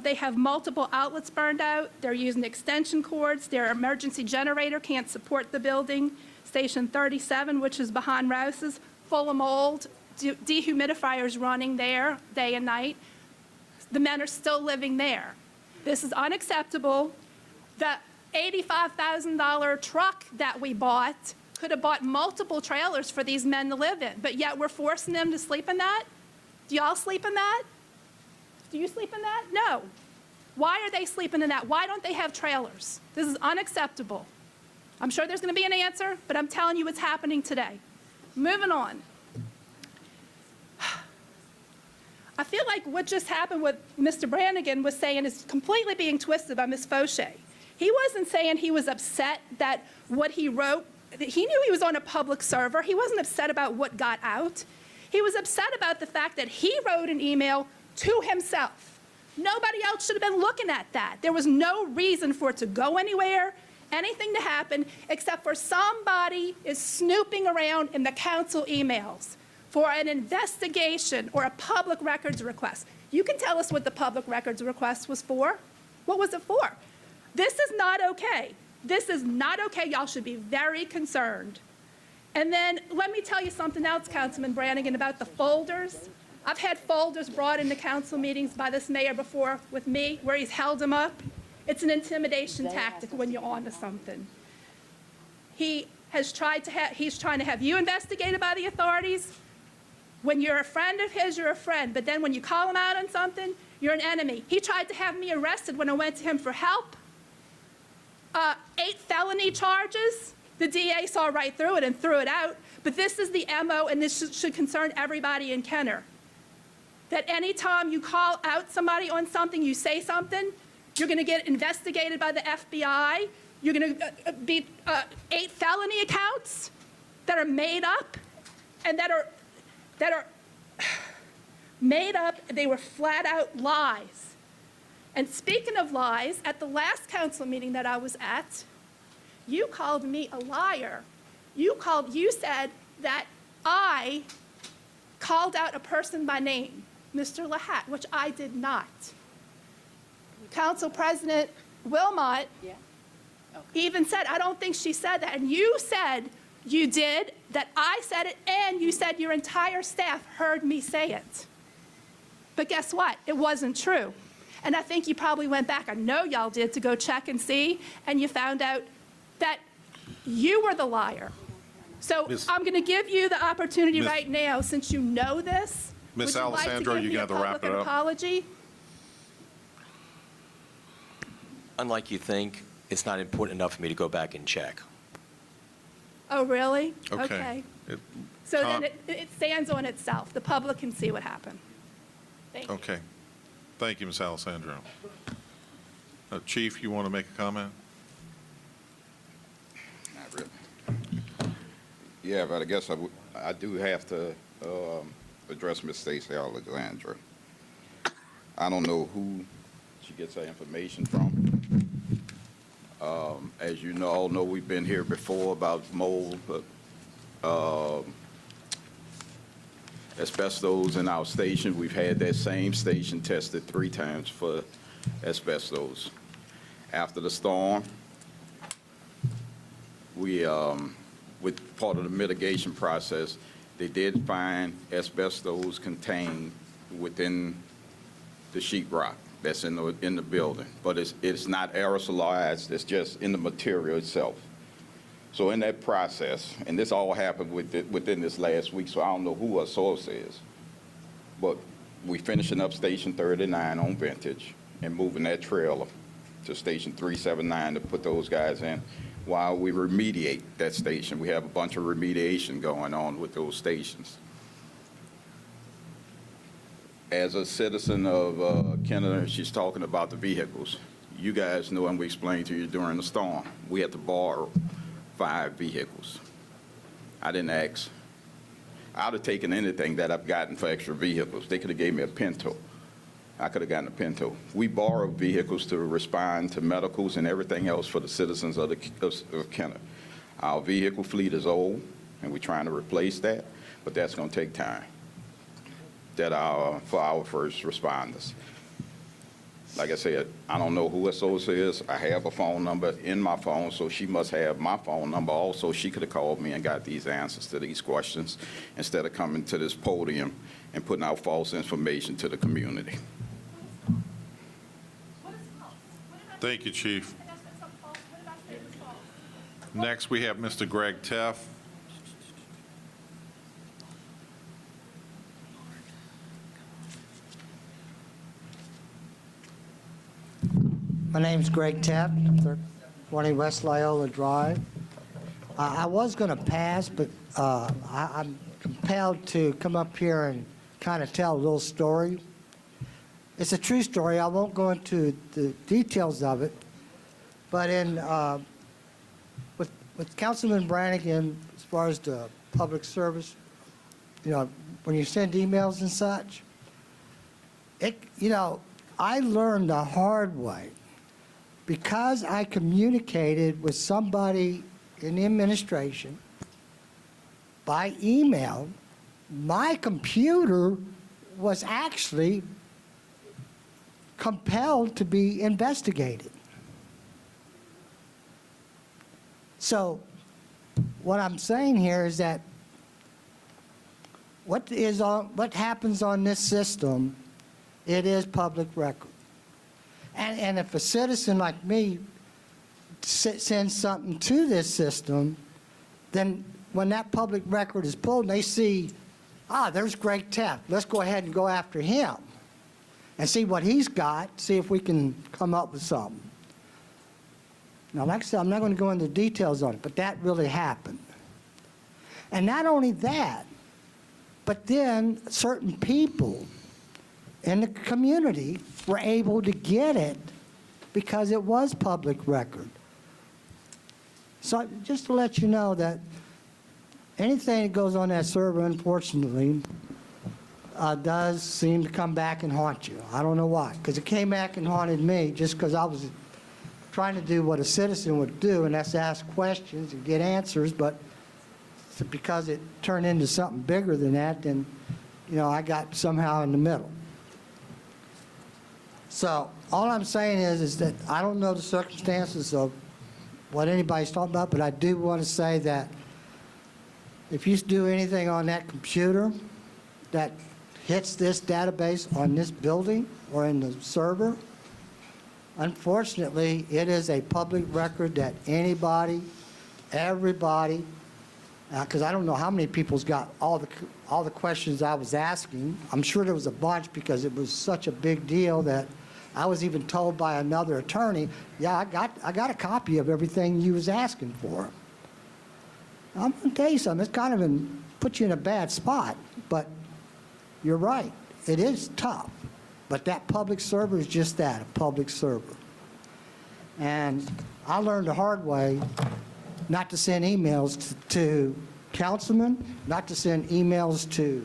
They have multiple outlets burned out. They're using extension cords. Their emergency generator can't support the building. Station 37, which is behind Rouse's, full of mold. Dehumidifiers running there day and night. The men are still living there. This is unacceptable. The $85,000 truck that we bought could have bought multiple trailers for these men to live in, but yet we're forcing them to sleep in that? Do y'all sleep in that? Do you sleep in that? No. Why are they sleeping in that? Why don't they have trailers? This is unacceptable. I'm sure there's going to be an answer, but I'm telling you what's happening today. Moving on. I feel like what just happened, what Mr. Brannigan was saying, is completely being twisted by Ms. Fauché. He wasn't saying he was upset that what he wrote, he knew he was on a public server. He wasn't upset about what got out. He was upset about the fact that he wrote an email to himself. Nobody else should have been looking at that. There was no reason for it to go anywhere, anything to happen, except for somebody is snooping around in the council emails for an investigation or a public records request. You can tell us what the public records request was for. What was it for? This is not okay. This is not okay. Y'all should be very concerned. And then let me tell you something else, Councilman Brannigan, about the folders. I've had folders brought into council meetings by this mayor before with me where he's held them up. It's an intimidation tactic when you're on to something. He's trying to have you investigated by the authorities. When you're a friend of his, you're a friend. But then when you call him out on something, you're an enemy. He tried to have me arrested when I went to him for help. 8 felony charges. The DA saw right through it and threw it out. But this is the MO, and this should concern everybody in Kenner. That anytime you call out somebody on something, you say something, you're going to get investigated by the FBI. You're going to be 8 felony accounts that are made up and that are made up. They were flat out lies. And speaking of lies, at the last council meeting that I was at, you called me a liar. You said that I called out a person by name, Mr. Lahat, which I did not. Council President Wilmot even said, I don't think she said that. And you said you did, that I said it, and you said your entire staff heard me say it. But guess what? It wasn't true. And I think you probably went back, I know y'all did, to go check and see, and you found out that you were the liar. So I'm going to give you the opportunity right now, since you know this. Ms. Would you like to Alessandro, give you're me going to a have to wrap public it up. apology? Unlike you think, it's not important enough for me to go back and check. Oh, really? Okay. So then it stands on itself. The public can see what happened. Thank you. Okay. Thank you, Ms. Alessandro. Chief, you want to make a comment? Not really. Yeah, but I guess I do have to address Ms. Stacey Alexandra. I don't know who she gets that information from. As you all know, we've been here before about mold, asbestos in our station. We've had that same station tested 3 times for asbestos. After the storm, we, with part of the mitigation process, they did find asbestos contained within the sheetrock that's in the building, but it's not aerosolized. It's just in the material itself. So in that process, and this all happened within this last week, so I don't know who our source is, but we finishing up Station 39 on Vintage and moving that trailer to Station 379 to put those guys in while we remediate that station. We have a bunch of remediation going on with those stations. As a citizen of Kenner, she's talking about the vehicles. You guys know, and we explained to you during the storm, we had to borrow 5 vehicles. I didn't ask. I'd have taken anything that I've gotten for extra vehicles. They could have gave me a Pinto. I could have gotten a Pinto. We borrowed vehicles to respond to medicals and everything else for the citizens of Kenner. Our vehicle fleet is old, and we're trying to replace that, but that's going to take time. For our first responders. Like I said, I don't know who her source is. I have a phone number in my phone, so she must have my phone number also. She could have called me and got these answers to these questions instead of coming to this podium and putting out false information to the community. Thank you, Chief. Next, we have Mr. Greg Teff. My name's Greg Teff, 20 West Loyola Drive. I was going to pass, but I'm compelled to come up here and kind of tell a little story. It's a true story. I won't go into the details of it, but with Councilman Brannigan, as far as the public service, when you send emails and such, I learned the hard way. Because I communicated with somebody in the administration by email, my computer was actually compelled to be investigated. So what I'm saying here is that what happens on this system, it is public record. And if a citizen like me sends something to this system, then when that public record is pulled and they see there's Greg Taft. Let's go ahead and go after him and see what he's got, see if we can come up with something. Now, like I said, I'm not going to go into details on it, but that really happened. And not only that, but then certain people in the community were able to get it because it was public record. So just to let you know that anything that goes on that server, unfortunately, does seem to come back and haunt you. I don't know why, because it came back and haunted me just because I was trying to do what a citizen would do, and that's ask questions and get answers, but because it turned into something bigger than that, then, I got somehow in the middle. So all I'm saying is that I don't know the circumstances of what anybody's talking about, but I do want to say that if you do anything on that computer that hits this database on this building or in the server, unfortunately, it is a public record that anybody, everybody, because I don't know how many people's got all the questions I was asking. I'm sure there was a bunch because it was such a big deal that I was even told by another attorney, yeah, I got a copy of everything you was asking for. I'm going to tell you something. It's kind of put you in a bad spot, but you're right. It is tough. But that public server is just that, a public server. And I learned the hard way not to send emails to councilmen, not to send emails to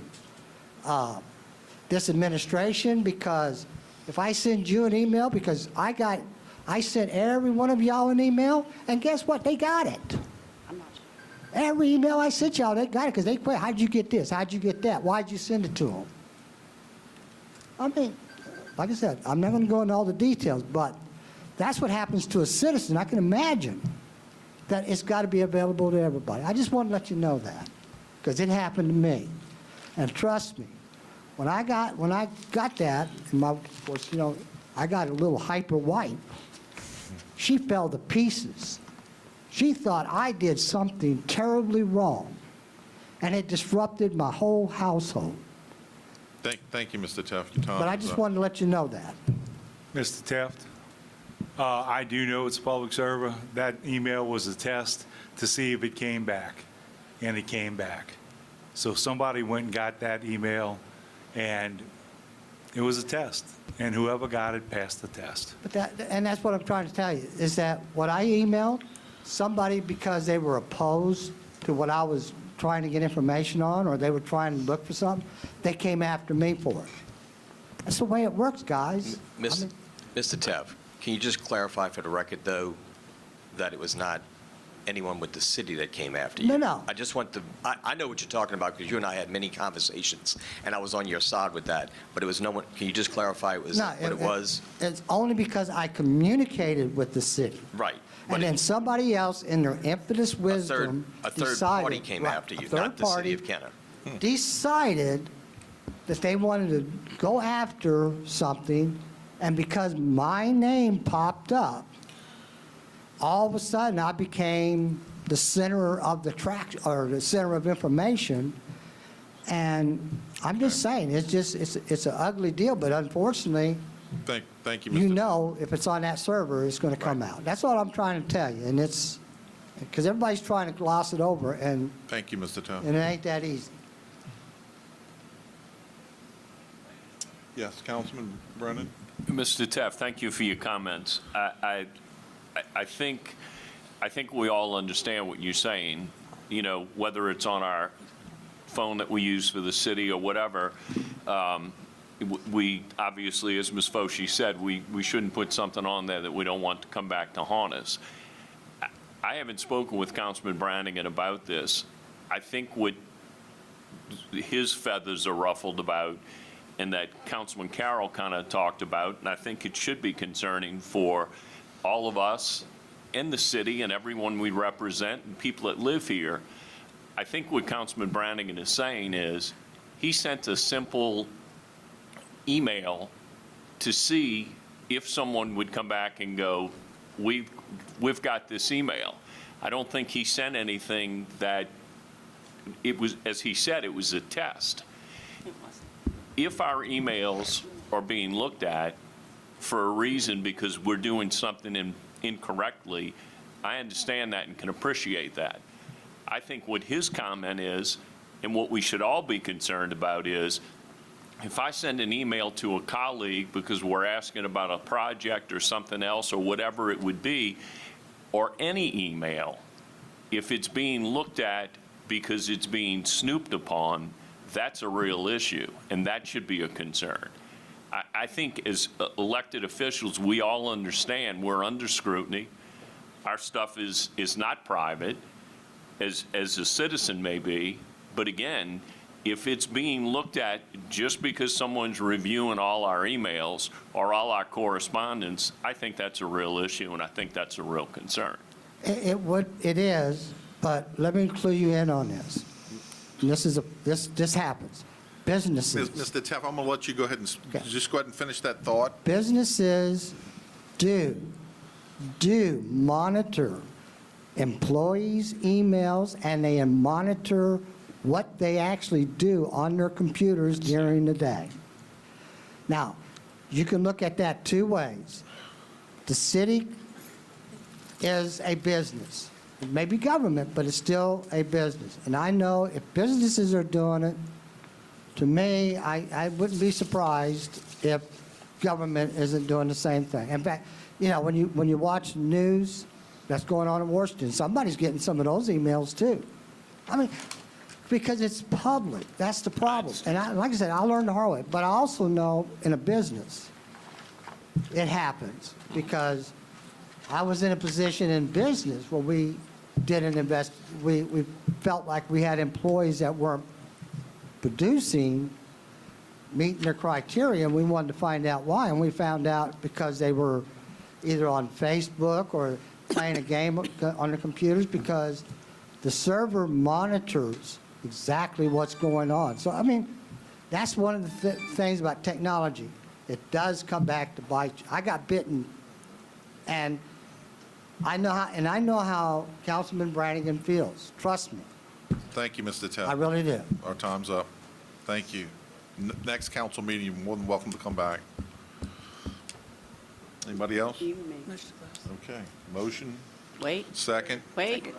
this administration, because if I send you an email, because I sent every one of y'all an email, and guess what? They got it. Every email I sent y'all, they got it because they quit. How'd you get this? How'd you get that? Why'd you send it to them? I mean, like I said, I'm not going to go into all the details, but that's what happens to a citizen. I can imagine that it's got to be available to everybody. I just want to let you know that because it happened to me. And trust me, when I got that, and of course, I got a little hyper wife. She fell to pieces. She thought I did something terribly wrong, and it disrupted my whole household. Thank you, Mr. Taft. Your time But I is just up. wanted to let you know that. Mr. Taft, I do know it's a public server. That email was a test to see if it came back, and it came back. So somebody went and got that email, and it was a test, and whoever got it passed the test. But that's what I'm trying to tell you, is that what I emailed, somebody, because they were opposed to what I was trying to get information on, or they were trying to look for something, they came after me for it. That's the way it works, guys. Mr. Tev, can you just clarify for the record, though, that it was not anyone with the city that came after you? No. I just want to, I know what you're talking about because you and I had many conversations, and I was on your side with that, but it was no one, can you just clarify what it was? It's only because I communicated with the city. Right. And then somebody else, in their impetus wisdom, A third decided, party came right, after you, a third not the city party of Kenner. decided that they wanted to go after something, and because my name popped up, all of a sudden I became the center of the or the center of information. And I'm just saying, it's an ugly deal, but unfortunately, Thank you, Mr. if it's on that server, it's going to come out. That's all I'm trying to tell you, and it's because everybody's trying to gloss it over, and Thank you, Mr. Taft. it ain't that easy. Yes, Councilman Brennan. Mr. Taft, thank you for your comments. I think we all understand what you're saying, whether it's on our phone that we use for the city or whatever. We obviously, as Ms. Foshee said, we shouldn't put something on there that we don't want to come back to haunt us. I haven't spoken with Councilman Brannigan about this. I think what his feathers are ruffled about and that Councilman Carroll kind of talked about, and I think it should be concerning for all of us in the city and everyone we represent and people that live here. I think what Councilman Brannigan is saying is he sent a simple email to see if someone would come back and go, we've got this email. I don't think he sent anything that it was, as he said, it was a test. if our emails are being looked at for a reason because we're doing something incorrectly, I understand that and can appreciate that. I think what his comment is, and what we should all be concerned about is, if I send an email to a colleague because we're asking about a project or something else or whatever it would be, or any email, if it's being looked at because it's being snooped upon, that's a real issue, and that should be a concern. I think as elected officials, we all understand we're under scrutiny. Our stuff is not private, as a citizen may be, but again, if it's being looked at just because someone's reviewing all our emails or all our correspondence, I think that's a real issue, and I think that's a real concern. It is, but let me clue you in on this. And this happens. Businesses. Mr. Teff, I'm going to let you go ahead and just go ahead and finish that thought. Businesses do monitor employees' emails, and they monitor what they actually do on their computers during the day. Now, you can look at that two ways. The city is a business. It may be government, but it's still a business. And I know if businesses are doing it, to me, I wouldn't be surprised if government isn't doing the same thing. In fact, you know, when you watch the news that's going on in Washington, somebody's getting some of those emails too. I mean, because it's public. That's the problem. And like I said, I learned the hard way. But I also know in a business, it happens because I was in a position in business where we did we felt like we had employees that weren't producing, meeting their criteria, and we wanted to find out why. And we found out because they were either on Facebook or playing a game on the computers, because the server monitors exactly what's going on. So, I mean, that's one of the things about technology. It does come back to bite you. I got bitten, and I know how Councilman Brannigan feels. Trust me. Thank you, Mr. Teff. I really do. Our time's up. Thank you. Next council meeting, you're more than welcome to come back. Anybody else? Okay. Motion? Wait. Second? Wait.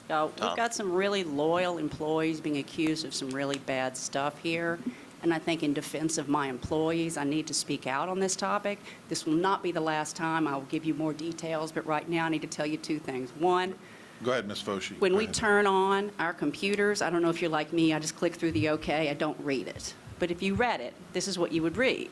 We've got some really loyal employees being accused of some really bad stuff here. And I think in defense of my employees, I need to speak out on this topic. This will not be the last time. I will give you more details, but right now I need to tell you two things. One, go ahead, Ms. Foshee. when we turn on our computers, I don't know if you're like me, I just click through the OK, I don't read it. But if you read it, this is what you would read.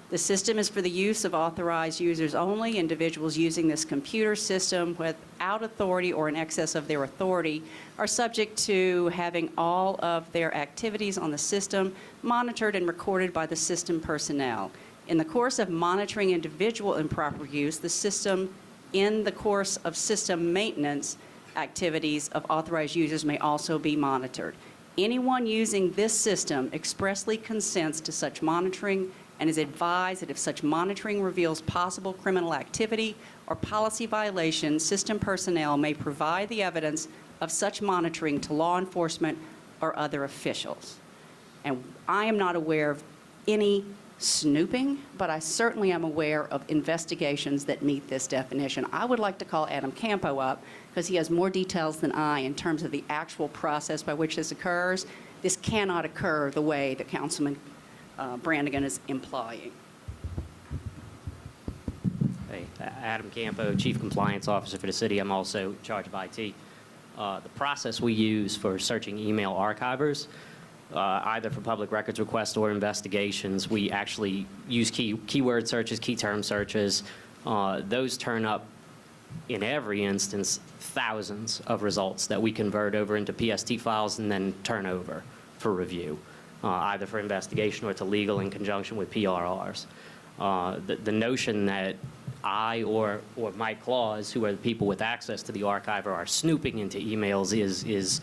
The system is for the use of authorized users only. Individuals using this computer system without authority or in excess of their authority are subject to having all of their activities on the system monitored and recorded by the system personnel. In the course of monitoring individual improper use, the system, in the course of system maintenance activities of authorized users may also be monitored. Anyone using this system expressly consents to such monitoring and is advised that if such monitoring reveals possible criminal activity or policy violation, system personnel may provide the evidence of such monitoring to law enforcement or other officials. And I am not aware of any snooping, but I certainly am aware of investigations that meet this definition. I would like to call Adam Campo up because he has more details than I in terms of the actual process by which this occurs. This cannot occur the way that Councilman Brannigan is implying. Hey, Adam Campo, Chief Compliance Officer for the city. I'm also in charge of IT. The process we use for searching email archivers, either for public records requests or investigations, we actually use keyword searches, key term searches. Those turn up, in every instance, thousands of results that we convert over into PST files and then turn over for review. Either for investigation or to legal in conjunction with PRRs. The notion that I or Mike Claus, who are the people with access to the archiver, are snooping into emails is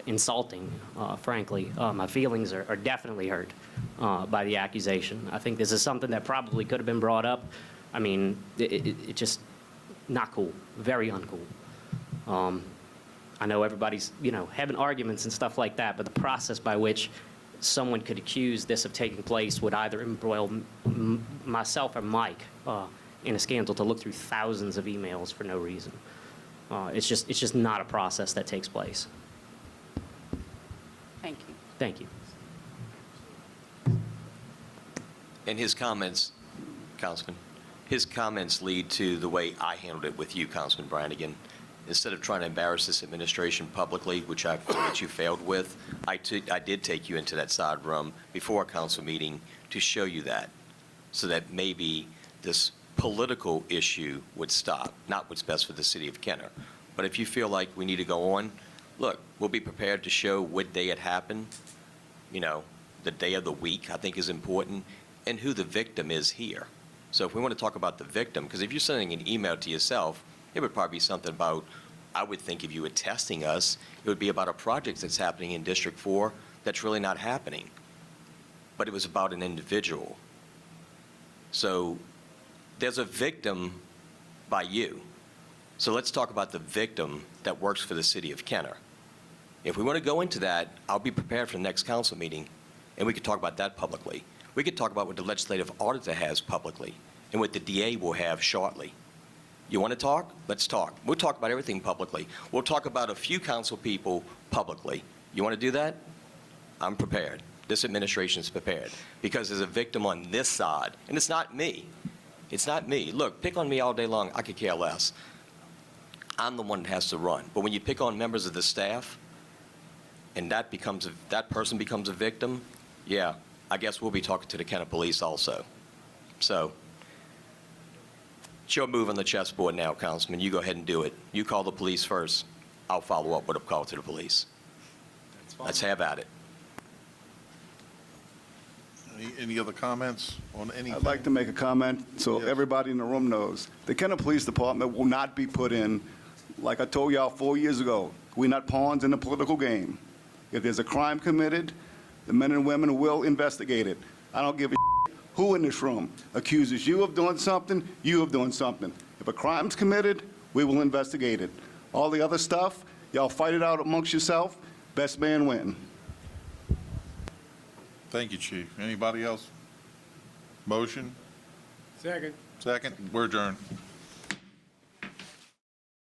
insulting, frankly. My feelings are definitely hurt by the accusation. I think this is something that probably could have been brought up. I mean, it just not cool, very uncool. I know everybody's, having arguments and stuff like that, but the process by which someone could accuse this of taking place would either embroil myself or Mike in a scandal to look through thousands of emails for no reason. It's just not a process that takes place. Thank you. Thank you. And his comments, Councilman, his comments lead to the way I handled it with you, Councilman Brannigan. Instead of trying to embarrass this administration publicly, which I feel that you failed with, I did take you into that side room before a council meeting to show you that, so that maybe this political issue would stop, not what's best for the city of Kenner. But if you feel like we need to go on, look, we'll be prepared to show what day it happened, you know, the day of the week, I think is important, and who the victim is here. So if we want to talk about the victim, because if you're sending an email to yourself, it would probably be something about, I would think if you were testing us, it would be about a project that's happening in District 4 that's really not happening. But it was about an individual. So there's a victim by you. So let's talk about the victim that works for the city of Kenner. If we want to go into that, I'll be prepared for the next council meeting, and we could talk about that publicly. We could talk about what the legislative auditor has publicly and what the DA will have shortly. You want to talk? Let's talk. We'll talk about everything publicly. We'll talk about a few council people publicly. You want to do that? I'm prepared. This administration is prepared because there's a victim on this side, and it's not me. It's not me. Look, pick on me all day long. I could care less. I'm the one that has to run. But when you pick on members of the staff, and that person becomes a victim, yeah, I guess we'll be talking to the Kenner Police also. So, it's your move on the chessboard now, Councilman. You go ahead and do it. You call the police first. I'll follow up with a call to the police. Let's have at it. Any other comments on anything? I'd like to make a comment so everybody in the room knows. The Kenner Police Department will not be put in, like I told y'all 4 years ago, we're not pawns in the political game. If there's a crime committed, the men and women will investigate it. I don't give a who in this room accuses you of doing something, you of doing something. If a crime's committed, we will investigate it. All the other stuff, y'all fight it out amongst yourself, best man win. Thank you, Chief. Anybody else? Motion? Second. Second? We're adjourned.